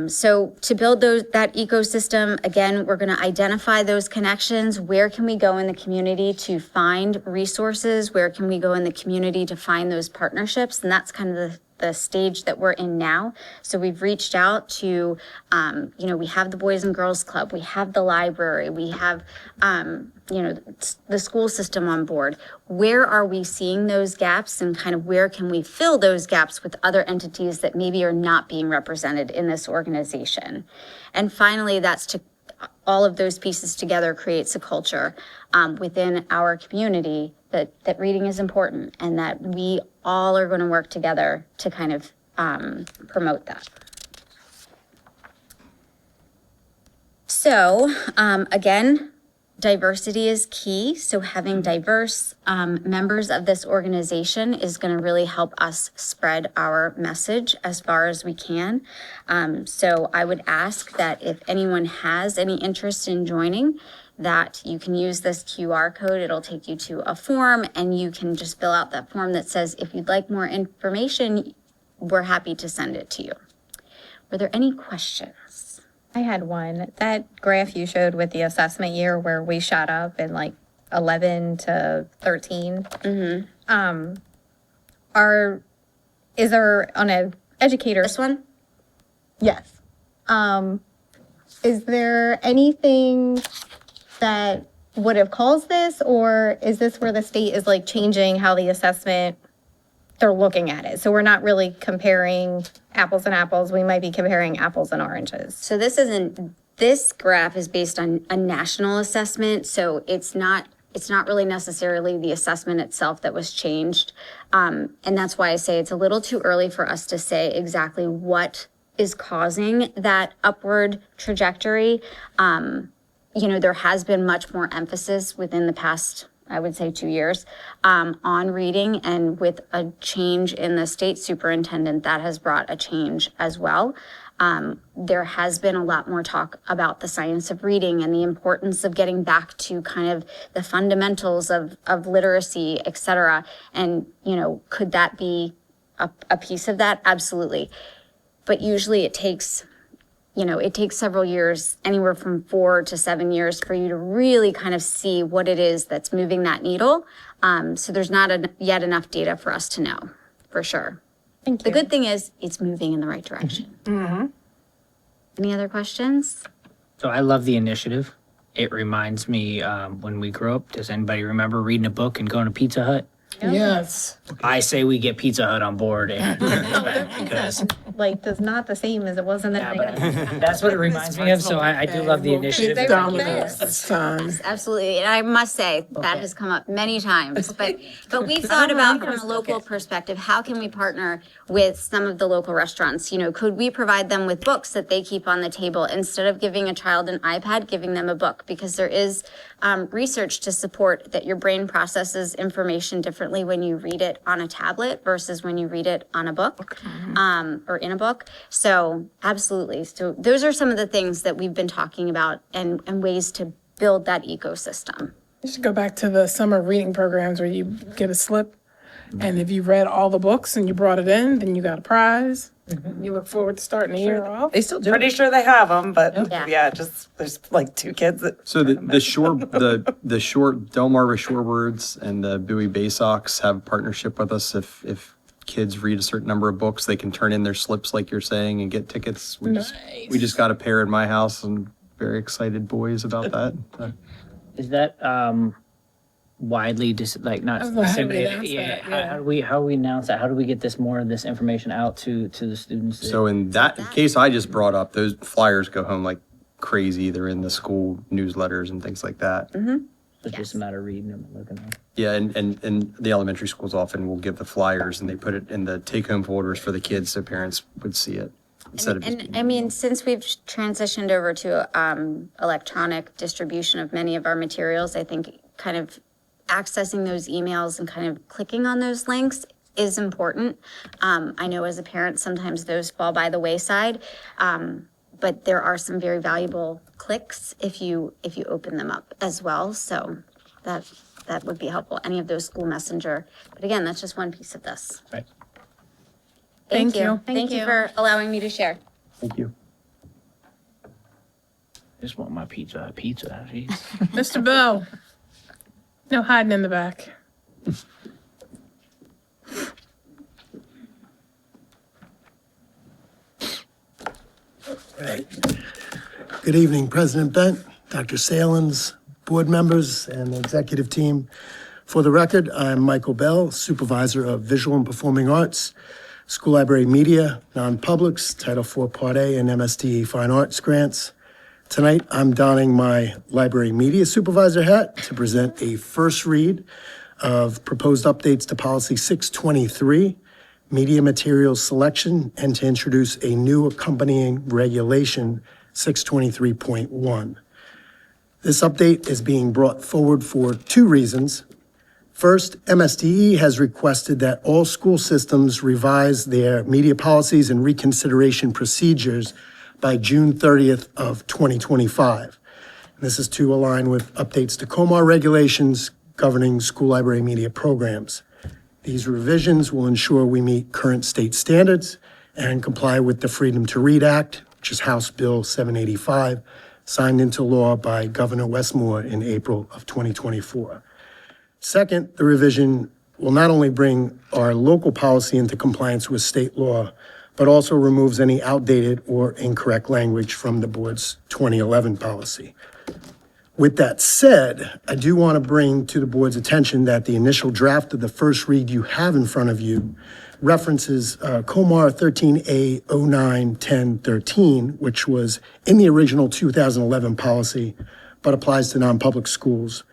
So to build that ecosystem, again, we're going to identify those connections. Where can we go in the community to find resources? Where can we go in the community to find those partnerships? And that's kind of the stage that we're in now. So we've reached out to, you know, we have the Boys and Girls Club, we have the library, we have, you know, the school system on board. Where are we seeing those gaps and kind of where can we fill those gaps with other entities that maybe are not being represented in this organization? And finally, that's to all of those pieces together creates a culture within our community that reading is important and that we all are going to work together to kind of promote that. So, again, diversity is key. So having diverse members of this organization is going to really help us spread our message as far as we can. So I would ask that if anyone has any interest in joining, that you can use this QR code. It'll take you to a form and you can just fill out that form that says, if you'd like more information, we're happy to send it to you. Were there any questions? I had one. That graph you showed with the assessment year where we shot up in like 11 to 13. Is there on a educator? This one? Yes. Is there anything that would have caused this, or is this where the state is like changing how the assessment, they're looking at it? So we're not really comparing apples and apples. We might be comparing apples and oranges. So this graph is based on a national assessment. So it's not really necessarily the assessment itself that was changed. And that's why I say it's a little too early for us to say exactly what is causing that upward trajectory. There has been much more emphasis within the past, I would say 2 years, on reading, and with a change in the state superintendent, that has brought a change as well. There has been a lot more talk about the science of reading and the importance of getting back to kind of the fundamentals of literacy, et cetera. And, could that be a piece of that? Absolutely. But usually it takes several years, anywhere from 4 to 7 years, for you to really kind of see what it is that's moving that needle. So there's not yet enough data for us to know, for sure. Thank you. The good thing is it's moving in the right direction. Any other questions? So I love the initiative. It reminds me when we grew up, does anybody remember reading a book and going to Pizza Hut? Yes. I say we get Pizza Hut on board and because Like, does not the same as it was in the that's what it reminds me of. So I do love the initiative. Yes, absolutely. And I must say that has come up many times, but we've thought about from a local perspective, how can we partner with some of the local restaurants? Could we provide them with books that they keep on the table instead of giving a child an iPad, giving them a book? Because there is research to support that your brain processes information differently when you read it on a tablet versus when you read it on a book or in a book. So absolutely. So those are some of the things that we've been talking about and ways to build that ecosystem. You should go back to the summer reading programs where you get a slip, and if you read all the books and you brought it in, then you got a prize. You look forward to starting the year off. They still do. Pretty sure they have them, but Yeah. there's like 2 kids that. So the short Delmarva Shorebirds and the BOE Baysox have a partnership with us. If kids read a certain number of books, they can turn in their slips like you're saying and get tickets. We just got a pair in my house and very excited boys about that. Is that widely not I was gonna say, we disseminated? announced Yeah. that, How do we announce that? How do we get more of this information out to the students? So in that case I just brought up, those flyers go home like crazy. They're in the school newsletters and things like that. It's just a matter of reading them and looking at them. Yeah, and the elementary schools often will give the flyers and they put it in the take-home folders for the kids so parents would see it instead of just And I mean, since we've transitioned over to electronic distribution of many of our materials, I think kind of accessing those emails and kind of clicking on those links is important. I know as a parent, sometimes those fall by the wayside, but there are some very valuable clicks if you open them up as well. So that would be helpful. Any of those school messenger. But again, that's just one piece of this. Right. Thank you. you. Thank you for allowing me to share. Thank you. I just want my pizza. Jeez. Mr. Bell. No hiding in the back. Right. Good evening, President Bent, Dr. Salins, board members, and the executive team. For the record, I'm Michael Bell, Supervisor of Visual and Performing Arts, School Library Media, Non-Publics, Title IV Part A, and MSD Fine Arts grants. Tonight, I'm donning my Library Media Supervisor hat to present a first read of proposed updates to Policy 623, Media Materials Selection, and to introduce a new accompanying regulation 623.1. This update is being brought forward for two reasons. First, MSDE has requested that all school systems revise their media policies and reconsideration procedures by June 30th of 2025. This is to align with updates to COMAR regulations governing school library media programs. These revisions will ensure we meet current state standards and comply with the Freedom to Read Act, which is House Bill 785, signed into law by Governor Westmore in April of 2024. Second, the revision will not only bring our local policy into compliance with state law, but also removes any outdated or incorrect language from the board's 2011 policy. With that said, I do want to bring to the board's attention that the initial draft of the first read you have in front of you references COMAR 13A 09-1013, which was in the original 2011 policy, but applies to non-public schools.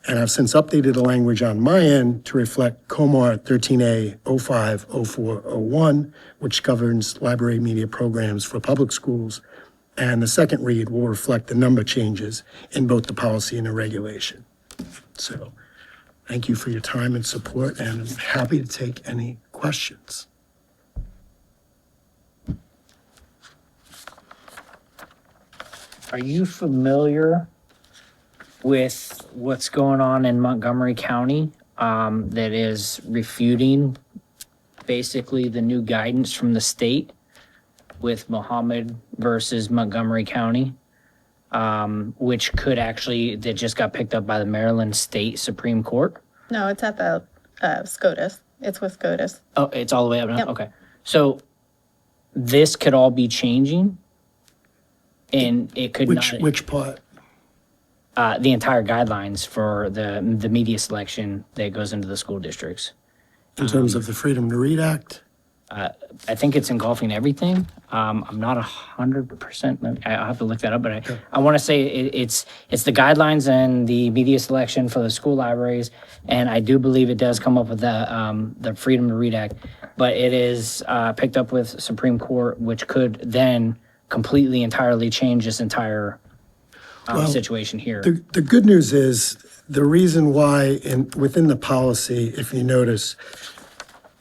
And I've since updated the language on my end to reflect COMAR 13A 05-0401, which governs library media programs for public schools. And the second read will reflect the number changes in both the policy and the regulation. So thank you for your time and support, and I'm happy to take any questions. Are you familiar with what's going on in Montgomery County that is refuting basically the new guidance from the state with Mohammed versus Montgomery County, which could actually, that just got picked up by the Maryland State Supreme Court? No, it's at the SCOTUS. It's with SCOTUS. Oh, it's all the way up now? Yep. Okay. So this could all be changing and it could not. Which part? The entire guidelines for the media selection that goes into the school districts. In terms of the Freedom to Read Act? I think it's engulfing everything. I'm not 100%. I'll have to look that up, but I want to say it's the guidelines and the media selection for the school libraries, and I do believe it does come up with the Freedom to Read Act, but it is picked up with Supreme Court, which could then completely entirely change this entire situation here. The good news is the reason why within the policy, if you notice,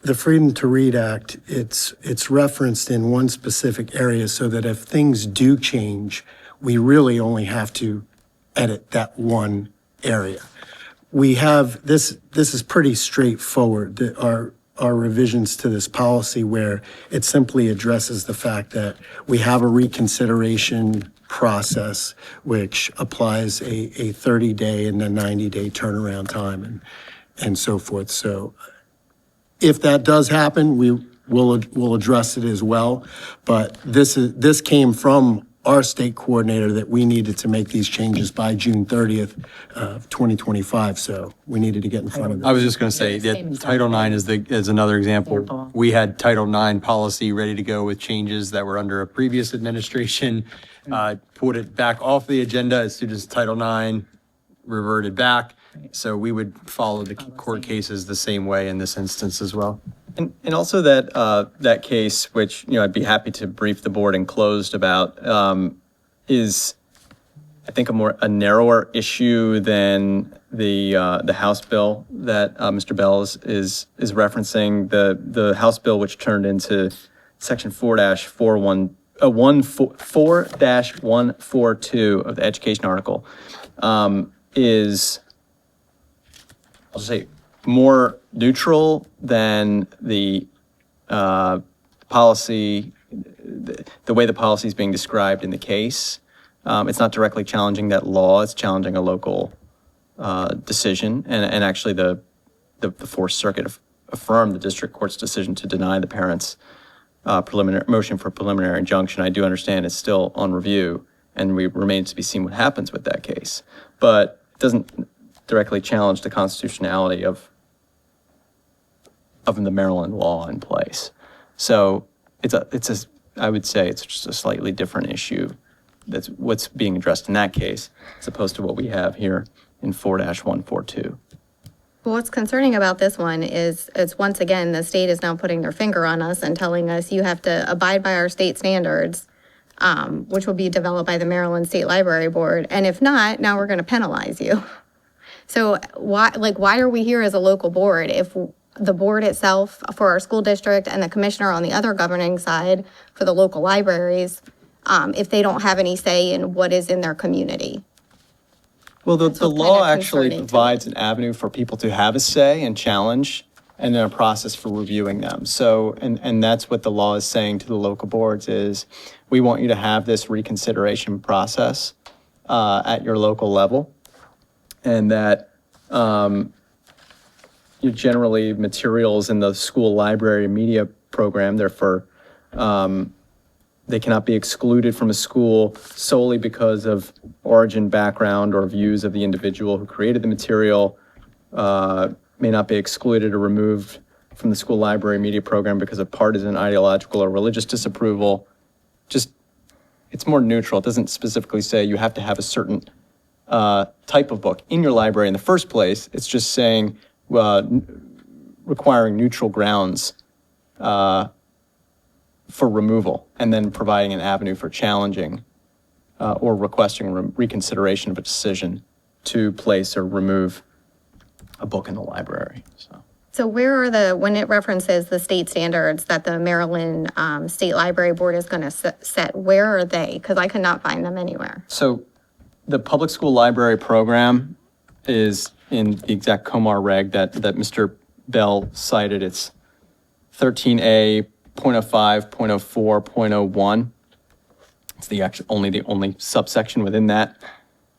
the Freedom to Read Act, it's referenced in one specific area so that if things do change, we really only have to edit that one area. We have, this is pretty straightforward, our revisions to this policy where it simply addresses the fact that we have a reconsideration process which applies a 30-day and a 90-day turnaround time and so forth. So if that does happen, we'll address it as well. But this came from our state coordinator that we needed to make these changes by June 30th of 2025. So we needed to get in front of it. I was just going to say that Title IX is another example. We had Title IX policy ready to go with changes that were under a previous administration, put it back off the agenda as soon as Title IX reverted back. So we would follow the court cases the same way in this instance as well. And also that case, which, I'd be happy to brief the board in closed about, is, I think, a narrower issue than the House bill that Mr. Bell is referencing. The House bill, which turned into Section 4-142 of the education article, is, I'll say, more neutral than the policy, the way the policy is being described in the case. It's not directly challenging that law, it's challenging a local decision. And actually the Fourth Circuit affirmed the district court's decision to deny the parents' preliminary motion for preliminary injunction. I do understand it's still on review and remains to be seen what happens with that case. But it doesn't directly challenge the constitutionality of the Maryland law in place. So I would say it's just a slightly different issue. That's what's being addressed in that case, as opposed to what we have here in 4-142. Well, what's concerning about this one is once again, the state is now putting their finger on us and telling us you have to abide by our state standards. which will be developed by the Maryland State Library Board. And if not, now we're going to penalize you. So why are we here as a local board if the board itself for our school district and the commissioner on the other governing side for the local libraries, if they don't have any say in what is in their community? Well, the law kinda actually concerning to provides an avenue for people to have a say and challenge, and then a process for reviewing them. So, and that's what the law is saying to the local boards is, we want you to have this reconsideration process at your local level, and that you generally materials in the school library media program, therefore, they cannot be excluded from a school solely because of origin, background, or views of the individual who created the material, may not be excluded or removed from the school library media program because of partisan, ideological, or religious disapproval. Just, it's more neutral. It doesn't specifically say you have to have a certain type of book in your library in the first place. It's just saying, requiring neutral grounds for removal, and then providing an avenue for challenging or requesting reconsideration of a decision to place or remove a book in the library. So where are when it references the state standards that the Maryland State Library Board is going to set, where are they? Because I could not find them anywhere. So the public school library program is in the exact Comar reg that Mr. Bell cited. It's 13A, 0.05, 0.04, 0.01. It's the only subsection within that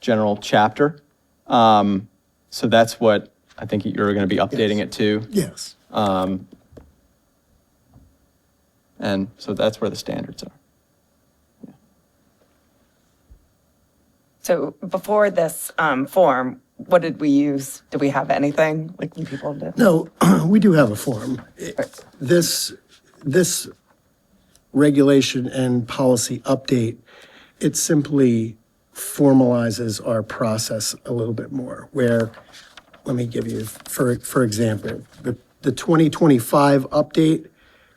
general chapter. So that's what I think you're going to be updating it to. Yes. And so that's where the standards are. So before this form, what did we use? Did we have anything like you people did? No, we do have a form. This regulation and policy update, it simply formalizes our process a little bit more, where, let me give you, for example, the 2025 update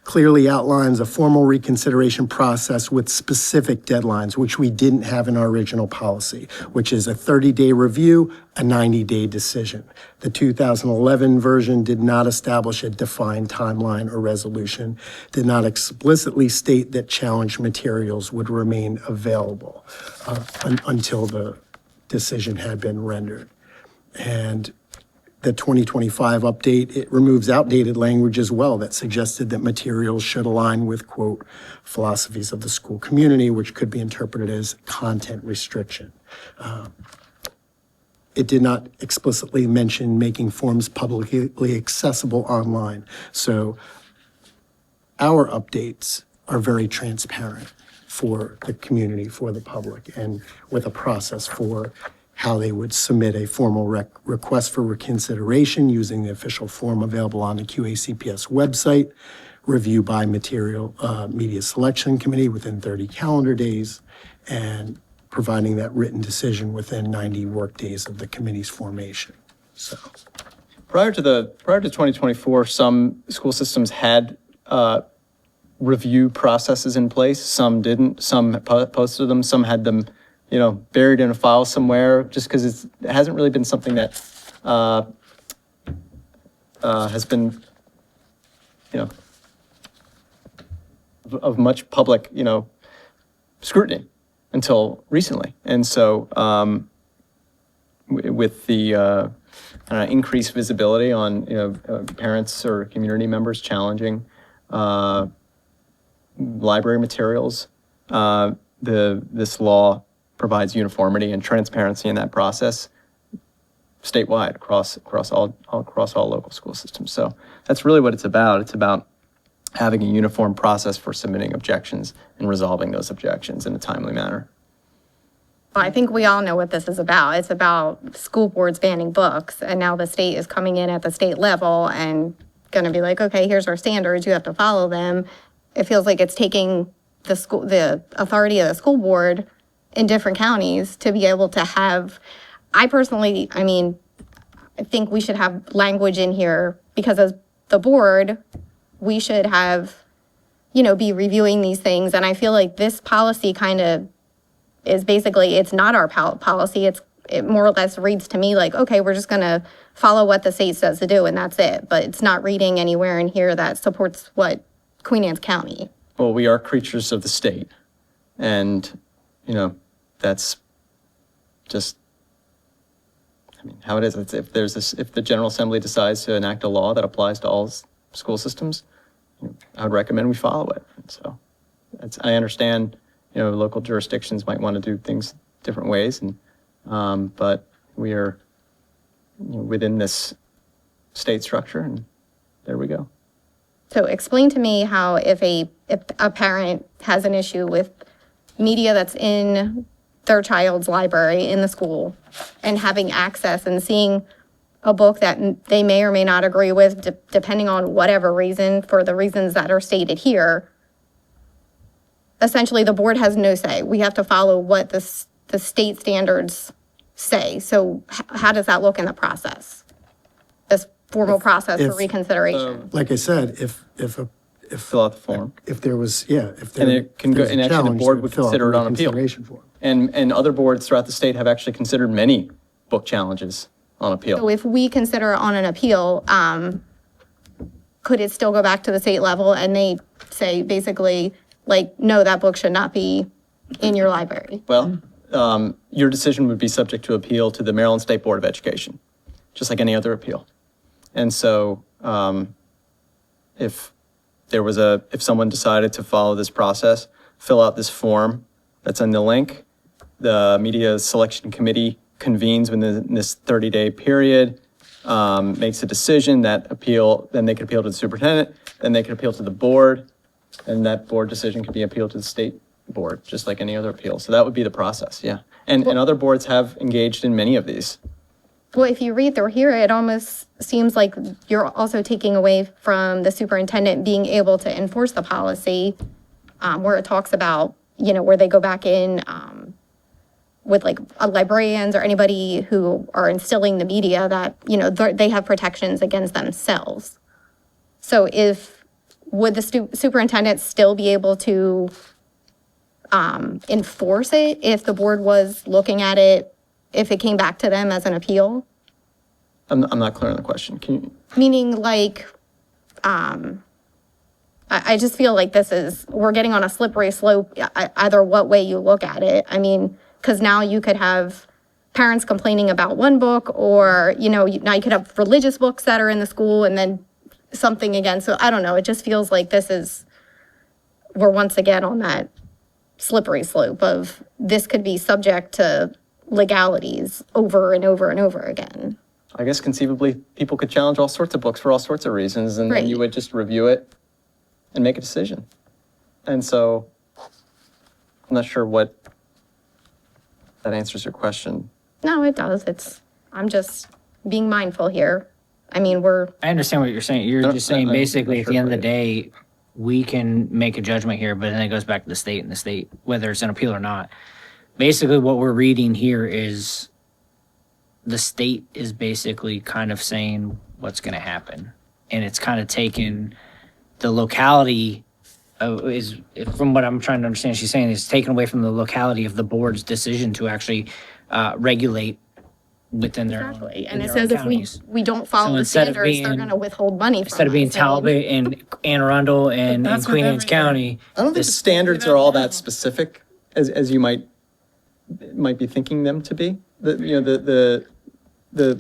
clearly outlines a formal reconsideration process with specific deadlines, which we didn't have in our original policy, which is a 30-day review, a 90-day decision. The 2011 version did not establish a defined timeline or resolution, did not explicitly state that challenge materials would remain available until the decision had been rendered. And the 2025 update, it removes outdated language as well that suggested that materials should align with, quote, philosophies of the school community, which could be interpreted as content restriction. It did not explicitly mention making forms publicly accessible online. So our updates are very transparent for the community, for the public, and with a process for how they would submit a formal request for reconsideration using the official form available on the QACPS website, review by Media Selection Committee within 30 calendar days, and providing that written decision within 90 work days of the committee's formation. So, Prior to 2024, some school systems had review processes in place. Some didn't. Some posted them. Some had them, buried in a file somewhere, just because it hasn't really been something that has been, of much public, scrutiny until recently. And so with the increased visibility on, parents or community members challenging library materials, this law provides uniformity and transparency in that process statewide across all local school systems. So that's really what it's about. It's about having a uniform process for submitting objections and resolving those objections in a timely manner. Well, I think we all know what this is about. It's about school boards banning books, and now the state is coming in at the state level and going to be like, okay, here's our standards, you have to follow them. It feels like it's taking the authority of the school board in different counties to be able to have, I think we should have language in here because as the board, we should have be reviewing these things. And I feel like this policy kind of is basically, it's not our policy. It more or less reads to me like, okay, we're just going to follow what the state says to do, and that's it. But it's not reading anywhere in here that supports what Queen Anne's County. Well, we are creatures of the state. And, that's just, how it is. It's if the General Assembly decides to enact a law that applies to all school systems, I would recommend we follow it. And so I understand, local jurisdictions might want to do things different ways, and but we are within this state structure, and there we go. So explain to me how if a parent has an issue with media that's in their child's library in the school and having access and seeing a book that they may or may not agree with, depending on whatever reason, for the reasons that are stated here, essentially the board has no say. We have to follow what the state standards say. So how does that look in the process? This formal process for reconsideration? Like I said, if fill out the form. If there was, if there And it can go, there's a and actually the challenge, board they would fill out consider it the on appeal. reconsideration form. And other boards throughout the state have actually considered many book challenges on appeal. So if we consider on an appeal, could it still go back to the state level and they say basically, like, no, that book should not be in your library? Well, your decision would be subject to appeal to the Maryland State Board of Education, just like any other appeal. And so if someone decided to follow this process, fill out this form that's in the link, the media selection committee convenes within this 30-day period, makes a decision, then they could appeal to the superintendent, then they could appeal to the board, and that board decision could be appealed to the state board, just like any other appeal. So that would be the process, yeah. And other boards have engaged in many of these. Well, if you read through here, it almost seems like you're also taking away from the superintendent being able to enforce the policy, where it talks about, where they go back in with like librarians or anybody who are instilling the media that, they have protections against themselves. So would the superintendent still be able to enforce it if the board was looking at it, if it came back to them as an appeal? I'm not clear on the question. Can you? Meaning like, I just feel like we're getting on a slippery slope, either what way you look at it. I mean, because now you could have parents complaining about one book, or, now you could have religious books that are in the school and then something again. So I don't know. It just feels like we're once again on that slippery slope of this could be subject to legalities over and over and over again. I guess conceivably, people could challenge all sorts of books for all sorts of reasons, and then you would just review it and make a decision. And so I'm not sure what that answers your question. No, it does. I'm just being mindful here. I mean, I understand what you're saying. You're just saying basically at the end of the day, we can make a judgment here, but then it goes back to the state, and the state, whether it's an appeal or not. Basically, what we're reading here is the state is basically kind of saying what's going to happen. And it's kind of taken the locality from what I'm trying to understand, she's saying it's taken away from the locality of the board's decision to actually regulate within their own. And it says if we don't follow the standards, they're going to withhold money from us. Instead of being Talbot and Anne Arundel and Queen Anne's County. I don't think the standards are all that specific as you might be thinking them to be. The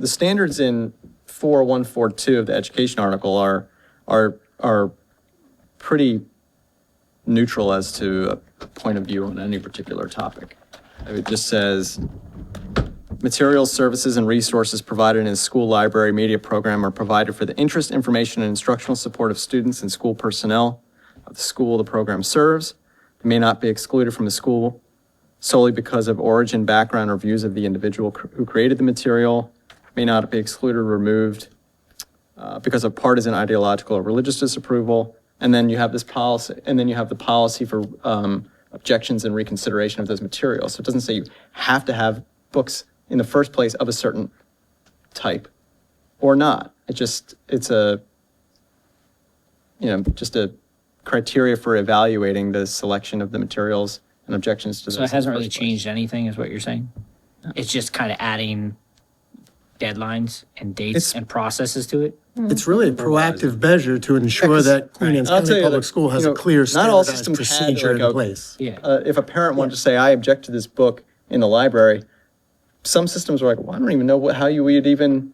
standards in 4142 of the education article are pretty neutral as to a point of view on any particular topic. It just says materials, services, and resources provided in a school library media program are provided for the interest, information, and instructional support of students and school personnel of the school the program serves. They may not be excluded from the school solely because of origin, background, or views of the individual who created the material. May not be excluded or removed because of partisan, ideological, or religious disapproval. And then you have this policy, and then you have the policy for objections and reconsideration of those materials. So it doesn't say you have to have books in the first place of a certain type or not. It's a criteria for evaluating the selection of the materials and objections to those. So it in the hasn't really first place. changed anything, is what you're saying? It's just kind of adding deadlines and dates It's- and processes to it? It's really a proactive measure to ensure that Queen Anne's I'll tell County you Public that, School has you a know, clear not all standardized systems had, procedure like, in a- place. Yeah. If a parent wanted to say, I object to this book in the library, some systems are like, well, I don't even know how you would even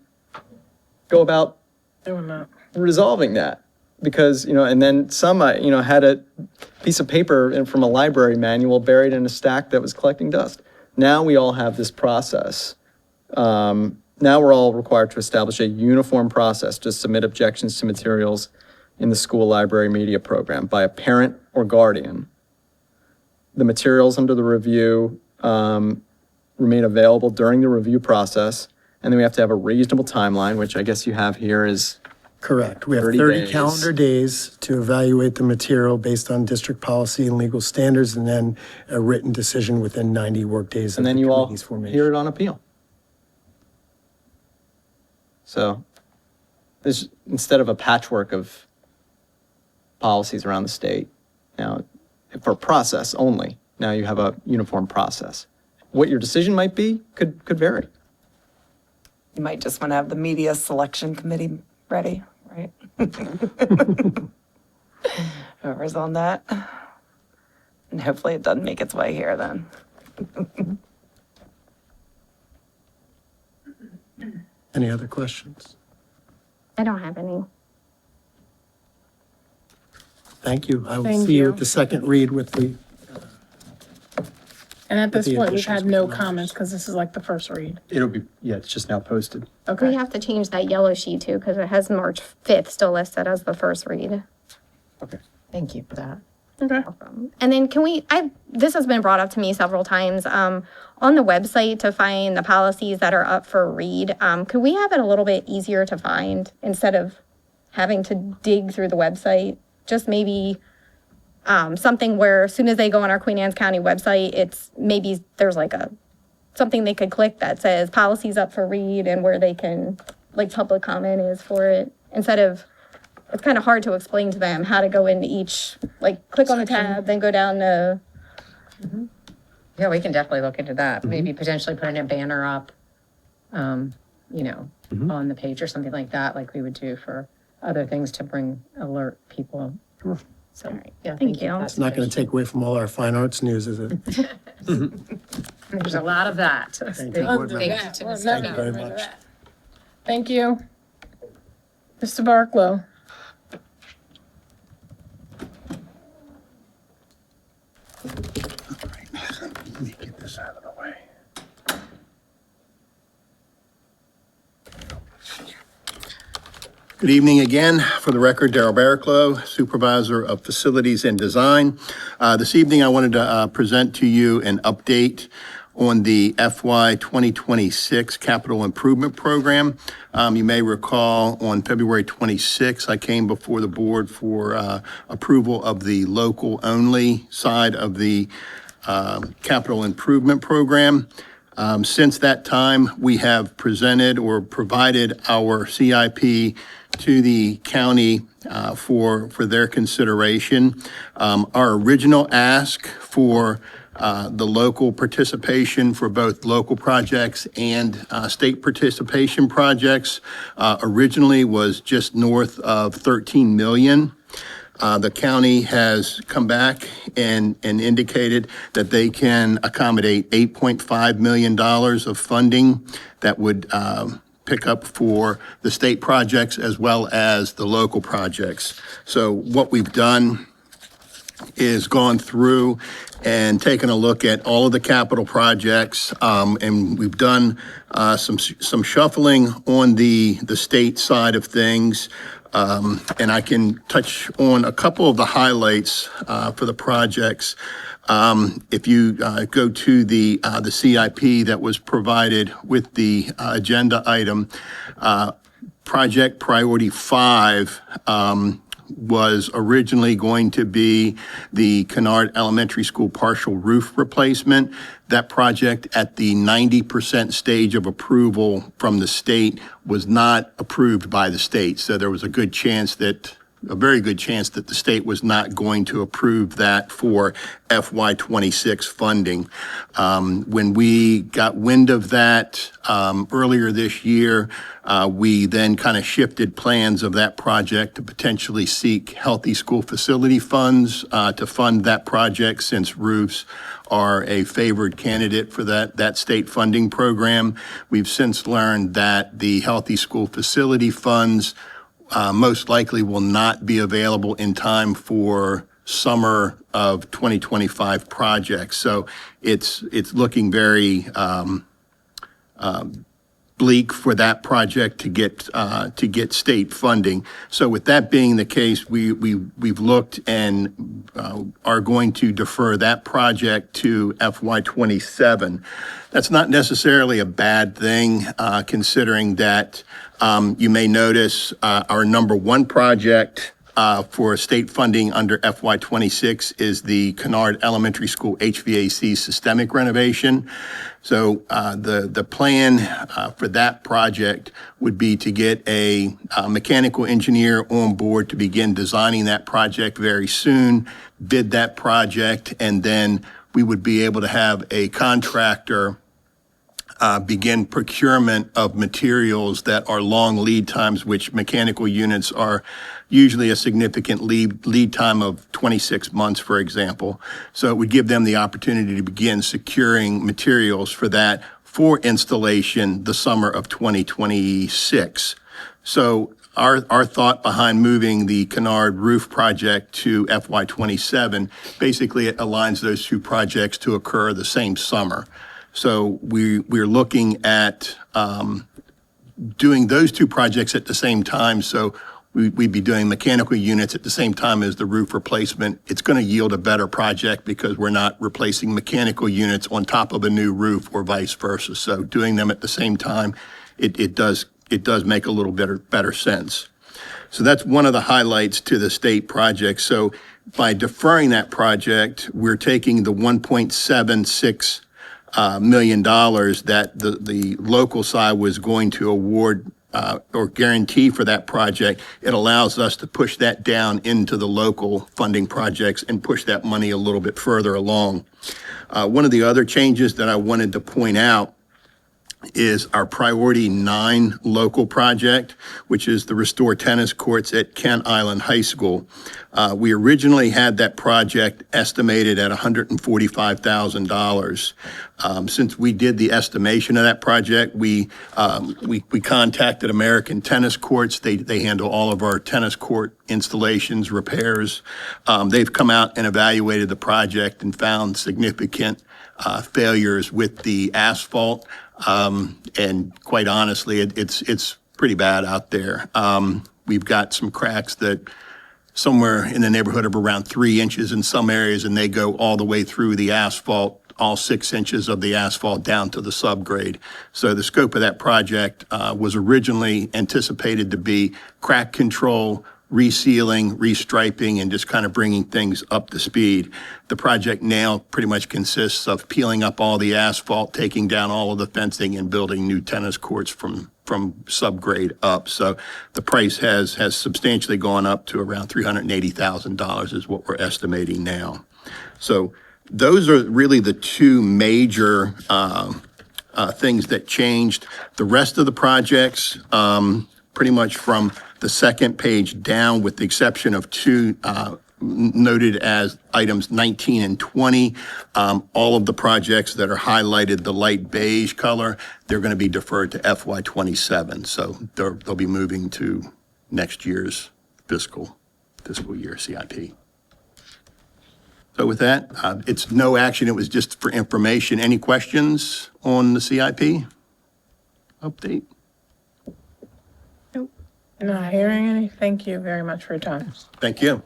go about Doing that. resolving that. Because, and then some, had a piece of paper from a library manual buried in a stack that was collecting dust. Now we all have this process. Now we're all required to establish a uniform process to submit objections to materials in the school library media program by a parent or guardian. The materials under the review remain available during the review process, and then we have to have a reasonable timeline, which I guess you have here is Correct. We have 30 30 days. calendar days to evaluate the material based on district policy and legal standards, and then a written decision within 90 workdays of and the then you all committee's formation. hear it on appeal. So there's, instead of a patchwork of policies around the state, now, for process only, now you have a uniform process. What your decision might be could vary. You might just want to have the media selection committee ready, right? Whoever's on that. And hopefully it doesn't make its way here then. Any other questions? I don't have any. Thank you. I will Thank see you you. at the second read with the, And at this the point, we've additions had no we can comments because this is like the first read. It'll be, yeah, it's just now posted. Okay. We have to change that yellow sheet too, because it has March 5th still listed as the first read. Thank you for that. Okay. And then this has been brought up to me several times, on the website to find the policies that are up for read. Could we have it a little bit easier to find instead of having to dig through the website? Just maybe, something where as soon as they go on our Queen Anne's County website, it's maybe there's like something they could click that says policies up for read and where they can, like public comment is for it, instead of, it's kind of hard to explain to them how to go into each, like, click on the tab, then go down to. Yeah, we can definitely look into that. Maybe potentially putting a banner up, on the page or something like that, like we would do for other things to alert people. So, yeah, thank you. it's not going to take away from all our fine arts news, is it? There's a lot of that. Thank you, board Thank members. you to We're Mr. never Thank you very getting rid of much. that. Thank you. Mr. Barklow. Let me get this out of the way. Good evening again. For the record, Darrell Barraclough, Supervisor of Facilities and Design. This evening, I wanted to present to you an update on the FY 2026 Capital Improvement Program. You may recall on February 26, I came before the board for approval of the local-only side of the Capital Improvement Program. Since that time, we have presented or provided our CIP to the county for their consideration. Our original ask for the local participation for both local projects and state participation projects originally was just north of 13 million. The county has come back and indicated that they can accommodate $8.5 million of funding that would pick up for the state projects as well as the local projects. So what we've done is gone through and taken a look at all of the capital projects, and we've done some shuffling on the state side of things. And I can touch on a couple of the highlights for the projects. If you go to the CIP that was provided with the agenda item, Project Priority 5 was originally going to be the Kennard Elementary School partial roof replacement. That project at the 90% stage of approval from the state was not approved by the state. So there was a good chance that a very good chance that the state was not going to approve that for FY26 funding. When we got wind of that earlier this year, we then kind of shifted plans of that project to potentially seek healthy school facility funds to fund that project, since roofs are a favored candidate for that state funding program. We've since learned that the healthy school facility funds most likely will not be available in time for summer of 2025 projects. So it's looking very bleak for that project to get state funding. So with that being the case, we've looked and are going to defer that project to FY27. That's not necessarily a bad thing, considering that you may notice our number one project for state funding under FY26 is the Kennard Elementary School HVAC systemic renovation. So the plan for that project would be to get a mechanical engineer on board to begin designing that project very soon, bid that project, and then we would be able to have a contractor begin procurement of materials that are long lead times, which mechanical units are usually a significant lead time of 26 months, for example. So it would give them the opportunity to begin securing materials for that for installation the summer of 2026. So our thought behind moving the Kennard roof project to FY27, basically it aligns those two projects to occur the same summer. So we're looking at doing those two projects at the same time. So we'd be doing mechanical units at the same time as the roof replacement. It's going to yield a better project because we're not replacing mechanical units on top of a new roof or vice versa. So doing them at the same time, it does make a little better sense. So that's one of the highlights to the state project. So by deferring that project, we're taking the $1.76 million that the local side was going to award or guarantee for that project. It allows us to push that down into the local funding projects and push that money a little bit further along. One of the other changes that I wanted to point out is our priority 9 local project, which is the Restore Tennis Courts at Kent Island High School. We originally had that project estimated at $145,000. Since we did the estimation of that project, we contacted American Tennis Courts. They handle all of our tennis court installations, repairs. They've come out and evaluated the project and found significant failures with the asphalt. And quite honestly, it's pretty bad out there. We've got some cracks that somewhere in the neighborhood of around 3 inches in some areas, and they go all the way through the asphalt, all 6 inches of the asphalt down to the subgrade. So the scope of that project was originally anticipated to be crack control, resealing, restriping, and just kind of bringing things up to speed. The project now pretty much consists of peeling up all the asphalt, taking down all of the fencing, and building new tennis courts from subgrade up. So the price has substantially gone up to around $380,000 is what we're estimating now. So those are really the two major things that changed. The rest of the projects, pretty much from the second page down, with the exception of 2 noted as items 19 and 20, all of the projects that are highlighted the light beige color, they're going to be deferred to FY27. So they'll be moving to next year's fiscal year CIP. So with that, it's no action. It was just for information. Any questions on the CIP update? Not hearing any. Thank you very much for your time. Thank you.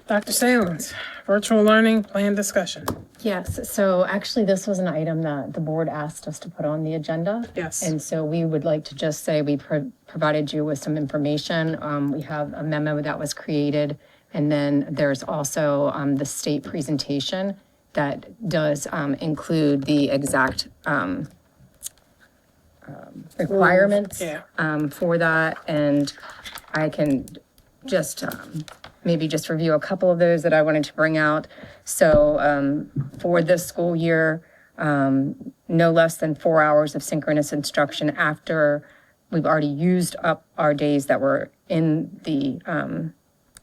Dr. Salins, virtual learning plan discussion. Yes, so actually this was an item that the board asked us to put on the agenda. Yes. And so we would like to just say we provided you with some information. We have a memo that was created, and then there's also the state presentation that does include the exact requirements for that. And I can just maybe just review a couple of those that I wanted to bring out. So for this school year, no less than 4 hours of synchronous instruction after we've already used up our days that were in the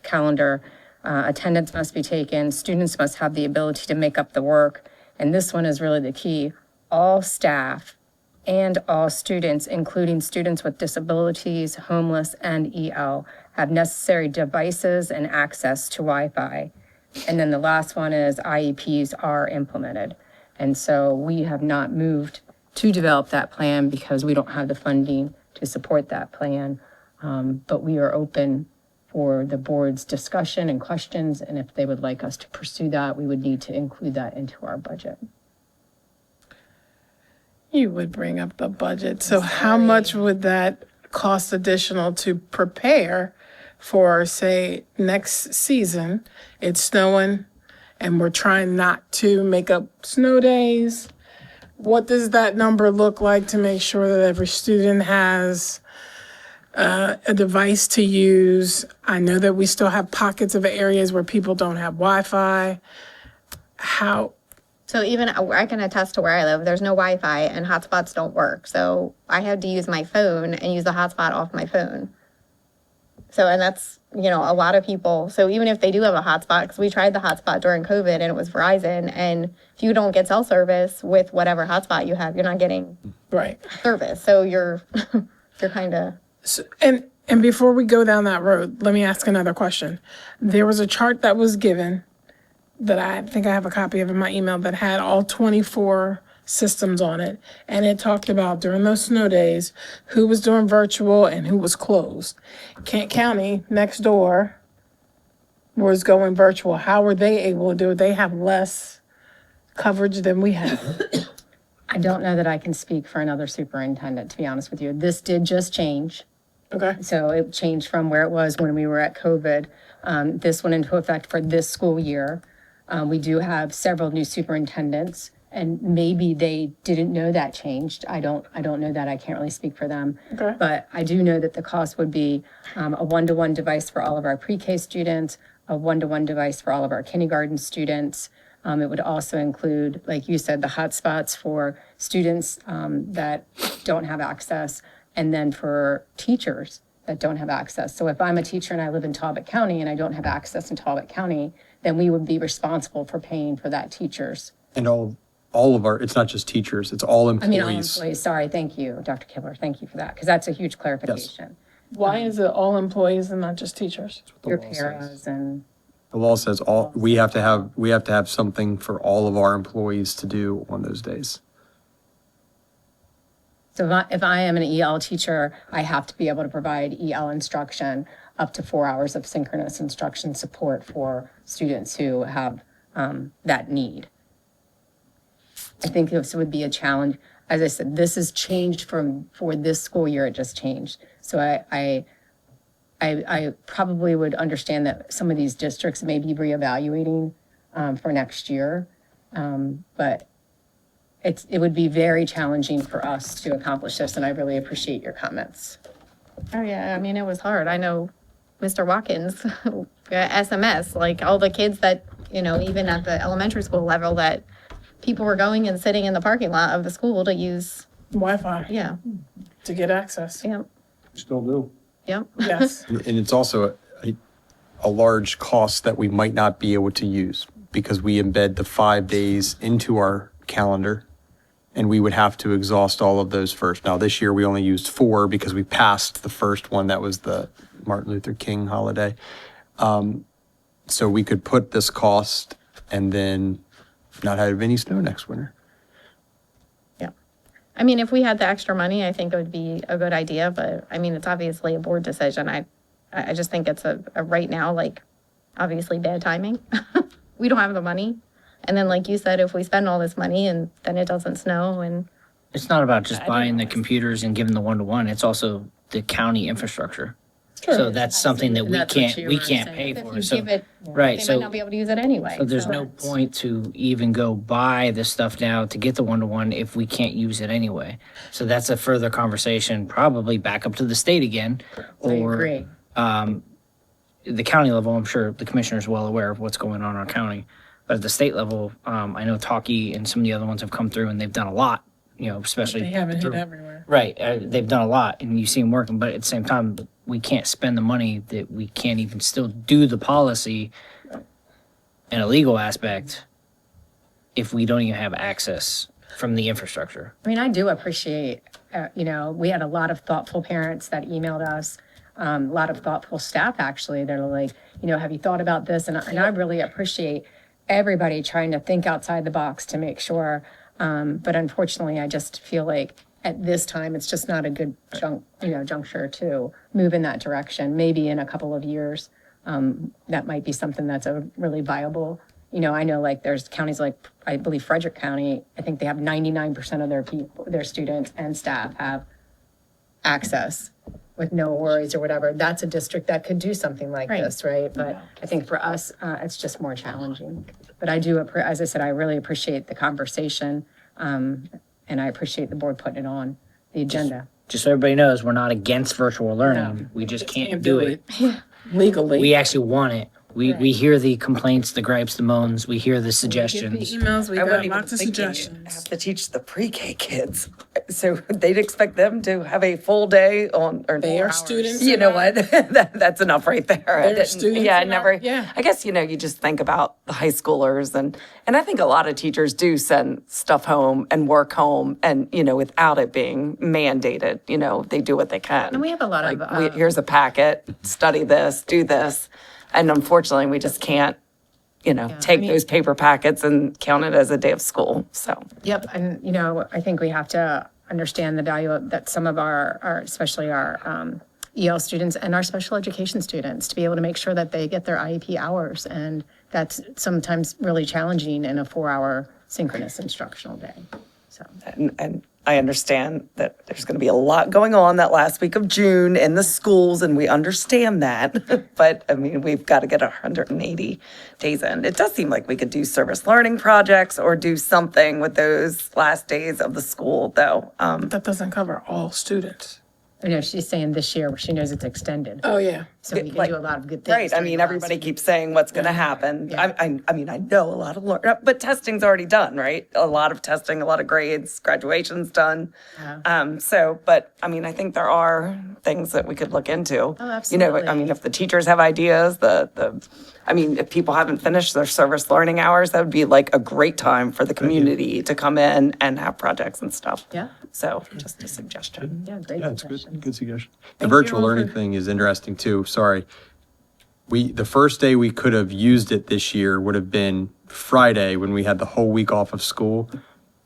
calendar. Attendance must be taken. Students must have the ability to make up the work. And this one is really the key. All staff and all students, including students with disabilities, homeless, and EL, have necessary devices and access to Wi-Fi. And then the last one is IEPs are implemented. And so we have not moved to develop that plan because we don't have the funding to support that plan. But we are open for the board's discussion and questions. And if they would like us to pursue that, we would need to include that into our budget. You would bring up the budget. So how much would that cost additional to prepare for, say, next season? It's snowing and we're trying not to make up snow days. What does that number look like to make sure that every student has a device to use? I know that we still have pockets of areas where people don't have Wi-Fi. So even I can attest to where I live, there's no Wi-Fi and hotspots don't work. So I had to use my phone and use the hotspot off my phone. So, and that's, you know, a lot of people. So even if they do have a hotspot, because we tried the hotspot during COVID and it was Verizon, and if you don't get cell service with whatever hotspot you have, you're not getting service. So you're kind of. And before we go down that road, let me ask another question. There was a chart that was given that I think I have a copy of in my email that had all 24 systems on it. And it talked about during those snow days, who was doing virtual and who was closed. Kent County next door was going virtual. How were they able to do it? They have less coverage than we have. I don't know that I can speak for another superintendent, to be honest with you. This did just change. Okay. So it changed from where it was when we were at COVID. This went into effect for this school year. We do have several new superintendents, and maybe they didn't know that changed. I don't know that. I can't really speak for them. Okay. But I do know that the cost would be a one-to-one device for all of our pre-K students, a one-to-one device for all of our kindergarten students. It would also include, like you said, the hotspots for students that don't have access, and then for teachers that don't have access. So if I'm a teacher and I live in Talbot County and I don't have access in Talbot County, then we would be responsible for paying for that teachers. And all of our, it's not just teachers, it's all employees. All employees. Sorry, thank you, Dr. Kibler. Thank you for that, because that's a huge clarification. Why is it all employees and not just teachers? Your paras and. The law says we have to have something for all of our employees to do on those days. So if I am an EL teacher, I have to be able to provide EL instruction up to 4 hours of synchronous instruction support for students who have that need. I think this would be a challenge. As I said, this has changed for this school year, it just changed. So I probably would understand that some of these districts may be reevaluating for next year. But it would be very challenging for us to accomplish this, and I really appreciate your comments. Oh, yeah. I mean, it was hard. I know Mr. Watkins, SMS, like all the kids that, you know, even at the elementary school level, that people were going and sitting in the parking lot of the school to use Wi-Fi. Yeah. To get access. Yep. Still do. Yep. Yes. And it's also a large cost that we might not be able to use because we embed the 5 days into our calendar, and we would have to exhaust all of those first. Now, this year we only used 4 because we passed the first one. That was the Martin Luther King holiday. So we could put this cost and then not have any snow next winter. Yeah. I mean, if we had the extra money, I think it would be a good idea, but I mean, it's obviously a board decision. I just think it's a right now, like, obviously bad timing. We don't have the money. And then, like you said, if we spend all this money and then it doesn't snow and. It's not about just buying the computers and giving the one-to-one. It's also the county infrastructure. Sure. So that's something that we That's what can't you we were can't saying. pay If for. you So give it, right. they So might not be able to use it anyway. so there's no point to even go buy the stuff now to get the one-to-one if we can't use it anyway. So that's a further conversation, probably back up to the state again, I agree. the county level, I'm sure the commissioner is well aware of what's going on in our county. But at the state level, I know Talkie and some of the other ones have come through and they've done a lot, you know, especially. They haven't hit through- everywhere. Right. They've done a lot and you see them working, but at the same time, we can't spend the money that we can't even still do the policy in a legal aspect if we don't even have access from the infrastructure. I mean, I do appreciate, we had a lot of thoughtful parents that emailed us, a lot of thoughtful staff, actually. They're like, have you thought about this? And I really appreciate everybody trying to think outside the box to make sure. But unfortunately, I just feel like at this time, it's just not a good juncture to move in that direction. Maybe in a couple of years, that might be something that's a really viable. I know like there's counties like, I believe Frederick County, I think they have 99% of their people, their students and staff have access with no worries or whatever. That's a district that could do something like this, right? But I think for us, it's just more challenging. But I do, as I said, I really appreciate the conversation. And I appreciate the board putting it on the agenda. Just so everybody knows, we're not against virtual learning. We just can't do it. Legally. We actually want it. We hear the complaints, the gripes, the moans. We hear the suggestions. Emails, we I got wouldn't even lots of think you suggestions. have to teach the pre-K kids. So they'd expect them to have a full day on, or They are students. you know what? That's enough right there. I They're didn't- students Yeah, I in never, our- yeah. I guess, you just think about the high schoolers and I think a lot of teachers do send stuff home and work home and, without it being mandated, they do what they can. And we have a lot of, Here's a packet, study this, do this. And unfortunately, we just can't, take those paper packets and count it as a day of school, so. Yep, and I think we have to understand the value of that some of our especially our EL students and our special education students to be able to make sure that they get their IEP hours, and that's sometimes really challenging in a 4-hour synchronous instructional day. So And I understand that there's going to be a lot going on that last week of June in the schools, and we understand that. But I mean, we've got to get 180 days in. It does seem like we could do service learning projects or do something with those last days of the school, though. That doesn't cover all students. she's saying this year, she knows it's extended. Oh, yeah. So we can do a lot of good things. Right. I mean, everybody keeps saying what's going to happen. I mean, I know a lot of but testing's already done, right? A lot of testing, a lot of grades, graduation's done. But I mean, I think there are things that we could look into. Oh, absolutely. I mean, if the teachers have ideas, if people haven't finished their service learning hours, that would be like a great time for the community to come in and have projects and stuff. Yeah. So just a suggestion. Yeah, great. Yeah, it's good. Good suggestion. The Thank virtual you all learning for- thing is interesting too. Sorry. The first day we could have used it this year would have been Friday when we had the whole week off of school,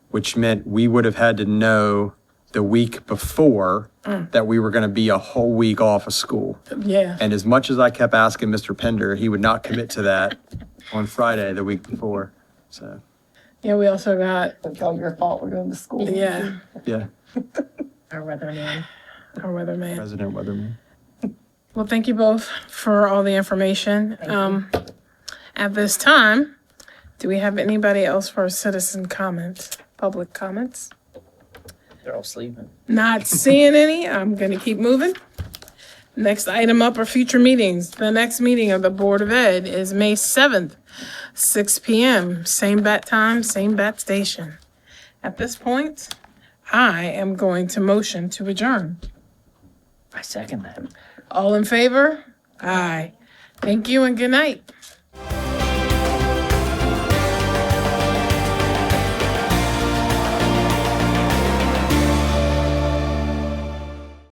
which meant we would have had to know the week before that we were going to be a whole week off of school. Yeah. And as much as I kept asking Mr. Pender, he would not commit to that on Friday the week before. So, Yeah, we also got, It's all your fault we're going to school. yeah, yeah, Our weatherman. our weatherman. President Weatherman. Well, thank you both for all the information. At this time, do we have anybody else for citizen comments, public comments? They're all sleeping. Not seeing any, I'm gonna keep moving. Next item up are future meetings. The next meeting of the Board of Ed is May 7th, 6 PM, same bat time, same bat station. At this point, I am going to motion to adjourn. I second that. All in favor? Aye. Thank you and good night.